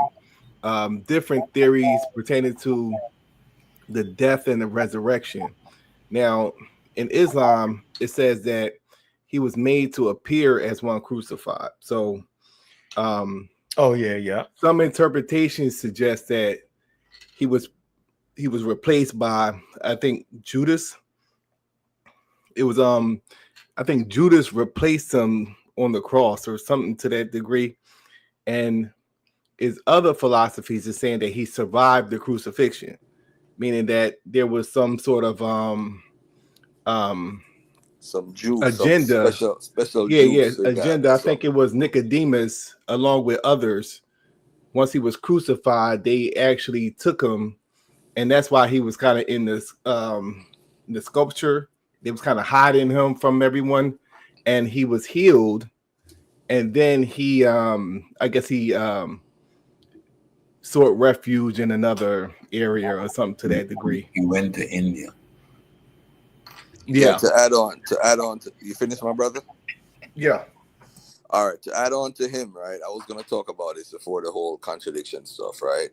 [SPEAKER 5] different theories pertaining to the death and the resurrection. Now, in Islam, it says that he was made to appear as one crucified. So,
[SPEAKER 3] Oh yeah.
[SPEAKER 5] some interpretations suggest that he was replaced by, I think, Judas. It was I think Judas replaced him on the cross or something to that degree. And his other philosophies is saying that he survived the crucifixion, meaning that there was some sort of
[SPEAKER 8] Some Jews,
[SPEAKER 5] agenda.
[SPEAKER 8] some special
[SPEAKER 5] Yeah,
[SPEAKER 8] Jews. So
[SPEAKER 5] agenda. I think it was Nicodemus along with others. Once he was crucified, they actually took him, and that's why he was kind of in this the sculpture. They was kind of hiding him from everyone, and he was healed. And then he I guess he sought refuge in another area or something to that degree.
[SPEAKER 6] He went to India.
[SPEAKER 8] Yeah. To add on to you finish, my brother?
[SPEAKER 5] Yeah.
[SPEAKER 8] All right. To add on to him, right? I was gonna talk about this before the whole contradiction stuff, right?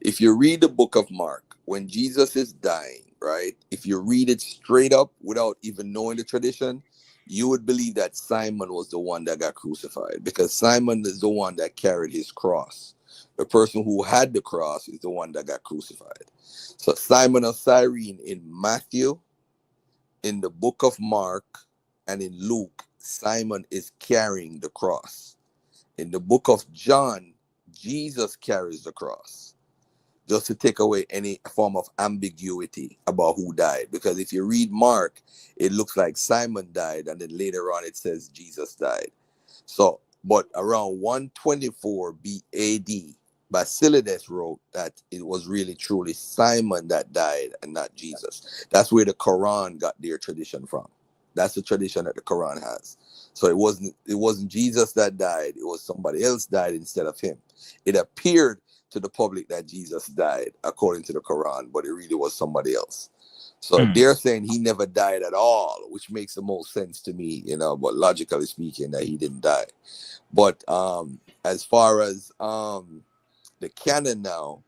[SPEAKER 8] If you read the book of Mark, when Jesus is dying, right? If you read it straight up without even knowing the tradition, you would believe that Simon was the one that got crucified, because Simon is the one that carried his cross. The person who had the cross is the one that got crucified. So Simon of Cyrene in Matthew, in the book of Mark, and in Luke, Simon is carrying the cross. In the book of John, Jesus carries the cross, just to take away any form of ambiguity about who died. Because if you read Mark, it looks like Simon died, and then later on it says Jesus died. So, but around 124 AD, Basilides wrote that it was really truly Simon that died and not Jesus. That's where the Quran got their tradition from. That's the tradition that the Quran has. So it wasn't Jesus that died. It was somebody else died instead of him. It appeared to the public that Jesus died according to the Quran, but it really was somebody else. So they're saying he never died at all, which makes the most sense to me, but logically speaking, that he didn't die. But as far as the canon now,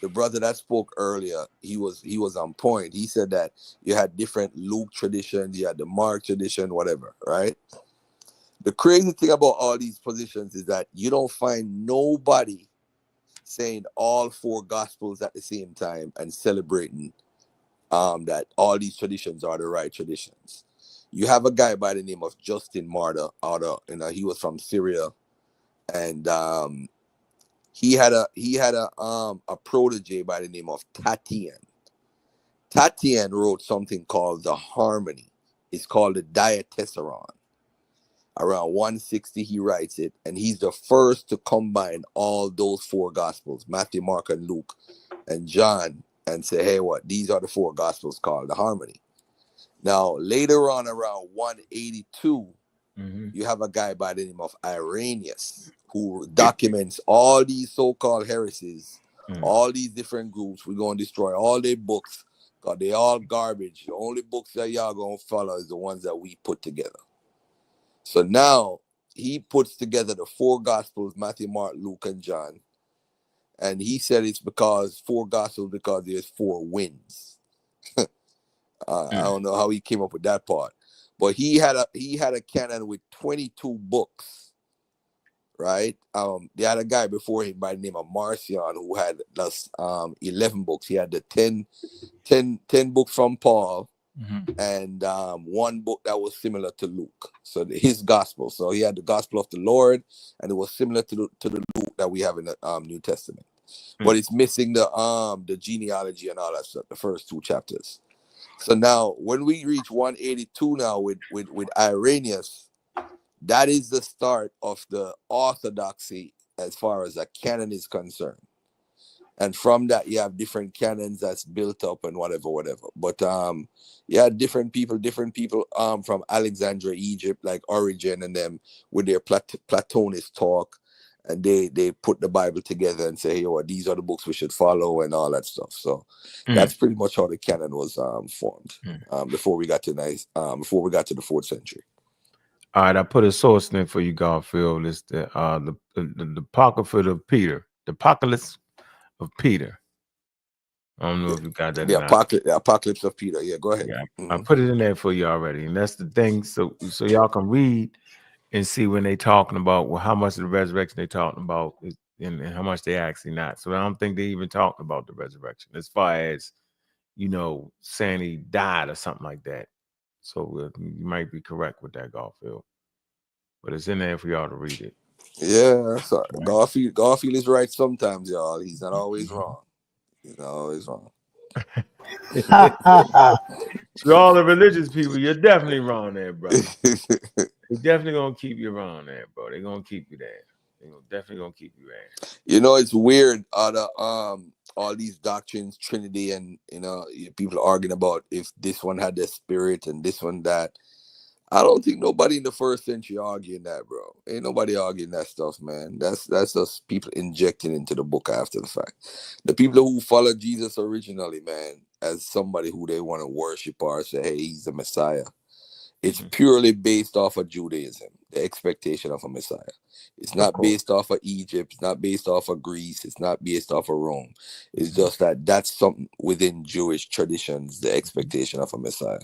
[SPEAKER 8] the brother that spoke earlier, he was on point. He said that you had different Luke traditions, you had the Mark tradition, whatever, right? The crazy thing about all these positions is that you don't find nobody saying all four gospels at the same time and celebrating that all these traditions are the right traditions. You have a guy by the name of Justin Martyr he was from Syria, and he had a protege by the name of Tatian. Tatian wrote something called the Harmony. It's called the Diatessaron. Around 160 he writes it, and he's the first to combine all those four gospels, Matthew, Mark, and Luke, and John, and say, hey, these are the four gospels called the Harmony. Now, later on, around 182, you have a guy by the name of Arianism, who documents all these so-called heresies, all these different groups. We're going to destroy all their books, because they all garbage. The only books that y'all going to follow is the ones that we put together. So now he puts together the four gospels, Matthew, Mark, Luke, and John. And he said it's because four gospels, because there's four winds. I don't know how he came up with that part. But he had a canon with 22 books, right? They had a guy before him by the name of Marcion who had 11 books. He had the 10 books from Paul, and one book that was similar to Luke, so his gospel. So he had the gospel of the Lord, and it was similar to the Luke that we have in the New Testament, but it's missing the genealogy and all that stuff, the first two chapters. So now, when we reach 182 now with Irenaeus, that is the start of the orthodoxy as far as a canon is concerned. And from that, you have different canons that's built up and whatever. But yeah, different people from Alexandria, Egypt, like Origen and them, with their Platonist talk, and they put the Bible together and say, hey, well, these are the books we should follow and all that stuff. So that's pretty much how the canon was formed before we got to the 4th century.
[SPEAKER 3] All right, I put a source in for you, Garfield. It's the Apocrypha of Peter, the Apocalypse of Peter. I don't know if you got that.
[SPEAKER 8] The Apocalypse of Peter. Yeah, go ahead.
[SPEAKER 3] Yeah, I put it in there for you already, and that's the thing. So y'all can read and see when they talking about how much of the resurrection they talking about and how much they actually not. So I don't think they even talking about the resurrection as far as saying he died or something like that. So you might be correct with that, Garfield, but it's in there for y'all to read it.
[SPEAKER 8] Yeah, sorry. Right. Garfield is right sometimes, y'all. He's not always wrong. He's not always wrong.
[SPEAKER 3] To all the religious people, you're definitely wrong there, bro. They're definitely gonna keep you wrong there, bro. They're gonna keep you there. They're definitely gonna keep you there.
[SPEAKER 8] It's weird. All these doctrines, Trinity, and people arguing about if this one had the spirit and this one that. I don't think nobody in the 1st century arguing that, bro. Ain't nobody arguing that stuff, man. That's just people injecting into the book after the fact. The people who follow Jesus originally, man, as somebody who they want to worship or say, hey, he's the Messiah. It's purely based off of Judaism, the expectation of a Messiah. It's not based off of Egypt. It's not based off of Greece. It's not based off of Rome. It's just that's something within Jewish traditions, the expectation of a Messiah.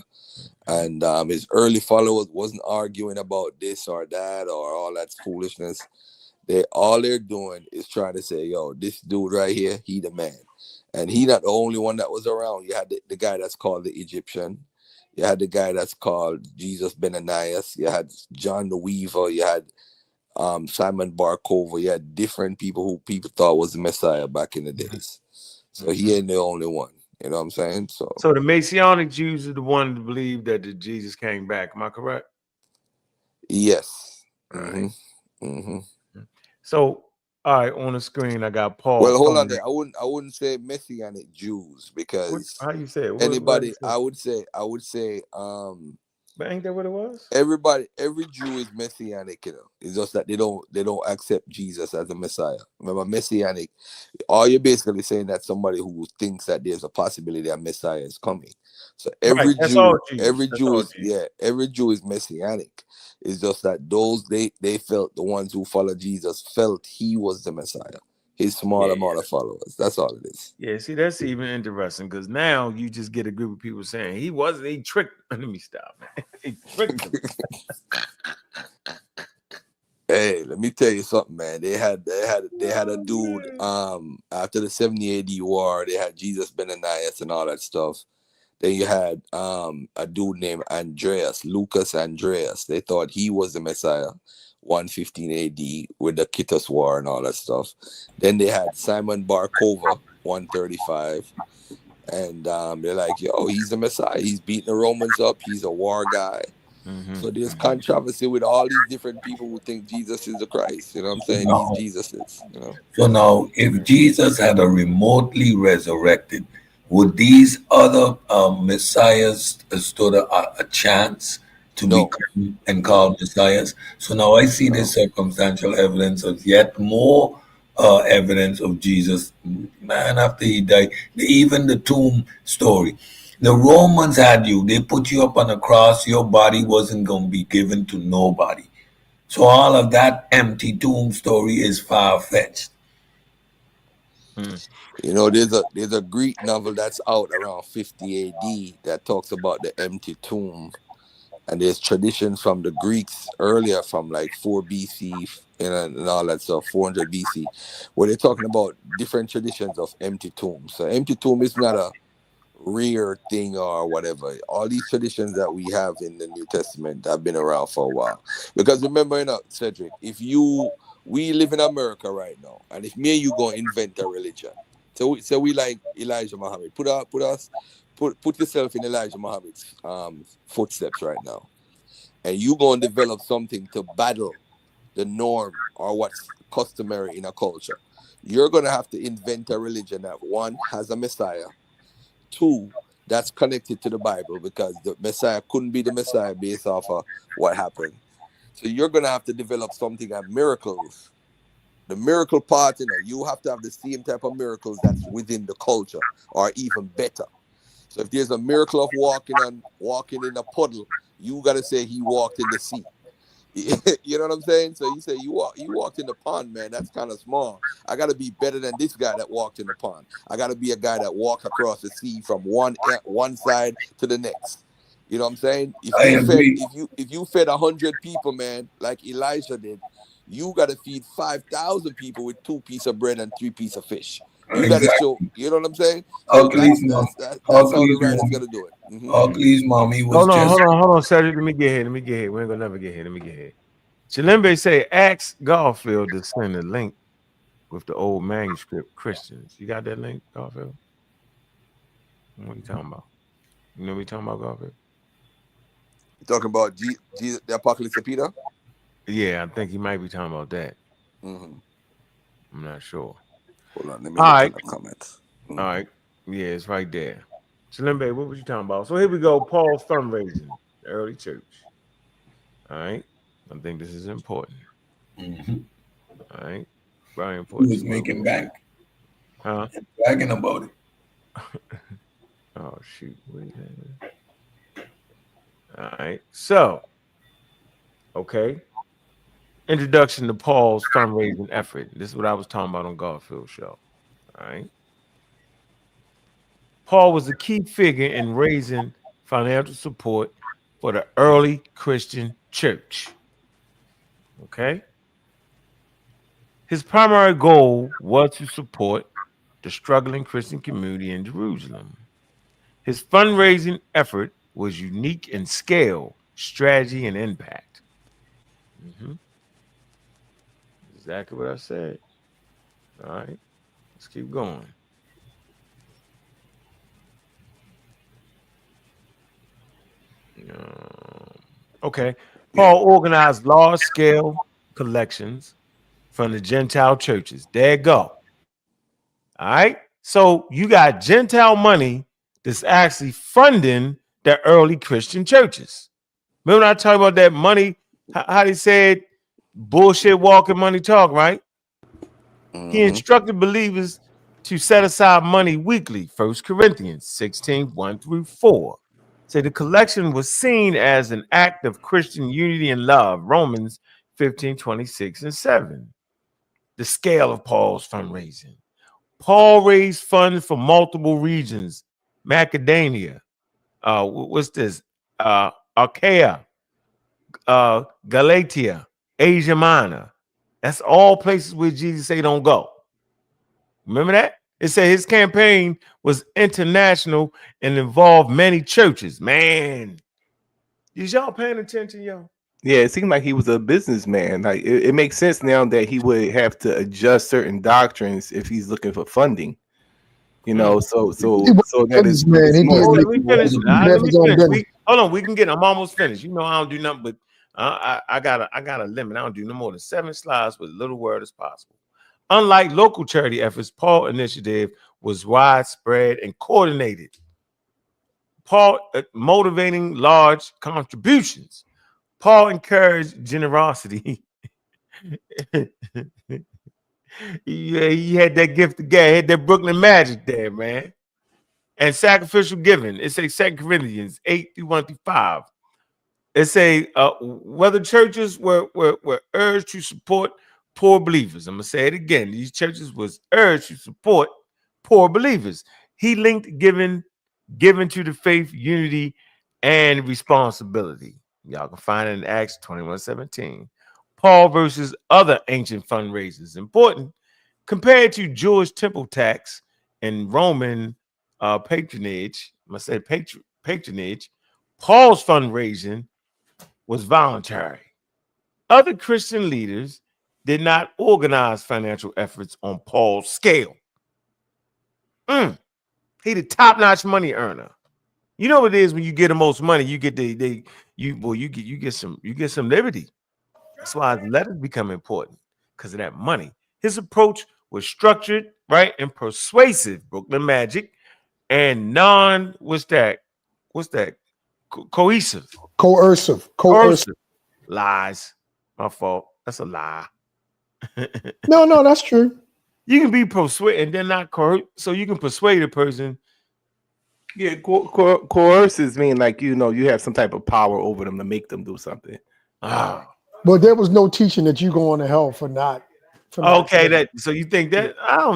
[SPEAKER 8] And his early followers wasn't arguing about this or that or all that foolishness. All they're doing is trying to say, yo, this dude right here, he the man. And he not the only one that was around. You had the guy that's called the Egyptian. You had the guy that's called Jesus Ben-Ananias. You had John the Weaver. You had Simon Bar Kokhba. You had different people who people thought was the Messiah back in the days. So he ain't the only one. You know what I'm saying?
[SPEAKER 3] So the Messianic Jews are the one to believe that Jesus came back. Am I correct?
[SPEAKER 8] Yes.
[SPEAKER 3] Right. So, all right, on the screen I got Paul.
[SPEAKER 8] Well, hold on there. I wouldn't say Messianic Jews because
[SPEAKER 3] how you say it?
[SPEAKER 8] Anybody? I would say.
[SPEAKER 3] But ain't that what it was?
[SPEAKER 8] Every Jew is Messianic, It's just that they don't accept Jesus as a Messiah. Remember, Messianic, all you're basically saying that somebody who thinks that there's a possibility a Messiah is coming. So every Jew is Messianic. It's just that those they felt the ones who follow Jesus felt he was the Messiah. His small amount of followers. That's all it is.
[SPEAKER 3] Yeah, see, that's even interesting because now you just get a group of people saying he tricked. Let me stop, man. He tricked him.
[SPEAKER 8] Hey, let me tell you something, man. They had a dude after the 70 AD war. They had Jesus Ben-Ananias and all that stuff. Then you had a dude named Lucas Andreas. They thought he was the Messiah. 115 AD with the Kittus War and all that stuff. Then they had Simon Bar Kokhba, 135. And they're like, yo, he's the Messiah. He's beating the Romans up. He's a war guy. So there's controversy with all these different people who think Jesus is the Christ. You know what I'm saying? These Jesuses,
[SPEAKER 6] So now, if Jesus had a remotely resurrected, would these other messiahs stood a chance to become and called messiahs? So now I see the circumstantial evidence of yet more evidence of Jesus, man, after he died. Even the tomb story. The Romans had you. They put you up on a cross. Your body wasn't going to be given to nobody. So all of that empty tomb story is far-fetched.
[SPEAKER 8] There's a Greek novel that's out around 50 AD that talks about the empty tomb. And there's traditions from the Greeks earlier, from like 4 BC and all that stuff, 400 BC, where they're talking about different traditions of empty tombs. So empty tomb is not a rare thing or whatever. All these traditions that we have in the New Testament have been around for a while. Because remember, Cedric, we live in America right now, and if me and you go invent a religion, so we like Elijah Muhammad, put us put yourself in Elijah Muhammad's footsteps right now, and you go and develop something to battle the norm or what's customary in a culture. You're going to have to invent a religion that, one, has a Messiah, two, that's connected to the Bible, because the Messiah couldn't be the Messiah based off of what happened. So you're going to have to develop something at miracles. The miracle part, you have to have the same type of miracles that's within the culture, or even better. So if there's a miracle of walking in a puddle, you got to say he walked in the sea. You know what I'm saying? So you say you walked in the pond, man. That's kind of small. I got to be better than this guy that walked in the pond. I got to be a guy that walked across the sea from one side to the next. You know what I'm saying? If you fed 100 people, man, like Elijah did, you got to feed 5,000 people with 2 pieces of bread and 3 pieces of fish. You got to show. You know what I'm saying? So that's how the writer's gonna do it.
[SPEAKER 6] Mm-hmm. Mommy was
[SPEAKER 3] hold on, Cedric. Let me get here. We ain't gonna never get here. Let me get here. Chilembe say, ask Garfield to send a link with the old manuscript Christians. You got that link, Garfield? What are you talking about? You know what we talking about, Garfield?
[SPEAKER 8] You talking about Jesus, the Apocalypse of Peter?
[SPEAKER 3] Yeah, I think he might be talking about that.
[SPEAKER 8] Mm-hmm.
[SPEAKER 3] I'm not sure.
[SPEAKER 8] Hold on, let me look in the comments.
[SPEAKER 3] Mm-hmm. All right. Yeah, it's right there. Chilembe, what was you talking about? So here we go. Paul's fundraising, the early church. All right. I think this is important.
[SPEAKER 6] Mm-hmm.
[SPEAKER 3] All right. Very important.
[SPEAKER 6] He was making bank.
[SPEAKER 3] Huh?
[SPEAKER 6] Bragging about it.
[SPEAKER 3] Oh, shoot. Wait a minute. All right. So, okay. Introduction to Paul's fundraising effort. This is what I was talking about on Garfield's show. All right. Paul was a key figure in raising financial support for the early Christian church. Okay. His primary goal was to support the struggling Christian community in Jerusalem. His fundraising effort was unique in scale, strategy, and impact. Mm-hmm. Exactly what I said. All right. Let's keep going. Okay. Paul organized large-scale collections from the Gentile churches. There you go. All right. So you got Gentile money that's actually funding the early Christian churches. Remember when I talked about that money, how they said bullshit walking money talk, right? Mm-hmm. He instructed believers to set aside money weekly. 1 Corinthians 16, 1-4. So the collection was seen as an act of Christian unity and love. Romans 15, 26 and 7. The scale of Paul's fundraising. Paul raised funds for multiple regions. Macedonia. What's this? Achaia. Galatia. Asia Minor. That's all places where Jesus said don't go. Remember that? It said his campaign was international and involved many churches. Man, is y'all paying attention, yo?
[SPEAKER 9] Yeah, it seemed like he was a businessman. Like it makes sense now that he would have to adjust certain doctrines if he's looking for funding. You know, so that is
[SPEAKER 4] man.
[SPEAKER 3] Let me finish. Hold on, we can get. I'm almost finished. You know, I don't do nothing but I got a limit. I don't do no more than 7 slides with as little word as possible. Unlike local charity efforts, Paul initiative was widespread and coordinated. Paul motivating large contributions. Paul encouraged generosity. Yeah, he had that gift of gab, had that Brooklyn magic there, man. And sacrificial giving. It says 2 Corinthians 8-1-5. It say whether churches were urged to support poor believers. I'm gonna say it again. These churches was urged to support poor believers. He linked giving to the faith, unity, and responsibility. Y'all can find it in Acts 21:17. Paul versus other ancient fundraisers. Important. Compared to Jewish temple tax and Roman patronage, I'm gonna say patronage, Paul's fundraising was voluntary. Other Christian leaders did not organize financial efforts on Paul's scale. He the top-notch money earner. You know what it is when you get the most money, you get you get some liberty. That's why his letters become important because of that money. His approach was structured, right, and persuasive. Brooklyn Magic and what's that? Cohesive.
[SPEAKER 4] Coercive.
[SPEAKER 3] Lies. My fault. That's a lie.
[SPEAKER 4] No, that's true.
[SPEAKER 3] You can be persuaded and then not coerce, so you can persuade a person.
[SPEAKER 9] Yeah, coerces mean like you have some type of power over them to make them do something.
[SPEAKER 3] Ah.
[SPEAKER 4] But there was no teaching that you going to hell for not.
[SPEAKER 3] Okay, so you think that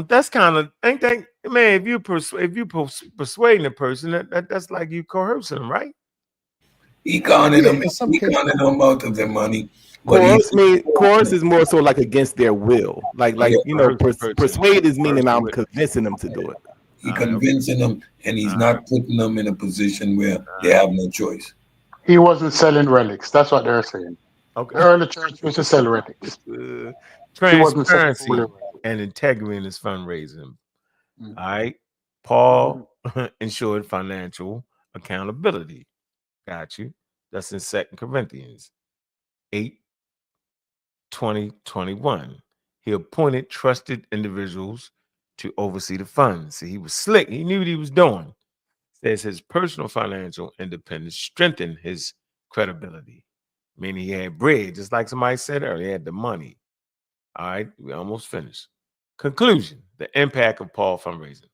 [SPEAKER 3] that's kind of ain't that, man? If you persuading a person, that's like you coercing them, right?
[SPEAKER 6] He conning them.
[SPEAKER 4] in some
[SPEAKER 6] He
[SPEAKER 4] cases.
[SPEAKER 6] conning them out of their money. But
[SPEAKER 9] Coerce is more so like against their will. Like persuade is meaning I'm convincing them to do it.
[SPEAKER 6] He convincing them, and he's not putting them in a position where they have no choice.
[SPEAKER 7] He wasn't selling relics. That's what they're saying.
[SPEAKER 3] Okay.
[SPEAKER 7] The early church used to sell relics.
[SPEAKER 3] Transparency and integrity in his fundraising. All right. Paul ensured financial accountability. Got you. That's in 2 Corinthians 8:20-21. He appointed trusted individuals to oversee the funds. See, he was slick. He knew what he was doing. Says his personal financial independence strengthened his credibility. Meaning he had bread, just like somebody said earlier, he had the money. All right, we almost finished. Conclusion: the impact of Paul fundraising.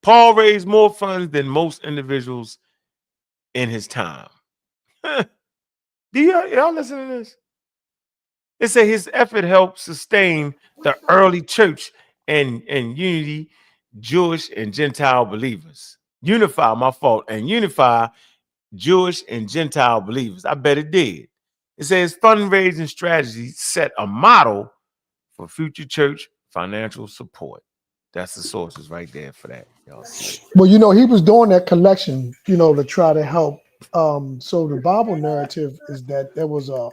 [SPEAKER 3] Paul raised more funds than most individuals in his time. Do y'all listen to this? It said his effort helped sustain the early church and unity Jewish and Gentile believers. Unify Jewish and Gentile believers. I bet it did. It says fundraising strategies set a model for future church financial support. That's the sources right there for that. Y'all see it.
[SPEAKER 4] Well, he was doing that collection, to try to help. So the Bible narrative is that there was a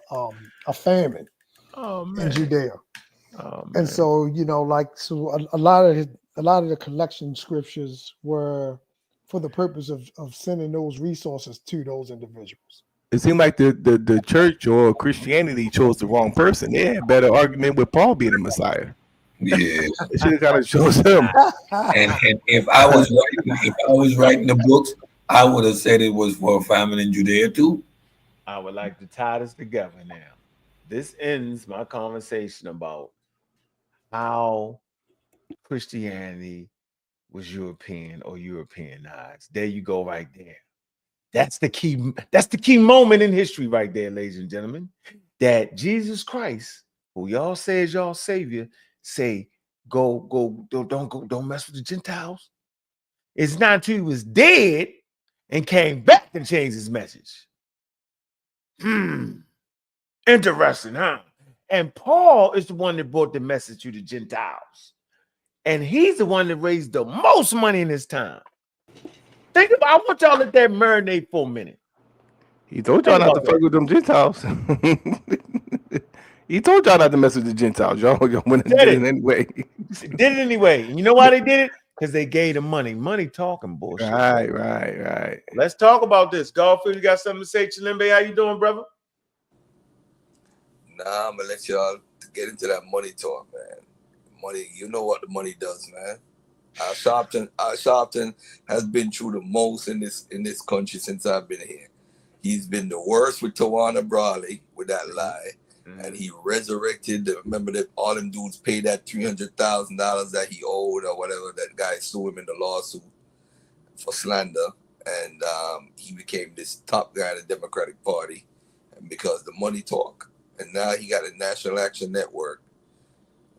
[SPEAKER 4] famine in Judea. And so, a lot of the collection scriptures were for the purpose of sending those resources to those individuals.
[SPEAKER 9] It seemed like the church or Christianity chose the wrong person. They had a better argument with Paul being the Messiah.
[SPEAKER 6] Yeah,
[SPEAKER 9] it should have kind of chose him.
[SPEAKER 6] And if I was writing the books, I would have said it was for a famine in Judea too.
[SPEAKER 3] I would like to tie this together now. This ends my conversation about how Christianity was European or Europeanized. There you go, right there. That's the key. That's the key moment in history, right there, ladies and gentlemen. That Jesus Christ, who y'all say is y'all savior, say, don't mess with the Gentiles. It's not until he was dead and came back and changed his message. Interesting, huh? And Paul is the one that brought the message to the Gentiles. And he's the one that raised the most money in his time. Think about, I want y'all to let that marinate for a minute.
[SPEAKER 9] He told y'all not to fuck with them Gentiles. He told y'all not to mess with the Gentiles. Y'all went and did it anyway.
[SPEAKER 3] Did it anyway. You know why they did it? Because they gave them money. Money talking bullshit.
[SPEAKER 9] Right.
[SPEAKER 3] Let's talk about this. Garfield, you got something to say? Chilimbe, how you doing, brother?
[SPEAKER 8] Nah, I'm gonna let y'all get into that money talk, man. Money, you know what the money does, man. Al Sharpton has been through the most in this country since I've been here. He's been the worst with Tawana Brawley with that lie. And he resurrected. Remember that all them dudes paid that $300,000 that he owed or whatever. That guy sued him in the lawsuit for slander, and he became this top guy in the Democratic Party, and because the money talk. And now he got a National Action Network,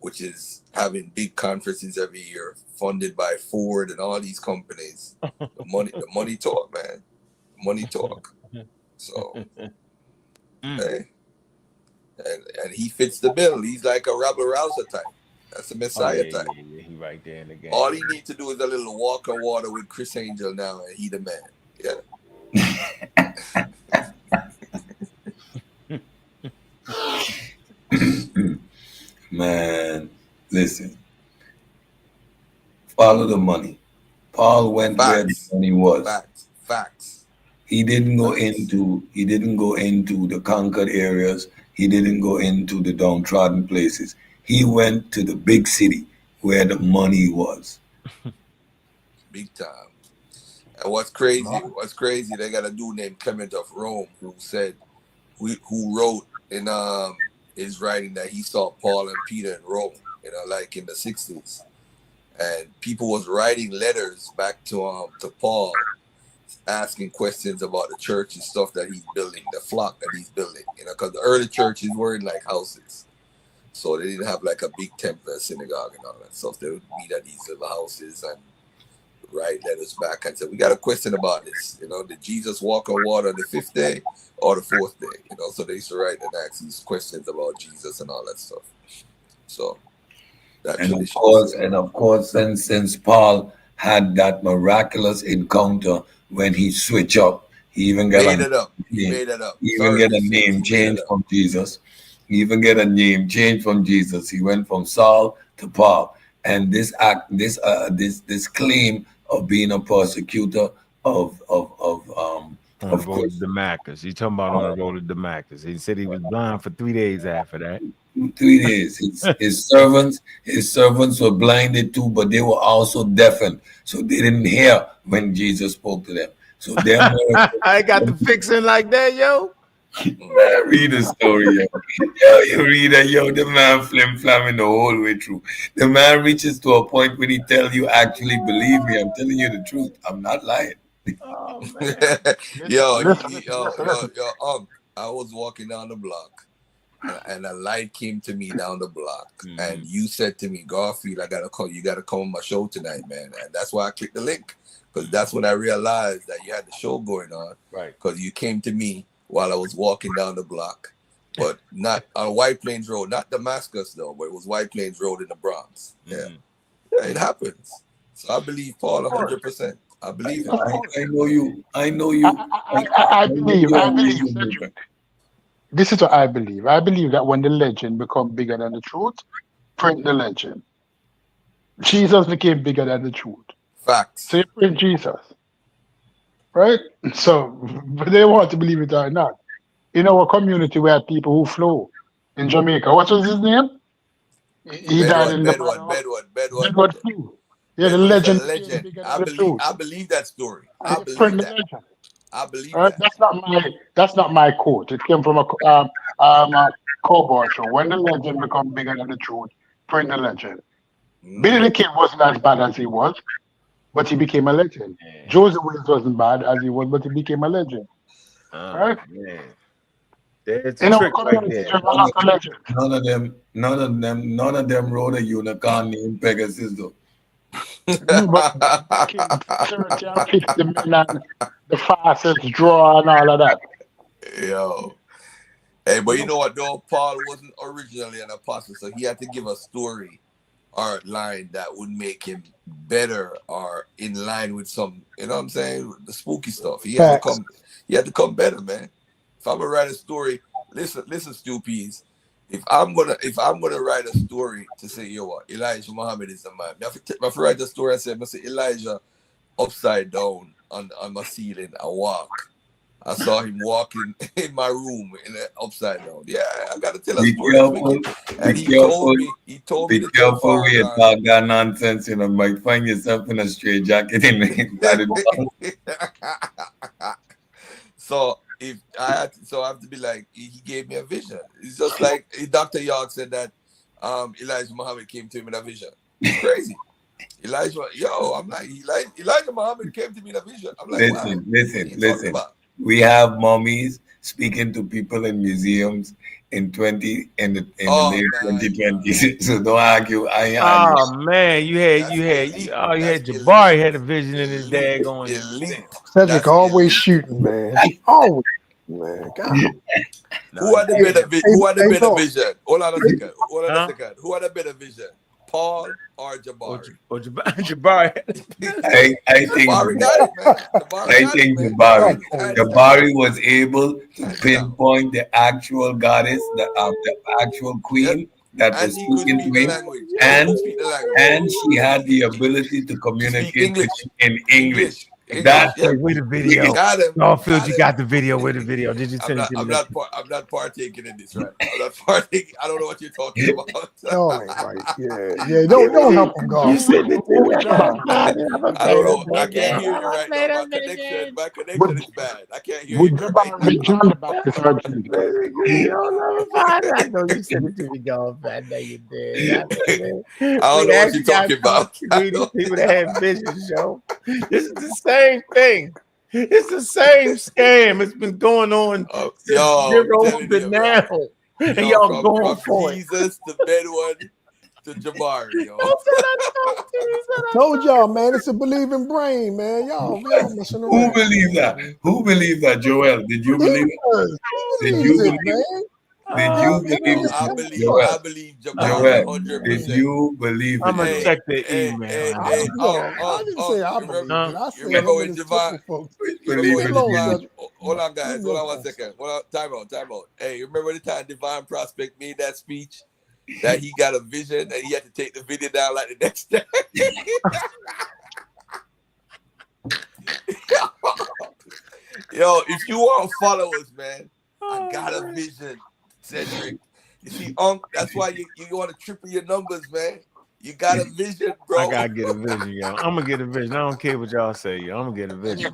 [SPEAKER 8] which is having big conferences every year, funded by Ford and all these companies. The money talk, man. Money talk. So, hey. And he fits the bill. He's like a Rabbi Rouser type. That's a Messiah type.
[SPEAKER 3] Yeah, he right there in the game.
[SPEAKER 8] All he needs to do is a little walk on water with Chris Angel now, and he the man.
[SPEAKER 6] Yeah. Man, listen. Follow the money. Paul went where the money was.
[SPEAKER 8] Facts.
[SPEAKER 6] He didn't go into the conquered areas. He didn't go into the downtrodden places. He went to the big city where the money was.
[SPEAKER 8] Big time. And what's crazy, they got a dude named Clement of Rome who wrote in his writing that he saw Paul and Peter in Rome, like in the 60s. And people was writing letters back to Paul, asking questions about the church and stuff that he's building, the flock that he's building, because the early churches were in like houses. So they didn't have like a big temple, a synagogue and all that stuff. They would meet at these little houses and write letters back and say, we got a question about this. Did Jesus walk on water on the 5th day or the 4th day? So they used to write and ask these questions about Jesus and all that stuff. So that
[SPEAKER 6] and of course, since Paul had that miraculous encounter when he switched up, he even got
[SPEAKER 8] made it up. He made it up.
[SPEAKER 6] He even get a name changed from Jesus. He even get a name changed from Jesus. He went from Saul to Paul. And this claim of being a persecutor of
[SPEAKER 3] road to Damascus. You talking about on the road to Damascus? He said he was blind for 3 days after that.
[SPEAKER 6] 3 days. His servants were blinded too, but they were also deafened, so they didn't hear when Jesus spoke to them. So
[SPEAKER 3] I got the fixing like that, yo.
[SPEAKER 6] Man, read the story, yo. You read it, yo. The man flim-flamming the whole way through. The man reaches to a point when he tells you, actually believe me, I'm telling you the truth. I'm not lying.
[SPEAKER 3] Oh man.
[SPEAKER 8] I was walking down the block and a light came to me down the block, and you said to me, Garfield, you gotta come on my show tonight, man. And that's why I clicked the link, because that's when I realized that you had the show going on.
[SPEAKER 3] Right.
[SPEAKER 8] Because you came to me while I was walking down the block, but not on White Plains Road, not Damascus though, but it was White Plains Road in the Bronx. Yeah, it happens. So I believe Paul 100%. I believe him.
[SPEAKER 6] I know you. I
[SPEAKER 7] believe. This is what I believe. I believe that when the legend becomes bigger than the truth, print the legend. Jesus became bigger than the truth.
[SPEAKER 8] Facts.
[SPEAKER 7] So you print Jesus. Right? So but they want to believe it or not. In our community, we have people who flow. In Jamaica, what was his name? He died in Bedward flu. Yeah, the legend.
[SPEAKER 8] I believe that story. I believe that. I believe that.
[SPEAKER 7] That's not my quote. It came from a cowboy show. When the legend becomes bigger than the truth, print the legend. Billy the Kid wasn't as bad as he was, but he became a legend. Joseph Williams wasn't bad as he was, but he became a legend. Right?
[SPEAKER 3] Man. There's a trick right there.
[SPEAKER 6] None of them rode a unicorn named Pegasus though.
[SPEAKER 7] The fastest draw and all of that.
[SPEAKER 8] Yo. Hey, but you know what though? Paul wasn't originally an apostle, so he had to give a story or line that would make him better or in line with some, you know what I'm saying? The spooky stuff. He had to come better, man. If I'm gonna write a story, listen, Stoopies. If I'm gonna write a story to say, yo, what, Elijah Muhammad is the man. I have to write a story and say Elijah upside down on my ceiling. I walk. I saw him walking in my room upside down. Yeah, I gotta tell a story. And he told me
[SPEAKER 6] be careful when you talk that nonsense. You might find yourself in a straight jacket
[SPEAKER 8] So I have to be like, he gave me a vision. It's just like Dr. York said that Elijah Muhammad came to him in a vision. It's crazy. I'm like, Elijah Muhammad came to me in a vision. I'm like,
[SPEAKER 6] listen. We have mummies speaking to people in museums in the late 2020s. So don't argue.
[SPEAKER 3] Man, you had Jabari had a vision in his dad going.
[SPEAKER 4] Cedric always shooting, man. Always, man. God.
[SPEAKER 8] Who had the better vision? Hold on a second. Who had a better vision? Paul or Jabari?
[SPEAKER 3] Or Jabari.
[SPEAKER 6] I think Jabari was able to pinpoint the actual goddess, the actual queen that was speaking to him, and she had the ability to communicate in English. That
[SPEAKER 3] With the video.
[SPEAKER 8] Got him.
[SPEAKER 3] Garfield, you got the video with the video. Did you send it to me?
[SPEAKER 8] I'm not partaking in this, right? I'm not partaking. I don't know what you're talking about.
[SPEAKER 4] No, ain't right. Yeah. Don't help him, God.
[SPEAKER 3] You sent it to me.
[SPEAKER 8] I don't know. I can't hear you right now. My connection is bad. I can't hear you.
[SPEAKER 7] Would Jabari John the Baptist or Jesus?
[SPEAKER 3] I know you sent it to me, Garfield. I know you did.
[SPEAKER 8] I don't know what you're talking about.
[SPEAKER 3] These people that have vision, show. This is the same thing. It's the same scam. It's been going on since zero to now. And y'all going for
[SPEAKER 8] Jesus to Bedouin to Jabari, yo.
[SPEAKER 4] I told y'all, man, it's a believing brain, man. Y'all messing around.
[SPEAKER 6] Who believes that? Who believes that, Joel? Did you believe it? Did you believe it? Did you believe it?
[SPEAKER 8] I believe Jabari 100%.
[SPEAKER 6] Did you believe it?
[SPEAKER 3] I'm gonna check the email.
[SPEAKER 4] I didn't say I believe it. I said
[SPEAKER 8] remember when Javon, hold on, guys. Hold on 1 second. Time out. Hey, remember the time Divine Prospect made that speech that he got a vision and he had to take the video down like the next day? Yo, if you want followers, man, I got a vision, Cedric. You see, that's why you want to triple your numbers, man. You got a vision, bro.
[SPEAKER 3] I gotta get a vision, yo. I'm gonna get a vision. I don't care what y'all say, yo. I'm gonna get a vision.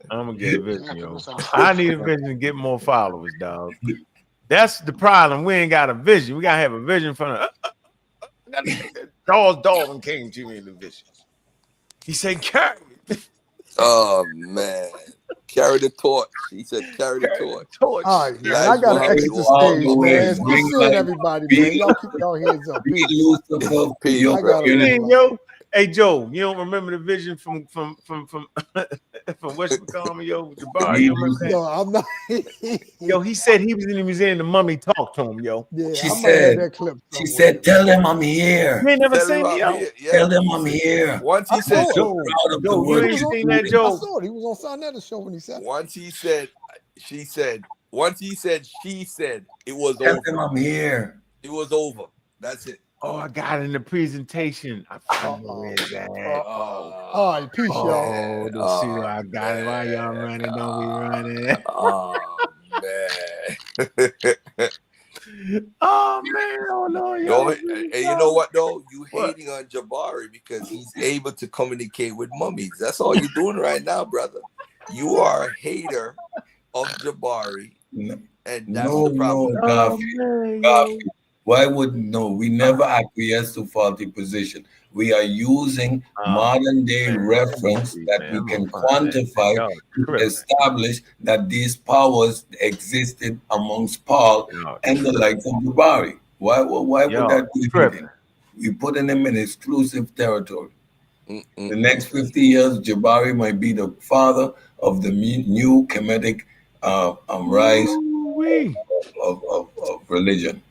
[SPEAKER 3] I'm gonna get a vision, yo. I need a vision to get more followers, dog. That's the problem. We ain't got a vision. We gotta have a vision from Charles Darwin came to me in the vision. He said, "Carry me."
[SPEAKER 8] Oh man, carry the torch. He said, "Carry the torch."
[SPEAKER 4] All right, man. I gotta exit the stage, man. Good seeing everybody, man. Y'all keep y'all hands up.
[SPEAKER 3] Yo, hey Joe, you don't remember the vision from West McCollum, yo, Jabari? You remember that?
[SPEAKER 4] No, I'm not.
[SPEAKER 3] Yo, he said he was in the museum. The mummy talked to him, yo.
[SPEAKER 4] Yeah,
[SPEAKER 6] She
[SPEAKER 4] I might have that clip.
[SPEAKER 6] She said, "Tell them I'm here.
[SPEAKER 3] You ain't never seen me, yo.
[SPEAKER 6] Tell them I'm here."
[SPEAKER 8] Once he said,
[SPEAKER 3] Joe, you ain't seen that, Joe.
[SPEAKER 4] I saw it. He was on Soundetta show when he said.
[SPEAKER 8] Once he said, she said. Once he said, she said, it was
[SPEAKER 6] Tell
[SPEAKER 8] over.
[SPEAKER 6] them I'm here.
[SPEAKER 8] It was over. That's it.
[SPEAKER 3] Oh, I got it in the presentation. I found where it's at.
[SPEAKER 4] All right, peace, y'all.
[SPEAKER 3] Oh, I got it. Why y'all running? Don't be running.
[SPEAKER 8] Oh man.
[SPEAKER 3] Oh man, oh no,
[SPEAKER 8] and you know what though? You hating on Jabari because he's able to communicate with mummies. That's all you're doing right now, brother. You are a hater of Jabari, and that's the problem.
[SPEAKER 6] Garfield. Why would we never acquiesce to faulty position? We are using modern day reference that we can quantify to establish that these powers existed amongst Paul and the likes of Jabari. Why would that be? We putting him in exclusive territory. The next 50 years, Jabari might be the father of the new Kemetic rise of religion.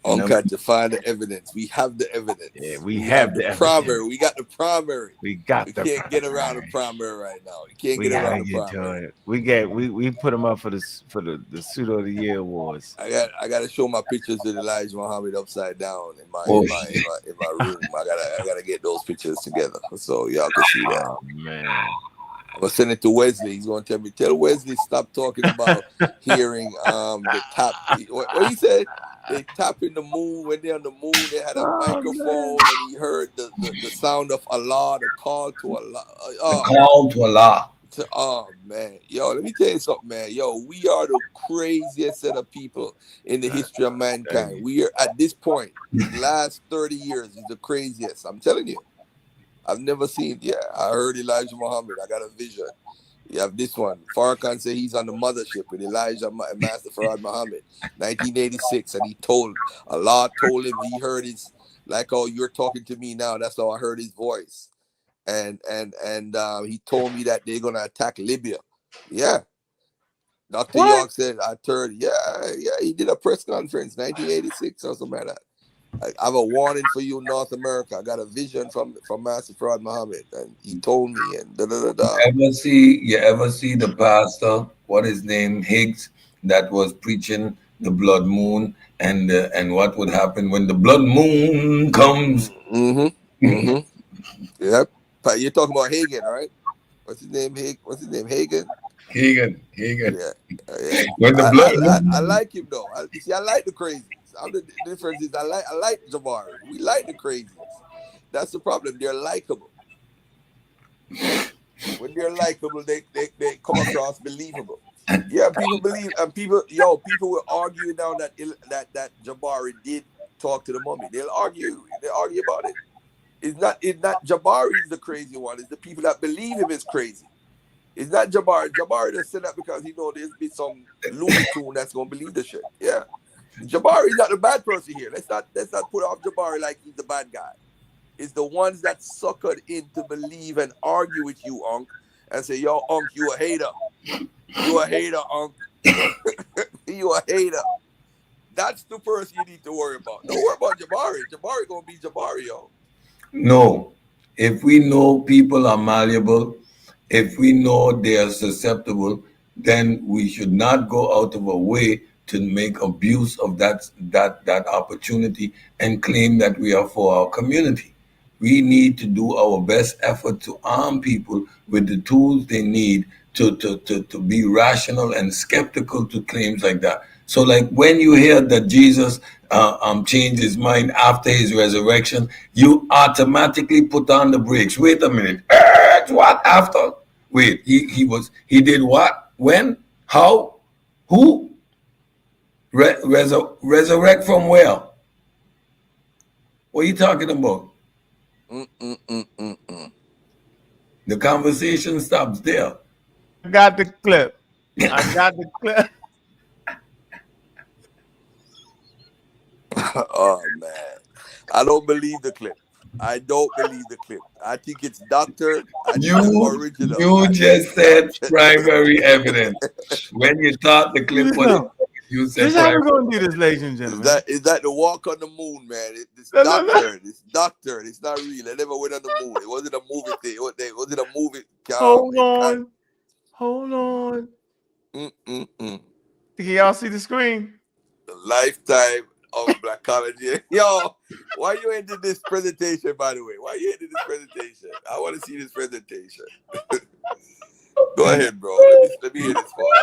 [SPEAKER 8] Got to find the evidence. We have the evidence.
[SPEAKER 3] Yeah, we have the
[SPEAKER 8] primary. We got the primary.
[SPEAKER 3] We can't
[SPEAKER 8] get around the primary right now. We can't get around the primary.
[SPEAKER 3] We put them up for the pseudo of the year awards.
[SPEAKER 8] I got to show my pictures of Elijah Muhammad upside down in my room. I gotta get those pictures together so y'all can see that.
[SPEAKER 3] Oh man.
[SPEAKER 8] I'm gonna send it to Wesley. He's gonna tell Wesley stop talking about hearing the top. What he said? They tapping the moon. When they're on the moon, they had a microphone, and he heard the sound of Allah, the call to Allah.
[SPEAKER 6] Call to Allah.
[SPEAKER 8] Oh man, yo, let me tell you something, man. Yo, we are the craziest set of people in the history of mankind. We are at this point, the last 30 years is the craziest. I'm telling you. I've never seen. Yeah, I heard Elijah Muhammad. I got a vision. You have this one. Farrakhan said he's on the mothership with Elijah Master Farad Muhammad, 1986, and Allah told him he heard his, like how you're talking to me now. That's how I heard his voice, and he told me that they're gonna attack Libya. Yeah, Dr. York said I heard. Yeah, he did a press conference, 1986 or something like that. I have a warning for you, North America. I got a vision from Master Farad Muhammad, and he told me. And
[SPEAKER 6] You ever see the pastor? What his name? Higgs, that was preaching the blood moon and what would happen when the blood moon comes.
[SPEAKER 8] Yep. But you're talking about Hagen, right? What's his name? Hagen.
[SPEAKER 6] Hagen.
[SPEAKER 8] Yeah.
[SPEAKER 6] When the
[SPEAKER 8] I like him though. I like the crazies. The difference is I like Jabari. We like the crazies. That's the problem. They're likable. When they're likable, they come across believable. Yeah, people believe, and people will argue now that Jabari did talk to the mummy. They'll argue about it. It's not Jabari is the crazy one. It's the people that believe him is crazy. It's not Jabari. Jabari just said that because he know there's be some Looney Tune that's gonna believe the shit. Yeah, Jabari is not the bad person here. Let's not put off Jabari like he's the bad guy. It's the ones that suckered in to believe and argue with you, Unc, and say, yo, Unc, you a hater. You a hater, Unc. You a hater. That's the person you need to worry about. Don't worry about Jabari. Jabari gonna be Jabari, yo.
[SPEAKER 6] No. If we know people are malleable, if we know they are susceptible, then we should not go out of our way to make abuse of that opportunity and claim that we are for our community. We need to do our best effort to arm people with the tools they need to be rational and skeptical to claims like that. So, like when you hear that Jesus changed his mind after his resurrection, you automatically put on the brakes. Wait a minute. What after? Wait, he did what? When? How? Who? Resurrect from where? What are you talking about? The conversation stops there.
[SPEAKER 3] I got the clip.
[SPEAKER 8] Oh man, I don't believe the clip. I think it's doctored. I think it's original.
[SPEAKER 6] You just said primary evidence. When you thought the clip was you said
[SPEAKER 3] this is how we're going to do this, ladies and gentlemen.
[SPEAKER 8] Is that the walk on the moon, man? It's doctored. It's doctored. It's not real. I never went on the moon. It wasn't a movie thing. Was it a movie?
[SPEAKER 3] Hold on. Can y'all see the screen?
[SPEAKER 8] The lifetime of Black College. Yo, why you ended this presentation, by the way? Why you ended this presentation? I want to see this presentation. Go ahead, bro. Let me hear this part.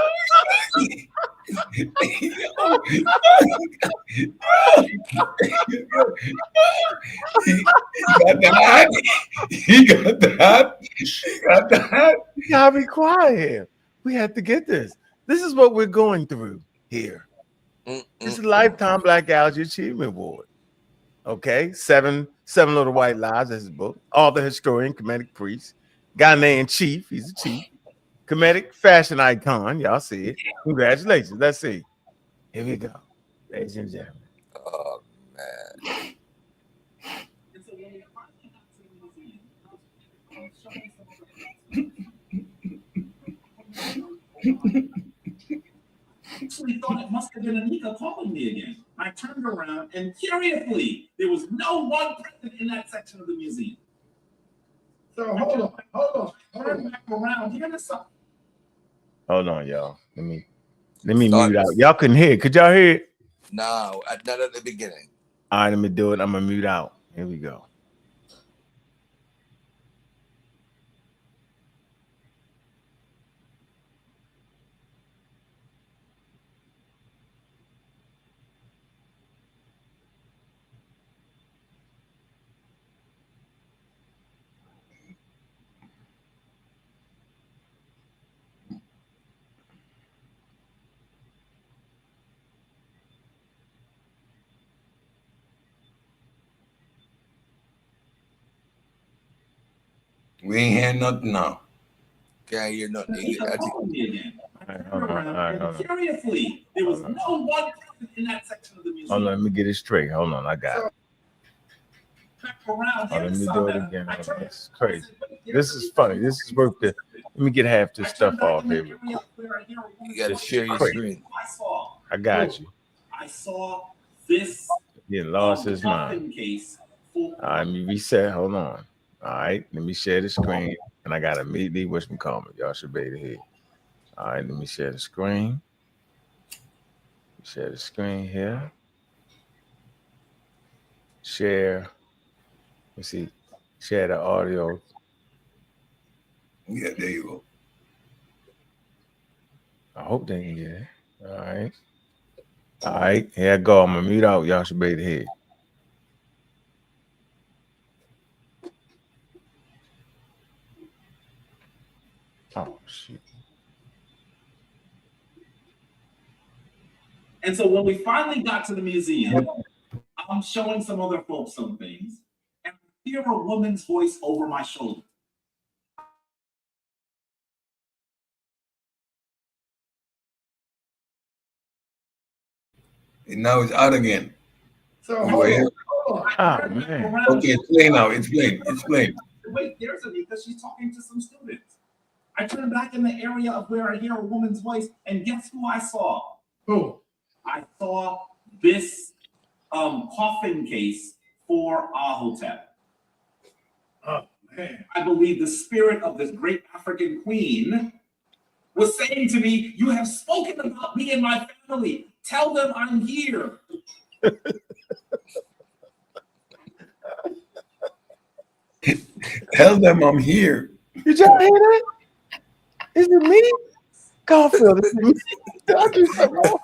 [SPEAKER 6] He got that.
[SPEAKER 3] You gotta be quiet. We have to get this. This is what we're going through here. This is Lifetime Black Algae Achievement Award. Okay, seven Little White Lies. That's his book. Author, historian, Kemetic priest, Ghanaian chief. He's a chief. Kemetic fashion icon. Y'all see it. Congratulations. Let's see. Here we go, ladies and gentlemen.
[SPEAKER 8] Oh man.
[SPEAKER 1] Actually thought it must have been Anika calling me again. I turned around and curiously, there was no one present in that section of the museum. So hold on. Turn back around. Hear this up.
[SPEAKER 3] Hold on, y'all. Let me mute out. Y'all couldn't hear it. Could y'all hear it?
[SPEAKER 8] No, not at the beginning.
[SPEAKER 3] All right, let me do it. I'm gonna mute out. Here we go.
[SPEAKER 6] We ain't hear nothing now.
[SPEAKER 8] Can't hear nothing.
[SPEAKER 3] All right.
[SPEAKER 1] Curiously, there was no one present in that section of the museum.
[SPEAKER 3] Hold on, let me get it straight. Hold on, I got it. Let me do it again. This is crazy. This is funny. This is worth it. Let me get half this stuff off here.
[SPEAKER 8] You gotta share your screen.
[SPEAKER 3] I got you.
[SPEAKER 1] I saw this.
[SPEAKER 3] He lost his mind. All right, let me reset. Hold on. All right, let me share the screen. And I got immediately whatchamacallit. Y'all should be able to hear. All right, let me share the screen. Share the screen here. Share. Let's see. Share the audio.
[SPEAKER 6] Yeah, there you go.
[SPEAKER 3] I hope they can hear it. All right. All right. Here I go. I'm going to mute out. Y'all should be able to hear. Oh, shit.
[SPEAKER 1] And so when we finally got to the museum, I'm showing some other folks some things, and I hear a woman's voice over my shoulder.
[SPEAKER 6] And now it's out again.
[SPEAKER 4] So
[SPEAKER 6] You
[SPEAKER 4] hold
[SPEAKER 6] were here?
[SPEAKER 4] on.
[SPEAKER 3] Oh, man.
[SPEAKER 6] Okay, explain now. Explain.
[SPEAKER 1] Wait, there's Anika. She's talking to some students. I turned back in the area of where I hear a woman's voice, and guess who I saw?
[SPEAKER 4] Who?
[SPEAKER 1] I saw this coffin case for Ahotep.
[SPEAKER 4] Oh man.
[SPEAKER 1] I believe the spirit of this great African queen was saying to me, "You have spoken about me and my family. Tell them I'm here."
[SPEAKER 6] Tell them I'm here.
[SPEAKER 3] Did y'all hear that? Is it me? Garfield, is it me? Did I do something wrong?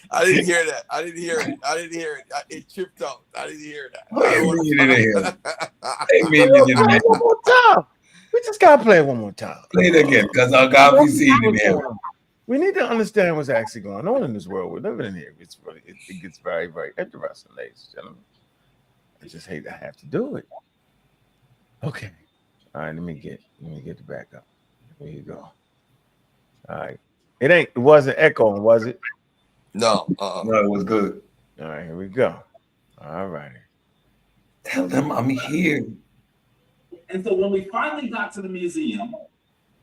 [SPEAKER 8] I didn't hear that. I didn't hear it. It tripped out. I didn't hear that.
[SPEAKER 6] What do you mean you didn't hear it? I mean
[SPEAKER 3] Play
[SPEAKER 6] you didn't hear
[SPEAKER 3] it one more time. We just got to play it one more time.
[SPEAKER 6] Play it again, because I got to see it in here.
[SPEAKER 3] We need to understand what's actually going on in this world we're living in here. It gets very, very interesting, ladies and gentlemen. I just hate to have to do it. Okay. All right, let me get it back up. There you go. All right. It wasn't echoing, was it?
[SPEAKER 8] No.
[SPEAKER 6] No, it was good.
[SPEAKER 3] All right, here we go. All righty.
[SPEAKER 6] Tell them I'm here.
[SPEAKER 1] And so when we finally got to the museum,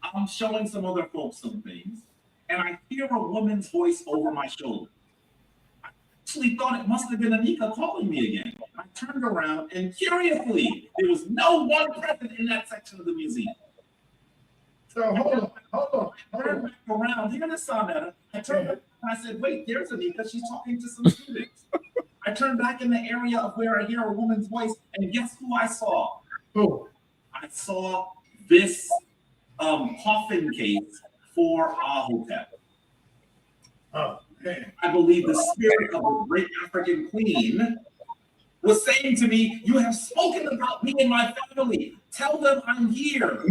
[SPEAKER 1] I'm showing some other folks some things, and I hear a woman's voice over my shoulder. I actually thought it must have been Anika calling me again. I turned around, and curiously, there was no one present in that section of the museum.
[SPEAKER 4] So hold on.
[SPEAKER 1] I turned back around. Hear this, Sonetta. I turned back and I said, "Wait, there's Anika. She's talking to some students." I turned back in the area of where I hear a woman's voice, and guess who I saw?
[SPEAKER 4] Who?
[SPEAKER 1] I saw this coffin case for Ahotep.
[SPEAKER 4] Oh man.
[SPEAKER 1] I believe the spirit of the great African queen was saying to me, "You have spoken about me and my family. Tell them I'm here."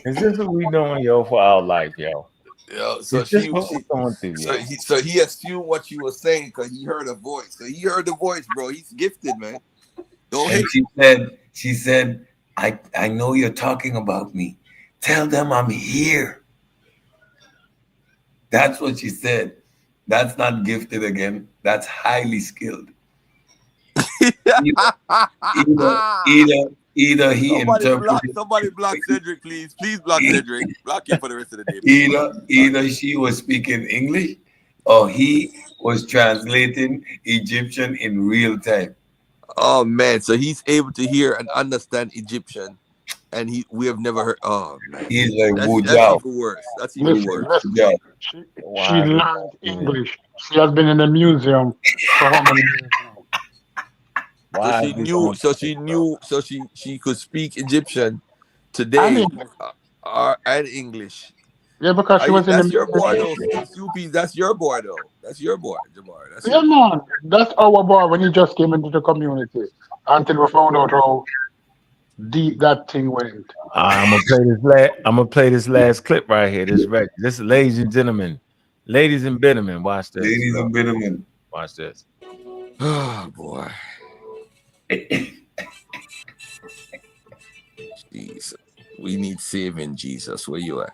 [SPEAKER 3] Is this what we doing, yo, for our life, yo?
[SPEAKER 8] Yo, so
[SPEAKER 3] Is this what we're going through, yo?
[SPEAKER 8] so he assumed what you were saying because he heard a voice. So he heard the voice, bro. He's gifted, man. Don't hate.
[SPEAKER 6] She said, I know you're talking about me. Tell them I'm here. That's what she said. That's not gifted again. That's highly skilled. Either he interpreted.
[SPEAKER 8] Somebody block Cedric, please. Please block Cedric. Block him for the rest of the day.
[SPEAKER 6] Either she was speaking English or he was translating Egyptian in real time.
[SPEAKER 8] Oh man, so he's able to hear and understand Egyptian, and we have never heard. Oh man,
[SPEAKER 6] he's like
[SPEAKER 8] that's even worse. That's even worse.
[SPEAKER 7] She learned English. She has been in the museum for how many years now?
[SPEAKER 8] So she could speak Egyptian today and English.
[SPEAKER 7] Yeah, because she was in the
[SPEAKER 8] That's your boy
[SPEAKER 7] museum.
[SPEAKER 8] though. That's your boy though. That's your boy, Jamar.
[SPEAKER 7] Man. That's our boy when he just came into the community until we found out how deep that thing went.
[SPEAKER 3] I'm gonna play this last clip right here. This record. This, ladies and gentlemen, watch this.
[SPEAKER 6] Ladies and gentlemen,
[SPEAKER 3] watch this.
[SPEAKER 8] Oh boy. Jesus. We need saving, Jesus. Where you at?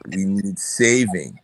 [SPEAKER 8] We need saving.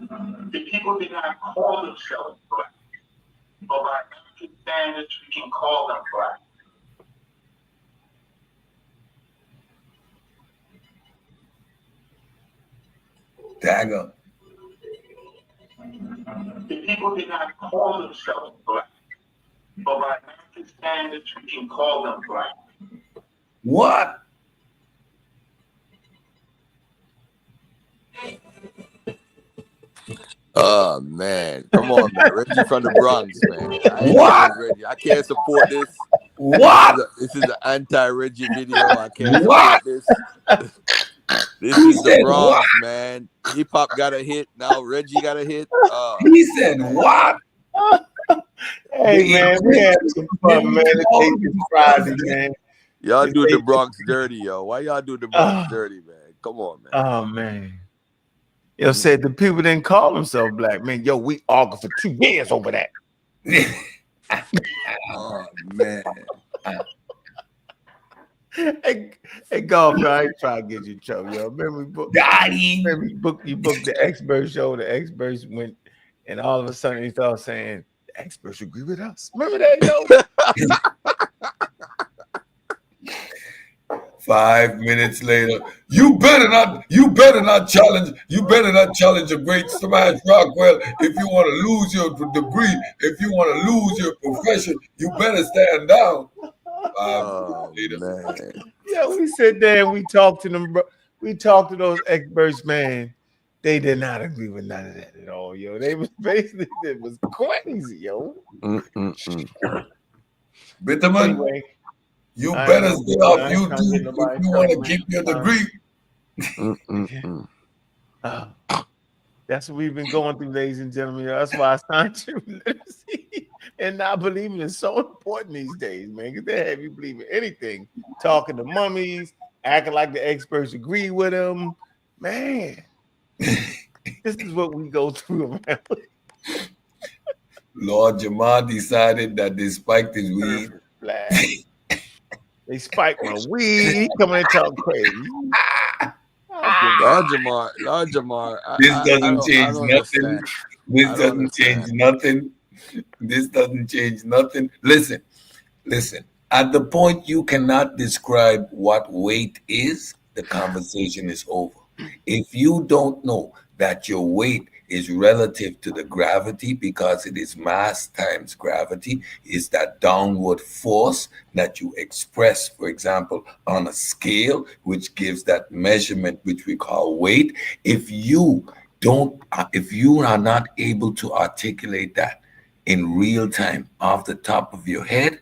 [SPEAKER 1] The people did not call themselves black, but by American standards, we can call them black.
[SPEAKER 6] Dagger.
[SPEAKER 1] The people did not call themselves black, but by American standards, we can call them black.
[SPEAKER 6] What?
[SPEAKER 8] Oh man, come on, man. Reggie from the Bronx, man. I ain't
[SPEAKER 6] What?
[SPEAKER 8] Reggie. I can't support this.
[SPEAKER 6] What?
[SPEAKER 8] This is an anti-Reggie video. I can't
[SPEAKER 6] What?
[SPEAKER 8] support this. This is the Bronx, man. Hip hop got a hit. Now Reggie got a hit.
[SPEAKER 6] He said what?
[SPEAKER 3] Hey man, we had some fun, man. It's Friday, man.
[SPEAKER 8] Y'all do the Bronx dirty, yo. Why y'all do the Bronx dirty, man? Come on, man.
[SPEAKER 3] Oh man. Yo, said the people didn't call themselves black, man. Yo, we argued for 2 years over that.
[SPEAKER 6] Oh man.
[SPEAKER 3] Hey, golf, I ain't trying to get you in trouble, yo. Remember you booked the expert show. The experts went, and all of a sudden they started saying the experts agree with us. Remember that, yo?
[SPEAKER 6] 5 minutes later, you better not challenge a great Smash Rockwell. If you want to lose your degree, if you want to lose your profession, you better stand down. 5 minutes later.
[SPEAKER 8] Man.
[SPEAKER 3] Yeah, we sit there and we talked to them, bro. We talked to those experts, man. They did not agree with none of that at all, yo. They was basically, it was crazy, yo.
[SPEAKER 6] Bitterman,
[SPEAKER 3] Anyway,
[SPEAKER 6] you better stay off YouTube if you want to keep your degree.
[SPEAKER 3] That's what we've been going through, ladies and gentlemen. That's why I signed you literacy and not believing is so important these days, man. Because they have you believing anything, talking to mummies, acting like the experts agree with them. Man, this is what we go through around.
[SPEAKER 6] Lord Jamar decided that they spiked his weed.
[SPEAKER 3] They spiked my weed. He coming and talking crazy.
[SPEAKER 8] Lord Jamar.
[SPEAKER 6] This doesn't change nothing. This doesn't change nothing. This doesn't change nothing. Listen. At the point you cannot describe what weight is, the conversation is over. If you don't know that your weight is relative to the gravity because it is mass times gravity, is that downward force that you express, for example, on a scale, which gives that measurement which we call weight. If you are not able to articulate that in real time off the top of your head,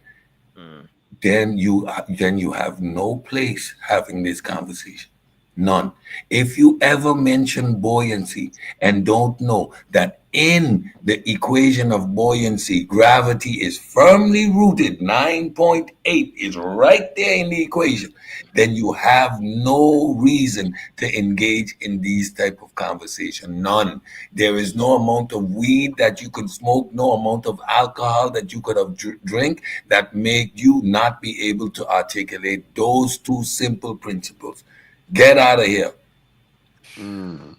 [SPEAKER 6] then you have no place having this conversation. None. If you ever mention buoyancy and don't know that in the equation of buoyancy, gravity is firmly rooted, 9.8 is right there in the equation, then you have no reason to engage in these type of conversation. None. There is no amount of weed that you could smoke, no amount of alcohol that you could have drink that make you not be able to articulate those two simple principles. Get out of here.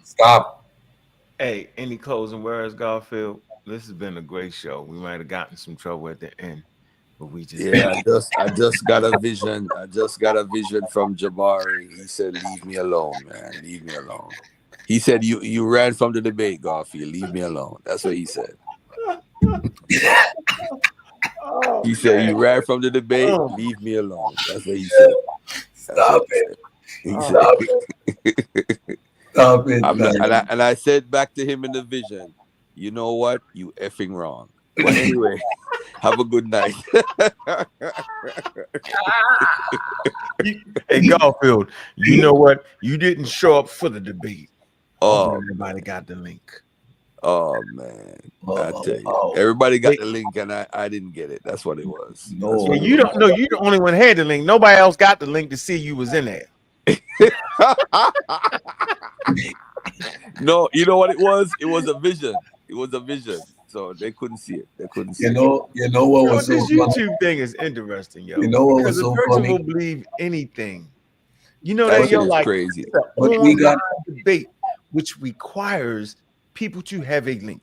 [SPEAKER 6] Stop.
[SPEAKER 3] Hey, any closing words, Garfield? This has been a great show. We might have gotten some trouble at the end, but we just
[SPEAKER 8] I just got a vision. I just got a vision from Jabari. He said, "Leave me alone, man. Leave me alone." He said, "You ran from the debate, Garfield. Leave me alone." That's what he said. He said, "You ran from the debate. Leave me alone." That's what he said.
[SPEAKER 6] Stop it.
[SPEAKER 8] Stop
[SPEAKER 6] it.
[SPEAKER 8] And I said back to him in the vision, "You know what? You effing wrong." But anyway, have a good night.
[SPEAKER 3] Hey, Garfield, you know what? You didn't show up for the debate. Everybody got the link.
[SPEAKER 8] Oh man, I tell you, everybody got the link, and I didn't get it. That's what it was.
[SPEAKER 3] No, you don't know. You're the only one had the link. Nobody else got the link to see you was in there.
[SPEAKER 8] No, you know what it was? It was a vision. It was a vision. So they couldn't see it. They couldn't see
[SPEAKER 6] it. You know what was
[SPEAKER 3] this
[SPEAKER 6] so
[SPEAKER 3] YouTube
[SPEAKER 6] funny?
[SPEAKER 3] thing is interesting, yo.
[SPEAKER 6] You know what
[SPEAKER 3] because
[SPEAKER 6] was so
[SPEAKER 3] a person
[SPEAKER 6] funny?
[SPEAKER 3] will believe anything. You know that, yo, like
[SPEAKER 8] crazy.
[SPEAKER 3] it's an online debate, which requires people to have a link.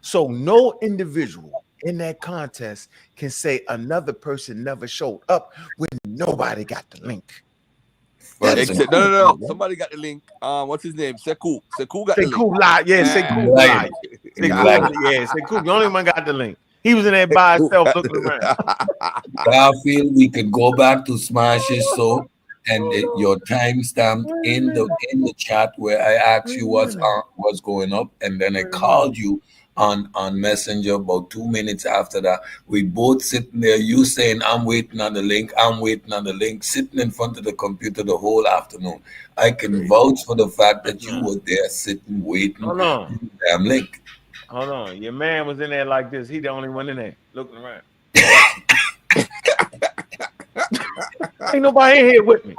[SPEAKER 3] So no individual in that contest can say another person never showed up when nobody got the link. That is
[SPEAKER 8] Except, no. Somebody got the link. What's his name? Sekou. Sekou got the link.
[SPEAKER 3] Sekou lied. Sekou, the only one got the link. He was in there by himself looking around.
[SPEAKER 6] Garfield, we could go back to Smash's Soap and your timestamp in the chat where I asked you what's going up, and then I called you on Messenger about 2 minutes after that. We both sitting there, you saying I'm waiting on the link, sitting in front of the computer the whole afternoon. I can vouch for the fact that you were there sitting waiting for the damn link.
[SPEAKER 3] Hold on, your man was in there like this. He the only one in there looking around. Ain't nobody in here with me.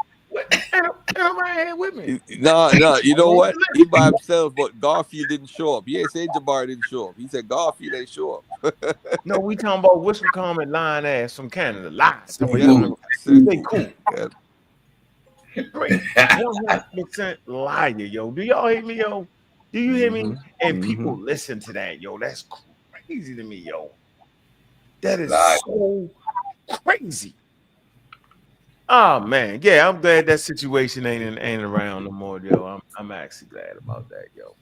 [SPEAKER 3] Ain't nobody in here with me.
[SPEAKER 8] No, you know what? He by himself, but Garfield didn't show up. He ain't said Jabari didn't show up. He said Garfield ain't show up.
[SPEAKER 3] No, we talking about what's comment lying ass from Canada. Lie. Stay cool.
[SPEAKER 8] Yeah.
[SPEAKER 3] Great. 100% liar, yo. Do y'all hear me, yo? Do you hear me? And people listen to that, yo. That's crazy to me, yo. That is so crazy. Oh man, yeah, I'm glad that situation ain't around no more, yo. I'm actually glad about that, yo.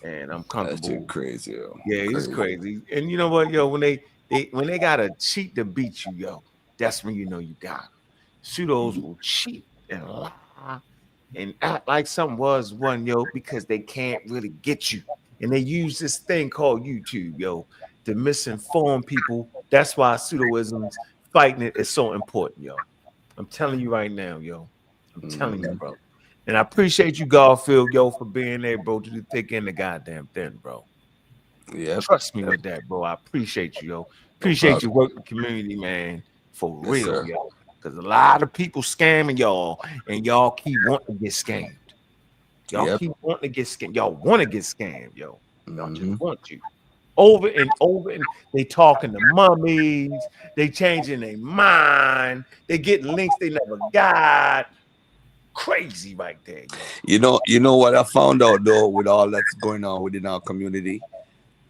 [SPEAKER 3] And I'm comfortable.
[SPEAKER 8] That's too crazy, yo.
[SPEAKER 3] Yeah, it's crazy. And you know what, yo? When they gotta cheat to beat you, yo, that's when you know you got them. Pseudos will cheat and lie and act like something was one, yo, because they can't really get you. And they use this thing called YouTube, yo, to misinform people. That's why pseudoisms fighting it is so important, yo. I'm telling you right now, yo. I'm telling you, bro. And I appreciate you, Garfield, yo, for being there, bro, to the thick and the goddamn thin, bro.
[SPEAKER 8] Yeah.
[SPEAKER 3] Trust me with that, bro. I appreciate you, yo. Appreciate your work in the community, man. For real, yo. Because a lot of people scamming y'all, and y'all keep wanting to get scammed. Y'all keep wanting to get scammed. Y'all want to get scammed, yo. Y'all just want to. Over and over, and they talking to mummies, they changing their mind, they get links they never got. Crazy right there.
[SPEAKER 8] Yo. You know what I found out though, with all that's going on within our community,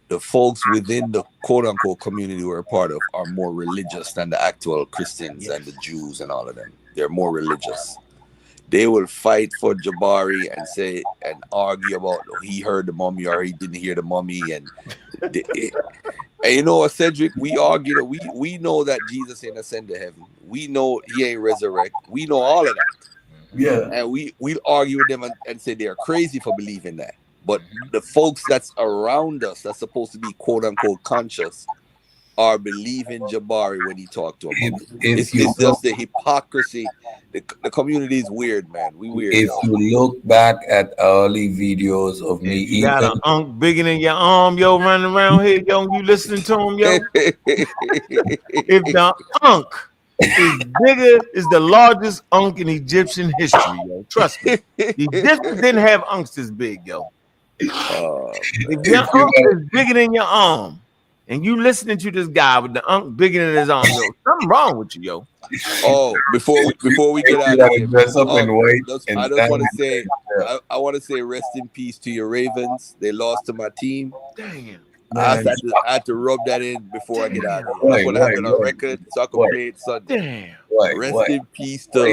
[SPEAKER 8] the folks within the quote unquote community we're a part of are more religious than the actual Christians and the Jews and all of them. They're more religious. They will fight for Jabari and say and argue about he heard the mummy or he didn't hear the mummy. And you know what, Cedric, we argue that we know that Jesus ain't ascend to heaven. We know he ain't resurrect. We know all of that.
[SPEAKER 6] Yeah.
[SPEAKER 8] And we'll argue with them and say they're crazy for believing that. But the folks that's around us that's supposed to be quote unquote conscious are believing Jabari when he talked to him. It's just the hypocrisy. The community is weird, man. We weird.
[SPEAKER 6] If you look back at early videos of me,
[SPEAKER 3] you got an unk bigger than your arm, yo, running around here, yo. You listening to him, yo? If the unk is the largest unk in Egyptian history, yo. Trust me. The Egyptians didn't have unks this big, yo. If your unk is bigger than your arm, and you listening to this guy with the unk bigger than his arm, yo, something wrong with you, yo.
[SPEAKER 8] Oh, before we get out of here,
[SPEAKER 6] dress up in white.
[SPEAKER 8] I just want to say, I want to say, rest in peace to your Ravens. They lost to my team.
[SPEAKER 3] Damn.
[SPEAKER 8] I had to rub that in before I get out of here. I'm gonna have it on record so I can play it Sunday.
[SPEAKER 3] Damn.
[SPEAKER 8] Rest in peace to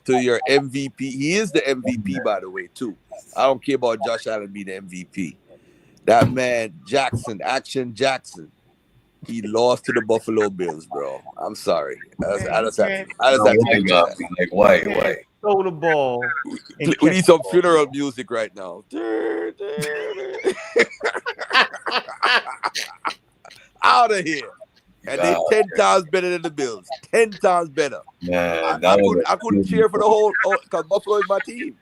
[SPEAKER 8] your MVP. He is the MVP, by the way, too. I don't care about Josh Allen being the MVP. That man, Action Jackson, he lost to the Buffalo Bills, bro. I'm sorry. I just have to
[SPEAKER 6] like, why?
[SPEAKER 3] Throw the ball.
[SPEAKER 8] We need some funeral music right now. Out of here. And they 10 times better than the Bills. 10 times better.
[SPEAKER 6] Man,
[SPEAKER 8] I couldn't cheer for the whole, because Buffalo is my team.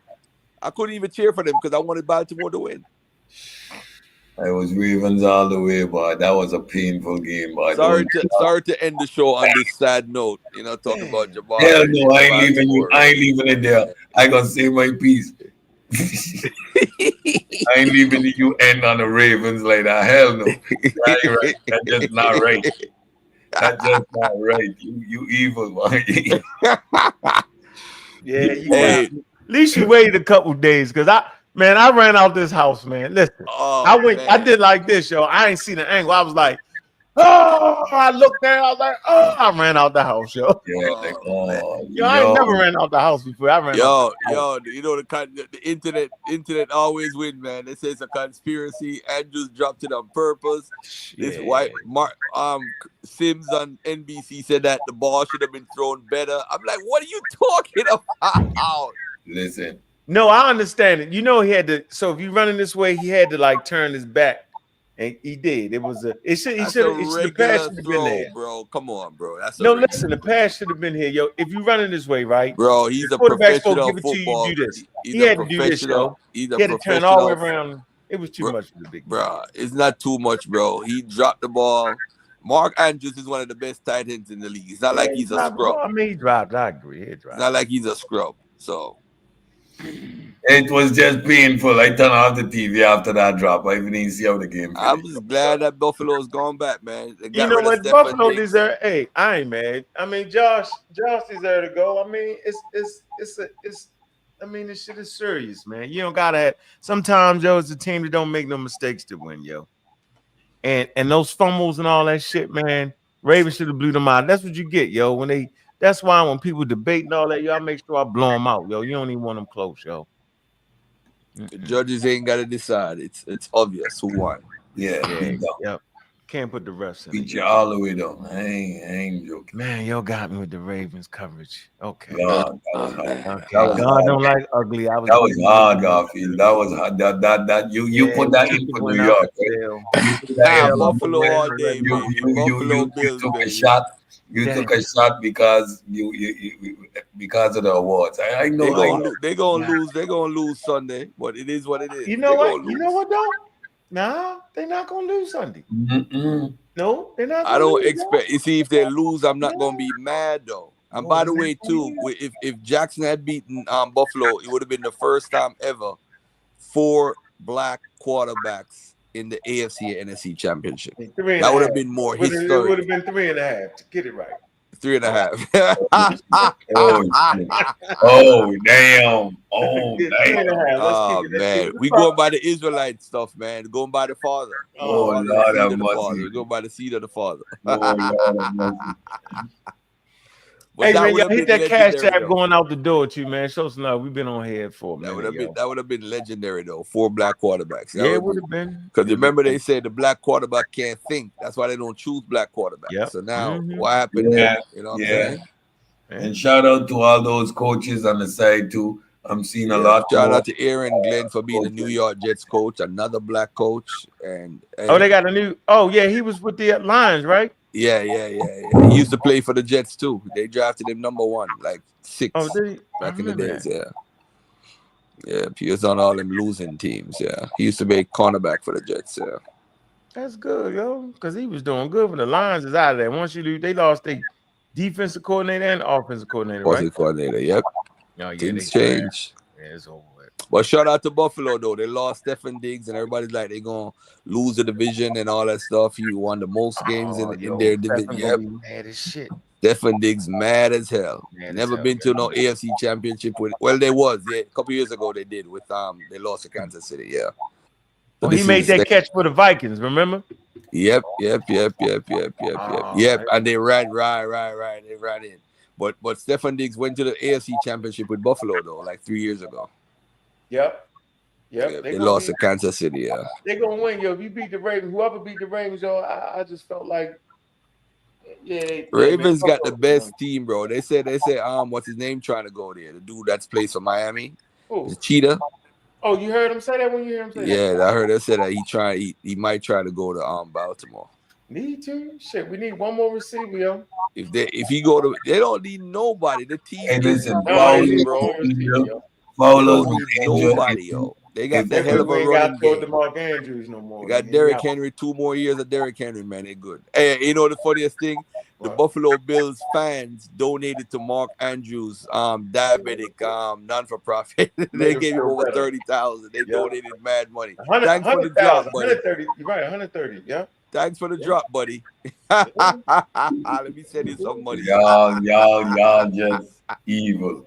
[SPEAKER 8] I couldn't even cheer for them because I wanted Baltimore to win.
[SPEAKER 6] I was Ravens all the way, but that was a painful game. But
[SPEAKER 8] sorry to end the show on this sad note. Talking about Jabari.
[SPEAKER 6] Hell no, I ain't leaving it there. I gonna say my piece. I ain't leaving you end on the Ravens like that. Hell no. Right. That's just not right. That's just not right. You evil, man.
[SPEAKER 3] Yeah, at least you waited a couple days, because Man, I ran out this house, man. Listen,
[SPEAKER 8] Oh,
[SPEAKER 3] I went, I
[SPEAKER 8] man.
[SPEAKER 3] did like this, yo. I ain't seen the angle. I was like, oh, I looked there, I was like, oh, I ran out the house, yo.
[SPEAKER 6] Yeah, like, oh,
[SPEAKER 3] Yo, I ain't never ran out the house before. I ran out the house.
[SPEAKER 8] You know the internet always win, man. They say it's a conspiracy. Andrews dropped it on purpose. This white Sims on NBC said that the ball should have been thrown better. I'm like, what are you talking about?
[SPEAKER 6] listen.
[SPEAKER 3] No, I understand it. You know, he had to. So if you running this way, he had to like turn his back, and he did. It was a. It should. He should. The pass should have been there,
[SPEAKER 8] bro. Come on, bro. That's
[SPEAKER 3] no. Listen, the pass should have been here, yo. If you running this way, right,
[SPEAKER 8] bro. He's
[SPEAKER 3] the
[SPEAKER 8] a
[SPEAKER 3] quarterback's supposed to
[SPEAKER 8] professional
[SPEAKER 3] give it to you.
[SPEAKER 8] football.
[SPEAKER 3] You do this.
[SPEAKER 8] He's
[SPEAKER 3] He
[SPEAKER 8] a
[SPEAKER 3] had to do this, yo.
[SPEAKER 8] He's
[SPEAKER 3] He
[SPEAKER 8] a
[SPEAKER 3] had to turn all the way
[SPEAKER 8] professional.
[SPEAKER 3] around. It was too much for the big
[SPEAKER 8] bro. It's not too much, bro. He dropped the ball. Mark Andrews is one of the best tight ends in the league. It's not like he's a scrub.
[SPEAKER 3] I mean, he dropped. I agree. He dropped.
[SPEAKER 8] It's not like he's a scrub. So
[SPEAKER 6] it was just painful. I turned off the TV after that drop. I even didn't see how the game finished.
[SPEAKER 8] I'm just glad that Buffalo's gone back, man.
[SPEAKER 3] You know what? Buffalo deserve. Hey, I ain't mad. I mean, Josh deserve to go. I mean, I mean, this shit is serious, man. You don't gotta have. Sometimes, yo, it's a team that don't make no mistakes to win, yo. And those fumbles and all that shit, man. Ravens should have blew them out. That's what you get, yo. That's why when people debate and all that, yo, I make sure I blow them out, yo. You don't even want them close, yo.
[SPEAKER 8] The judges ain't got to decide. It's obvious who won.
[SPEAKER 6] Yeah.
[SPEAKER 3] Yep. Can't put the refs in.
[SPEAKER 6] Beat you all the way though. I ain't joking.
[SPEAKER 3] Man, yo got me with the Ravens coverage. Okay.
[SPEAKER 6] God,
[SPEAKER 3] God don't like ugly.
[SPEAKER 6] That was hard, Garfield. That was hard. That you put that in for New York.
[SPEAKER 8] Buffalo all day,
[SPEAKER 6] you took a shot. You took a shot because because of the awards. I know
[SPEAKER 8] they're gonna lose. They're gonna lose Sunday, but it is what it is.
[SPEAKER 3] You know what? You know what though? Nah, they're not gonna lose Sunday. No, they're not.
[SPEAKER 8] I don't expect. You see, if they lose, I'm not gonna be mad though. And by the way, too, if Jackson had beaten Buffalo, it would have been the first time ever 4 black quarterbacks in the AFC and NFC championship. That would have been more historic.
[SPEAKER 3] It would have been 3.5. Get it right.
[SPEAKER 8] 3.5.
[SPEAKER 6] Oh damn! Oh damn!
[SPEAKER 8] Oh man, we going by the Israelite stuff, man. Going by the Father.
[SPEAKER 6] Oh Lord have mercy.
[SPEAKER 8] We go by the seed of the Father.
[SPEAKER 6] Oh Lord have mercy.
[SPEAKER 3] Hey man, y'all hit that cash app going out the door too, man. Show some love. We've been on here for a minute.
[SPEAKER 8] That would have been legendary though. 4 black quarterbacks.
[SPEAKER 3] Yeah, it would have been.
[SPEAKER 8] Because remember they said the black quarterback can't think. That's why they don't choose black quarterbacks. Yep. So now what happened there? You know what I'm saying?
[SPEAKER 6] And shout out to all those coaches on the side too. I'm seeing a lot.
[SPEAKER 8] Shout out to Aaron Glenn for being the New York Jets coach, another black coach. And
[SPEAKER 3] they got a new. Oh yeah, he was with the Lions, right?
[SPEAKER 8] Yeah. He used to play for the Jets too. They drafted him number 1, like 6 back in the days. Yeah. He was on all them losing teams. Yeah, he used to be a cornerback for the Jets. Yeah,
[SPEAKER 3] that's good, yo, because he was doing good when the Lions is out of there. Once you lose, they lost their defensive coordinator and offensive coordinator, right?
[SPEAKER 8] Offensive coordinator. Yep.
[SPEAKER 3] Oh, yeah,
[SPEAKER 8] things change.
[SPEAKER 3] Yeah, it's over with.
[SPEAKER 8] But shout out to Buffalo though. They lost Stephen Diggs, and everybody's like they're gonna lose the division and all that stuff. He won the most games in their division. Yep.
[SPEAKER 3] Mad as shit.
[SPEAKER 8] Stephen Diggs mad as hell. Never been to no AFC championship with. Well, they was a couple years ago. They did with they lost to Kansas City. Yeah.
[SPEAKER 3] So he made that catch for the Vikings. Remember?
[SPEAKER 8] Yep. And they ran right. They ran in. But Stephen Diggs went to the AFC championship with Buffalo though, like 3 years ago.
[SPEAKER 3] Yep.
[SPEAKER 8] They lost to Kansas City. Yeah.
[SPEAKER 3] They're gonna win, yo. If you beat the Ravens, whoever beat the Ravens, yo, I just felt like,
[SPEAKER 8] Ravens got the best team, bro. They said, what's his name trying to go there? The dude that's plays for Miami, the Cheetah.
[SPEAKER 3] Oh, you heard him say that when you hear him say that?
[SPEAKER 8] Yeah, I heard they said that he might try to go to Baltimore.
[SPEAKER 3] Need to? Shit, we need one more receiver, yo.
[SPEAKER 8] If he go to, they don't need nobody. The team
[SPEAKER 6] is
[SPEAKER 8] nobody, bro.
[SPEAKER 6] Nobody,
[SPEAKER 8] yo. They got the hell of a running game.
[SPEAKER 3] Mark Andrews no more.
[SPEAKER 8] They got Derrick Henry, 2 more years of Derrick Henry, man. They're good. Hey, you know the funniest thing? The Buffalo Bills fans donated to Mark Andrews, diabetic, non-for-profit. They gave him over 30,000. They donated mad money. Thanks for the job, buddy.
[SPEAKER 3] 130. You're right, 130. Yeah.
[SPEAKER 8] Thanks for the drop, buddy. Let me send you some money.
[SPEAKER 6] Y'all just evil.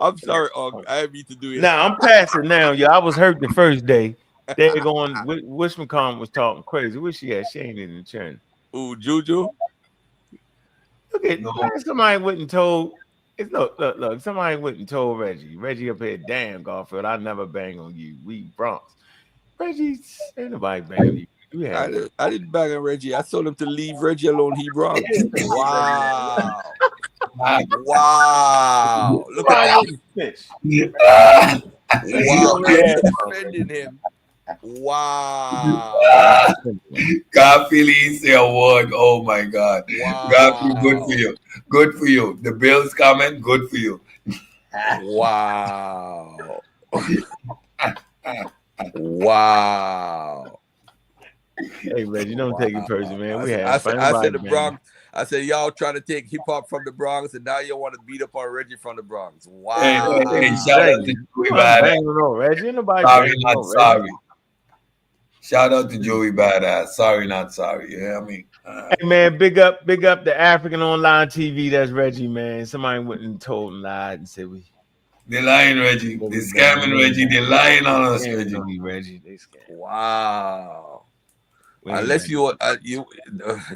[SPEAKER 8] I'm sorry, I didn't mean to do it.
[SPEAKER 3] Now I'm past it now, yo. I was hurt the first day. They're going. Wish McCollum was talking crazy. Where she at? She ain't in the channel.
[SPEAKER 8] Ooh, Juju.
[SPEAKER 3] Look at somebody wouldn't told. It's look. Somebody wouldn't told Reggie. Reggie up here, damn Garfield. I never bang on you. We Bronx. Reggie, ain't nobody banging you.
[SPEAKER 8] I didn't bang on Reggie. I told him to leave Reggie alone. He Bronx. Wow. Wow. Look at that. Wow. Defending him. Wow.
[SPEAKER 6] Garfield Easy Award. Oh my God.
[SPEAKER 8] Wow.
[SPEAKER 6] Garfield, good for you. Good for you. The bill's coming. Good for you.
[SPEAKER 8] Wow. Wow.
[SPEAKER 3] Hey, Reggie, don't take it personal, man.
[SPEAKER 8] I said the Bronx. I said y'all trying to take hip hop from the Bronx, and now you want to beat up on Reggie from the Bronx. Wow.
[SPEAKER 6] Hey, shout out to Joey Badass.
[SPEAKER 3] Reggie, nobody
[SPEAKER 6] sorry, not sorry.
[SPEAKER 3] Reggie.
[SPEAKER 6] Shout out to Joey Badass. Sorry, not sorry. You hear me?
[SPEAKER 3] Hey man, big up the African online TV. That's Reggie, man. Somebody went and told and lied and said
[SPEAKER 6] they're lying, Reggie. They're scamming Reggie. They're lying on us,
[SPEAKER 3] Reggie. They scam.
[SPEAKER 8] Wow. Unless you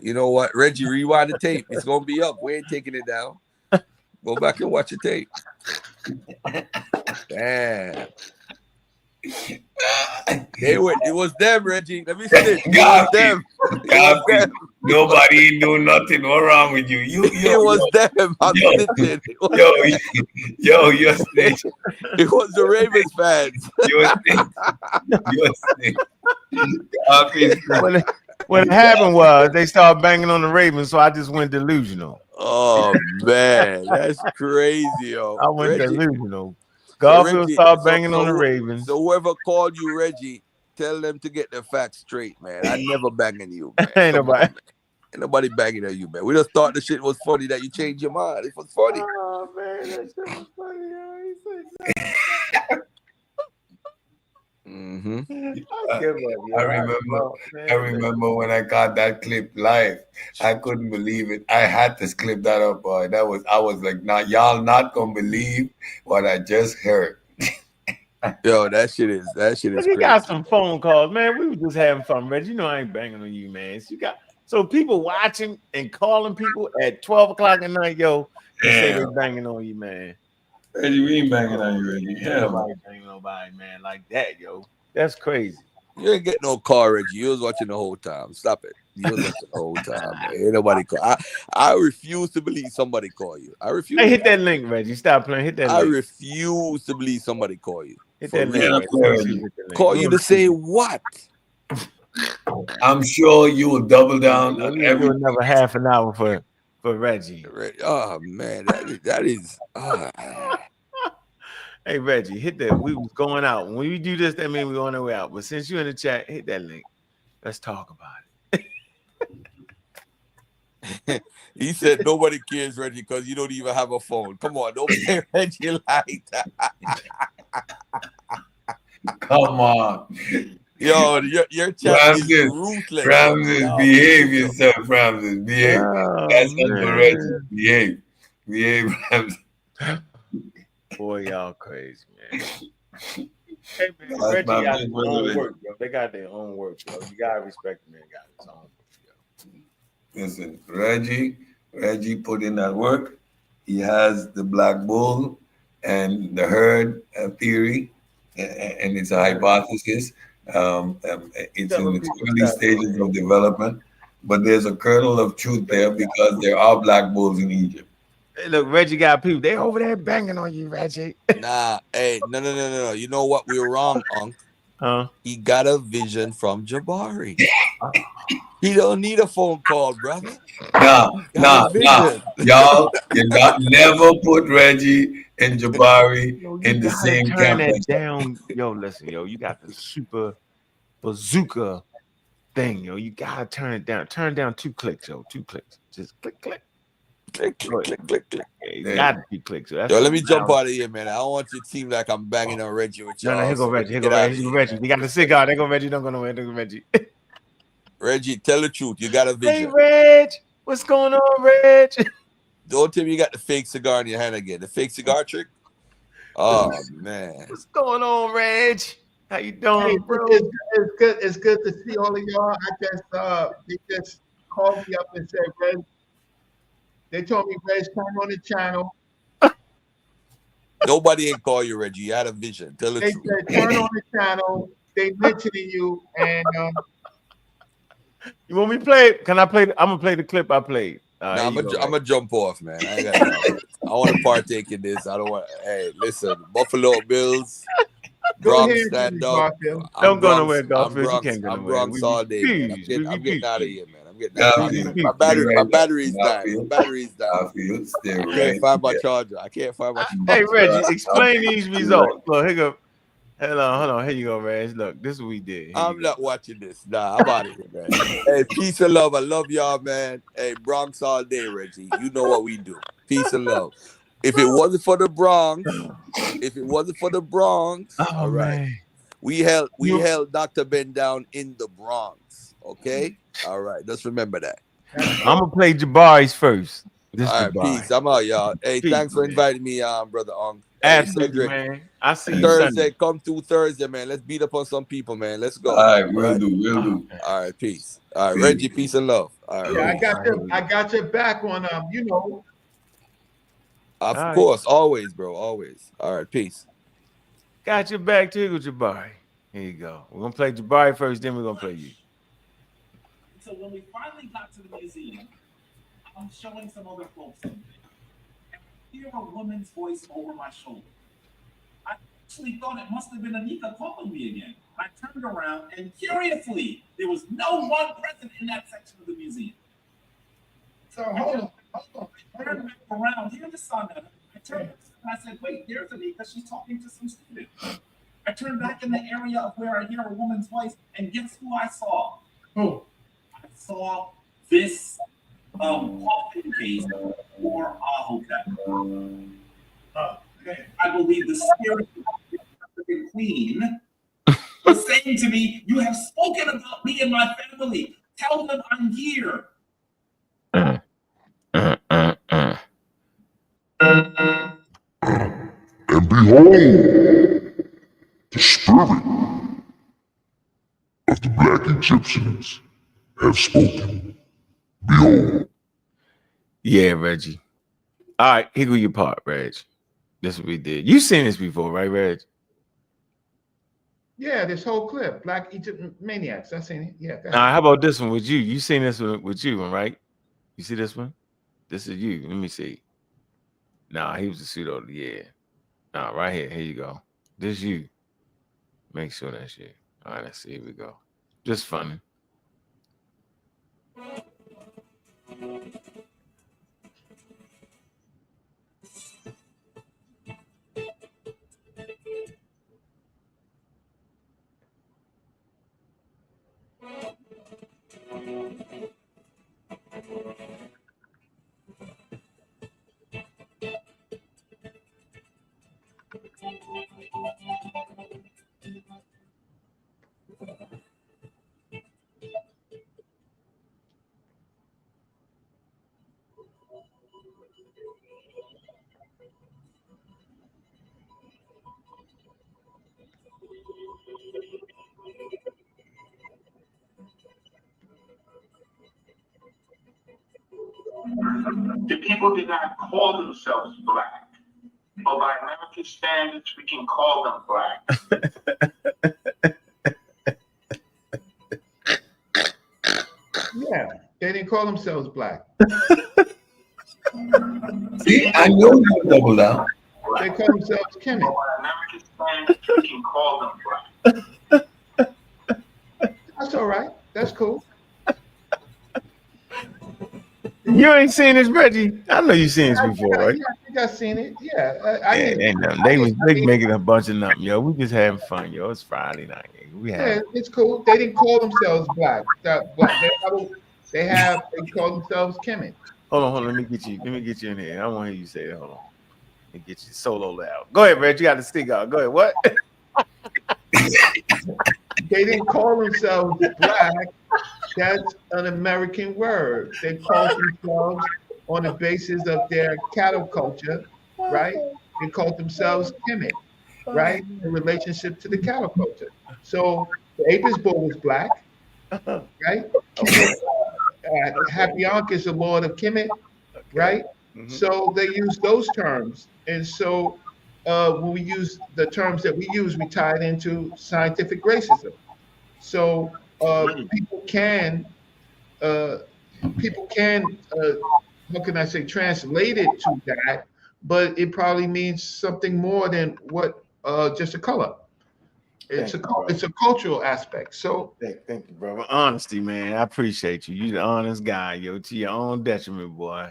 [SPEAKER 8] know what, Reggie, rewind the tape. It's gonna be up. We ain't taking it down. Go back and watch the tape. Damn. It was them, Reggie. Let me see it. It was them.
[SPEAKER 6] Nobody ain't doing nothing. What's wrong with you?
[SPEAKER 8] It was them. I'm snitching.
[SPEAKER 6] You're snitching.
[SPEAKER 8] It was the Ravens fans.
[SPEAKER 6] You're snitching.
[SPEAKER 3] What happened was they started banging on the Ravens, so I just went delusional.
[SPEAKER 8] Oh man, that's crazy, yo.
[SPEAKER 3] I went delusional. Garfield started banging on the Ravens.
[SPEAKER 8] So whoever called you Reggie, tell them to get their facts straight, man. I never banging you, man.
[SPEAKER 3] Ain't
[SPEAKER 8] nobody banging on you, man. We just thought the shit was funny that you changed your mind. It was funny.
[SPEAKER 3] Oh man, that shit was funny, yo.
[SPEAKER 6] I remember when I got that clip live. I couldn't believe it. I had to clip that up, boy. I was like, nah, y'all not gonna believe what I just heard.
[SPEAKER 8] Yo, that shit is
[SPEAKER 3] You got some phone calls, man. We were just having fun, Reggie. You know I ain't banging on you, man. So people watching and calling people at 12 o'clock at night, yo, they say they're banging on you, man.
[SPEAKER 6] Reggie, we ain't banging on you, Reggie.
[SPEAKER 3] Nobody banging nobody, man, like that, yo. That's crazy.
[SPEAKER 8] You ain't getting no call, Reggie. You was watching the whole time. Stop it. You was watching the whole time, man. Ain't nobody call. I refuse to believe somebody call you. I refuse.
[SPEAKER 3] Hey, hit that link, Reggie. Stop playing. Hit that link.
[SPEAKER 8] I refuse to believe somebody call you.
[SPEAKER 3] Hit that link.
[SPEAKER 8] Call you to say what?
[SPEAKER 6] I'm sure you will double down on every
[SPEAKER 3] another half an hour for Reggie.
[SPEAKER 8] Oh man, that is.
[SPEAKER 3] Hey Reggie, hit that. We was going out. When we do this, that means we're on our way out. But since you're in the chat, hit that link. Let's talk about
[SPEAKER 8] it. He said nobody cares, Reggie, because you don't even have a phone. Come on, don't play Reggie like that.
[SPEAKER 6] Come on.
[SPEAKER 8] Yo, your chat is ruthless.
[SPEAKER 6] Ramses, behave yourself, Ramses. Behave. That's not for Reggie. Behave, Ramses.
[SPEAKER 3] Boy, y'all crazy, man. Hey, man, Reggie got his own work, yo. They got their own work, yo. You gotta respect the man. Got his own work, yo.
[SPEAKER 6] Listen, Reggie put in that work. He has the black bull and the herd theory, and it's a hypothesis. It's in its early stages of development, but there's a kernel of truth there because there are black bulls in Egypt.
[SPEAKER 3] Hey, look, Reggie got people. They over there banging on you, Reggie.
[SPEAKER 8] Nah, hey, no. You know what? We're wrong, Unc.
[SPEAKER 3] Huh?
[SPEAKER 8] He got a vision from Jabari. He don't need a phone call, brother.
[SPEAKER 6] Nah. Y'all, you got never put Reggie and Jabari in the same
[SPEAKER 3] turn that down. Yo, listen, yo, you got the super bazooka thing, yo. You gotta turn it down. Turn down 2 clicks, yo. 2 clicks. Just click.
[SPEAKER 8] Click.
[SPEAKER 3] Yeah, you got 2 clicks. So
[SPEAKER 8] yo, let me jump out of here, man. I don't want you to seem like I'm banging on Reggie with y'all.
[SPEAKER 3] No, here go Reggie. Here go Reggie. We got the cigar. There go Reggie. Don't go nowhere. There go Reggie.
[SPEAKER 8] Reggie, tell the truth. You got a
[SPEAKER 3] Hey,
[SPEAKER 8] vision.
[SPEAKER 3] Reg. What's going on, Reg?
[SPEAKER 8] Don't tell me you got the fake cigar in your hand again. The fake cigar trick? Oh, man.
[SPEAKER 3] What's going on, Reg? How you doing,
[SPEAKER 10] Hey,
[SPEAKER 3] bro?
[SPEAKER 10] it's good. It's good to see all of y'all. They just called me up and said, Reg, they told me, Reg, turn on the channel.
[SPEAKER 8] Nobody ain't call you, Reggie. You had a vision. Tell the
[SPEAKER 10] They
[SPEAKER 8] truth.
[SPEAKER 10] said, turn on the channel. They mentioning you, and
[SPEAKER 3] You want me to play it? Can I play? I'm gonna play the clip I played.
[SPEAKER 8] Nah, I'm gonna jump off, man. I ain't got time. I want to partake in this. I don't want. Hey, listen, Buffalo Bills, Bronx stand up.
[SPEAKER 3] Don't go nowhere, Garfield. You can't go
[SPEAKER 8] I'm
[SPEAKER 3] nowhere.
[SPEAKER 8] Bronx all day, man. I'm getting out of here, man. I'm getting out. My battery's dying. My battery's dying. I can't find my charger. I can't find my charger.
[SPEAKER 3] Hey, Reggie, explain these results. Look, here go. Hold on. Here you go, Reg. Look, this is what we did.
[SPEAKER 8] I'm not watching this. Nah, I'm out of here, man. Hey, peace and love. I love y'all, man. Hey, Bronx all day, Reggie. You know what we do. Peace and love. If it wasn't for the Bronx, all right. Man. We held Dr. Ben down in the Bronx. Okay? All right. Just remember that.
[SPEAKER 3] I'm gonna play Jabari's first.
[SPEAKER 8] All right, peace. I'm out, y'all. Hey,
[SPEAKER 3] peace,
[SPEAKER 8] thanks for inviting me, brother Ong.
[SPEAKER 3] Absolutely, man. I see you
[SPEAKER 8] Thursday.
[SPEAKER 3] Sunday.
[SPEAKER 8] Come through Thursday, man. Let's beat up on some people, man. Let's go.
[SPEAKER 6] All right, we'll do.
[SPEAKER 8] All right, peace. All right, Reggie, peace and love. All right,
[SPEAKER 10] yeah, I got your back on
[SPEAKER 8] Of course, always, bro, always. All right, peace.
[SPEAKER 3] Got your back too, Jabari. Here you go. We're gonna play Jabari first, then we're gonna play you.
[SPEAKER 11] So when we finally got to the museum, I'm showing some other folks something. And I hear a woman's voice over my shoulder. I actually thought it must have been Anika calling me again. I turned around and curiously, there was no one present in that section of the museum. So hold on. I turned back around, hear the sound of it. I turned and I said, wait, there's Anika. She's talking to some students. I turned back in the area of where I hear a woman's voice, and guess who I saw? Who? I saw this coffin case for Ahotep. I believe the spirit of the queen was saying to me, you have spoken about me and my family. Tell them I'm here.
[SPEAKER 12] And behold, the spirit of the black Egyptians have spoken. Behold.
[SPEAKER 3] Yeah, Reggie. All right, here go your part, Reg. This is what we did. You've seen this before, right, Reg?
[SPEAKER 10] Yeah, this whole clip, Black Egypt Maniacs. I've seen it. Yeah.
[SPEAKER 3] How about this one with you? You seen this one with you, right? You see this one? This is you. Let me see. Nah, he was a pseudo. Yeah. Nah, right here. Here you go. This you. Make sure that's you. All right, let's see. Here we go. Just funny.
[SPEAKER 11] The people did not call themselves black, but by American standards, we can call them black.
[SPEAKER 10] Yeah, they didn't call themselves black.
[SPEAKER 6] See, I know you double down.
[SPEAKER 10] They call themselves Kemet.
[SPEAKER 11] By American standards, we can call them black.
[SPEAKER 10] That's all right. That's cool.
[SPEAKER 3] You ain't seen this, Reggie. I know you've seen this before, right?
[SPEAKER 10] Yeah, I think I've seen it. Yeah.
[SPEAKER 3] They making a bunch of nothing, yo. We just having fun, yo. It's Friday night.
[SPEAKER 10] It's cool. They didn't call themselves black. They call themselves Kemet.
[SPEAKER 3] Hold on. Let me get you in here. I want to hear you say that. Hold on. Let me get you solo loud. Go ahead, Reg. You got the stick out. Go ahead. What?
[SPEAKER 10] They didn't call themselves black. That's an American word. They call themselves on the basis of their cattle culture, right? They call themselves Kemet, right? In relationship to the cattle culture. So the Apis bull was black, right? Kemet, Happyonk is the lord of Kemet, right? So they use those terms. And so when we use the terms that we use, we tie it into scientific racism. So uh, people can how can I say translate it to that, but it probably means something more than what just a color. It's a cultural aspect. So
[SPEAKER 3] Thank you, brother. Honesty, man. I appreciate you. You the honest guy, yo. To your own detriment, boy.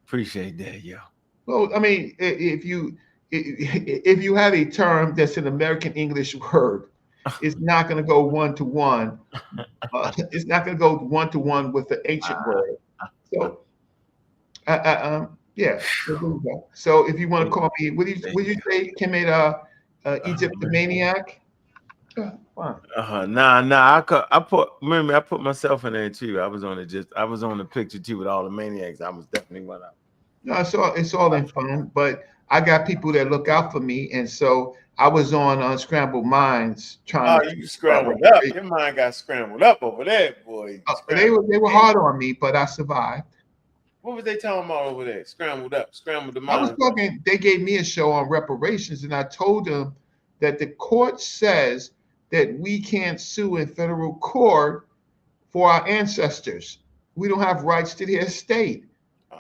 [SPEAKER 3] Appreciate that, yo.
[SPEAKER 10] well, I mean, if you have a term that's an American English word, it's not going to go one to one. It's not going to go one to one with the ancient word. So, yeah. So, there you go. So if you want to call me, would you say Kemet Egyptomaniac? Fine.
[SPEAKER 3] Nah. I put myself in there too. I was on the picture too with all the maniacs. I was definitely one of them.
[SPEAKER 10] No, it's all in fun, but I got people that look out for me, and so I was on Unscrambled Minds trying to.
[SPEAKER 3] You scrambled up. Your mind got scrambled up over there, boy.
[SPEAKER 10] They were hard on me, but I survived.
[SPEAKER 3] What was they talking about over there? Scrambled up, scrambled the mind.
[SPEAKER 10] I was talking. They gave me a show on reparations, and I told them that the court says that we can't sue in federal court for our ancestors. We don't have rights to their estate,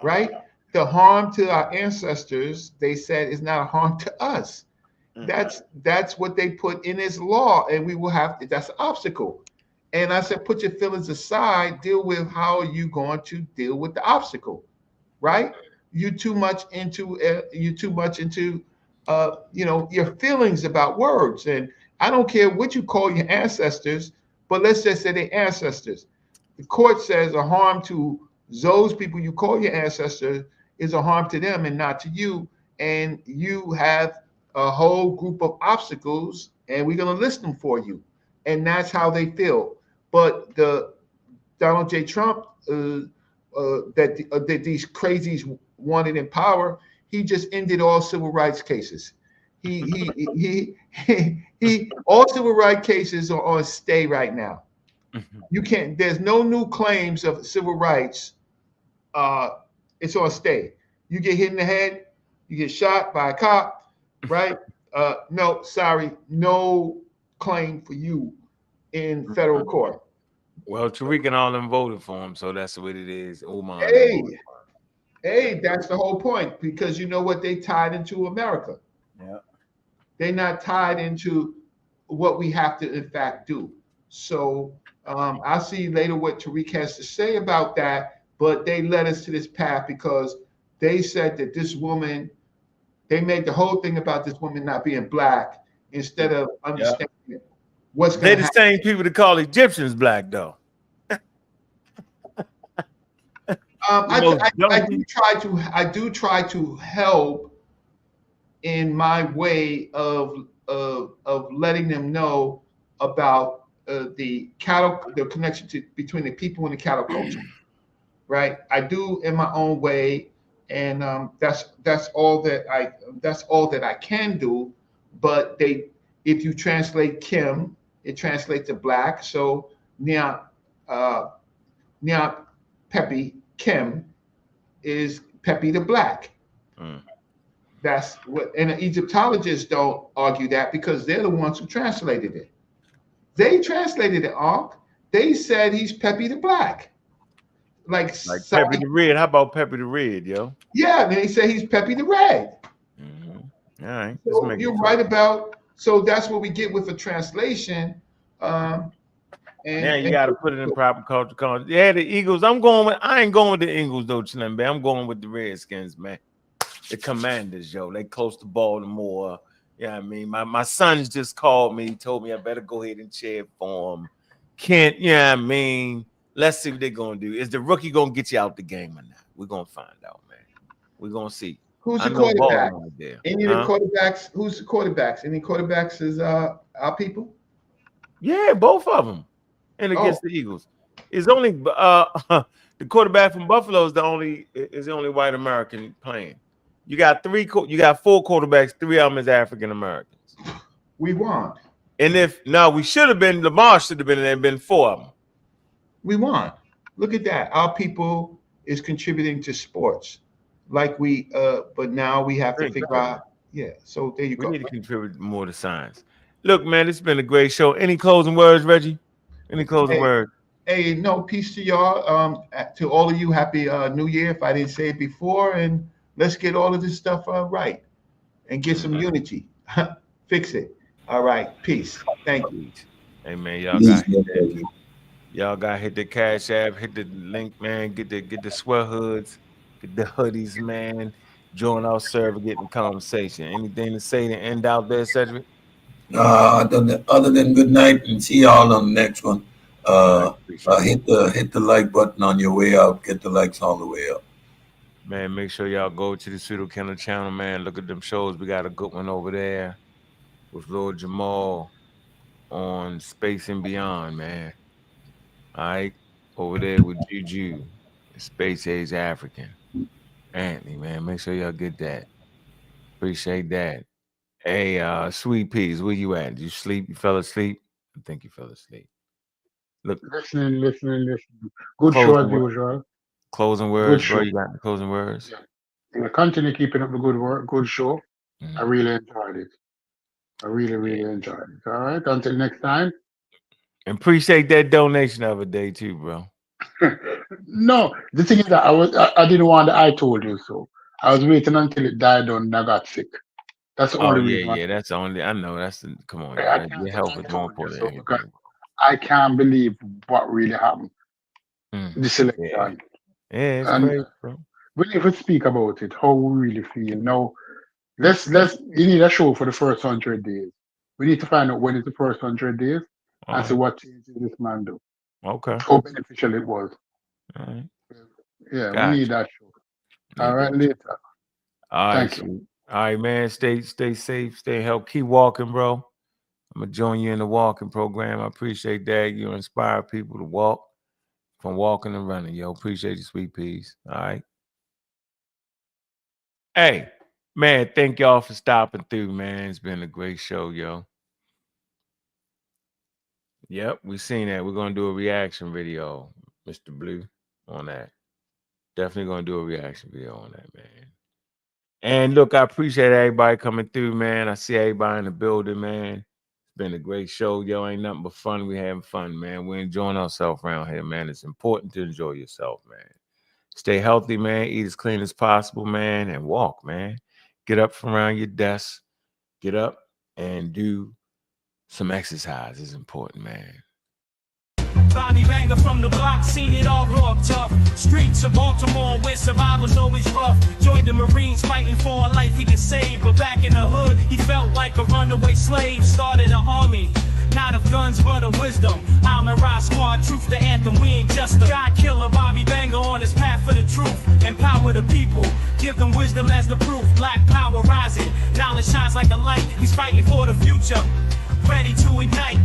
[SPEAKER 10] right? The harm to our ancestors, they said, is not a harm to us. That's what they put in this law, and we will have that's an obstacle. And I said, put your feelings aside, deal with how are you going to deal with the obstacle, right? You're too much into your feelings about words. And I don't care what you call your ancestors, but let's just say they're ancestors. The court says a harm to those people you call your ancestors is a harm to them and not to you. And you have a whole group of obstacles, and we're going to list them for you. And that's how they feel. But the Donald J. Trump that these crazies wanted in power, he just ended all civil rights cases. He all civil rights cases are on stay right now. You can't. There's no new claims of civil rights. It's on stay. You get hit in the head, you get shot by a cop, right? No, sorry, no claim for you in federal court.
[SPEAKER 3] Well, Tariq and all them voted for him, so that's what it is. Omar.
[SPEAKER 10] Hey, that's the whole point, because you know what they tied into America.
[SPEAKER 3] Yeah.
[SPEAKER 10] They're not tied into what we have to in fact do. So I'll see later what Tariq has to say about that, but they led us to this path because they said that this woman, they made the whole thing about this woman not being black instead of understanding what's going to happen.
[SPEAKER 3] They're the same people that call Egyptians black, though.
[SPEAKER 10] I do try to help in my way of letting them know about the connection between the people and the cattle culture, right? I do in my own way, and that's all that I can do. But if you translate Kim, it translates to black. So now Pepe Kim is Pepe the Black. That's what, and the Egyptologists don't argue that because they're the ones who translated it. They translated it, they said he's Pepe the Black. Like
[SPEAKER 3] Pepe the Red. How about Pepe the Red, yo?
[SPEAKER 10] Yeah, and they say he's Pepe the Red.
[SPEAKER 3] All right.
[SPEAKER 10] So you're right about, so that's what we get with a translation.
[SPEAKER 3] Now you got to put it in proper culture. Yeah, the Eagles. I ain't going with the Eagles though, Chilin, man. I'm going with the Redskins, man. The Commanders, yo. They close to Baltimore. Yeah, I mean, my sons just called me, told me I better go ahead and cheer for them. I mean, let's see what they're gonna do. Is the rookie gonna get you out the game or not? We're gonna find out, man. We're gonna see.
[SPEAKER 10] Who's the quarterback? Any of the quarterbacks? Who's the quarterbacks? Any quarterbacks is our people?
[SPEAKER 3] Yeah, both of them. And against the Eagles. It's only the quarterback from Buffalo is the only white American playing. You got four quarterbacks, 3 of them is African Americans.
[SPEAKER 10] We won.
[SPEAKER 3] And we should have been, Lamar should have been, and there been 4 of them.
[SPEAKER 10] We won. Look at that. Our people is contributing to sports. Like but now we have to figure out. Yeah. So there you go.
[SPEAKER 3] We need to contribute more to science. Look, man, it's been a great show. Any closing words, Reggie? Any closing words?
[SPEAKER 10] Hey, no, peace to y'all. To all of you, happy New Year. If I didn't say it before, and let's get all of this stuff right and get some unity. Fix it. All right. Peace. Thank you.
[SPEAKER 3] Hey man, y'all got hit the Cash App, hit the link, man. Get the sweat hoods, get the hoodies, man. Join our server, get in the conversation. Anything to say to end out there, Cedric?
[SPEAKER 6] Other than good night and see y'all on the next one. Hit the like button on your way out. Get the likes all the way up.
[SPEAKER 3] Man, make sure y'all go to the Pseudo Killer channel, man. Look at them shows. We got a good one over there with Lord Jamal on Space and Beyond, man. All right, over there with Juju, Space Age African. Anthony, man, make sure y'all get that. Appreciate that. Hey, Sweet Peas, where you at? Did you sleep? You fell asleep? I think you fell asleep. Look,
[SPEAKER 7] listening. Good show as usual.
[SPEAKER 3] Closing words, bro. You got the closing words?
[SPEAKER 7] Yeah. Continue keeping up the good work. Good show. I really enjoyed it. I really enjoyed it. All right. Until next time.
[SPEAKER 3] And appreciate that donation the other day too, bro.
[SPEAKER 7] No, the thing is that I didn't want the I told you so. I was waiting until it died down and I got sick. That's the only reason.
[SPEAKER 3] Yeah, that's the only. I know that's the. Come on, your health is more important than anything.
[SPEAKER 7] I can't believe what really happened. The selection.
[SPEAKER 3] Yeah, it's crazy, bro.
[SPEAKER 7] We need to speak about it. How we really feel. Now, let's. You need a show for the first 100 days. We need to find out when it's the first 100 days and see what changes this man do.
[SPEAKER 3] Okay.
[SPEAKER 7] How beneficial it was.
[SPEAKER 3] All right.
[SPEAKER 7] Yeah, we need that show. All right, later.
[SPEAKER 3] All right, thank you. All right, man. Stay safe, stay healthy. Keep walking, bro. I'm gonna join you in the walking program. I appreciate that. You inspire people to walk from walking and running. Yo, appreciate you, Sweet Peas. All right. Hey, man, thank y'all for stopping through, man. It's been a great show, yo. Yep, we seen that. We're gonna do a reaction video, Mr. Blue, on that. Definitely gonna do a reaction video on that, man. And look, I appreciate everybody coming through, man. I see everybody in the building, man. It's been a great show, yo. Ain't nothing but fun. We having fun, man. We're enjoying ourselves around here, man. It's important to enjoy yourself, man. Stay healthy, man. Eat as clean as possible, man, and walk, man. Get up from around your desk. Get up and do some exercise. It's important, man.
[SPEAKER 11] Bobby Banger from the block, seen it all raw tough. Streets of Baltimore where survival's always rough. Joined the Marines fighting for a life he could save. But back in the hood, he felt like a runaway slave. Started an army, not of guns but of wisdom. I'm a rock squad, truth the anthem, we ain't just a God killer. Bobby Banger on his path for the truth. Empower the people, give them wisdom as the proof. Black power rising, knowledge shines like a light. He's fighting for the future, ready to ignite.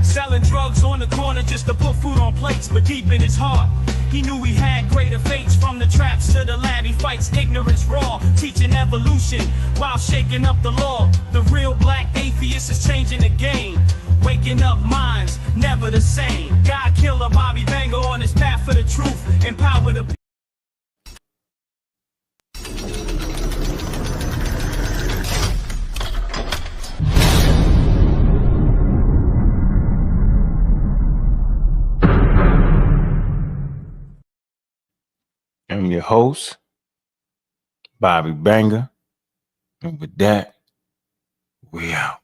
[SPEAKER 11] Selling drugs on the corner just to put food on plates, but deep in his heart, he knew he had greater fates. From the traps to the lab, he fights ignorance raw, teaching evolution while shaking up the law. The real black atheist is changing the game, waking up minds, never the same. God killer Bobby Banger on his path for the truth, empower the people.
[SPEAKER 3] I'm your host, Bobby Banger. And with that, we out.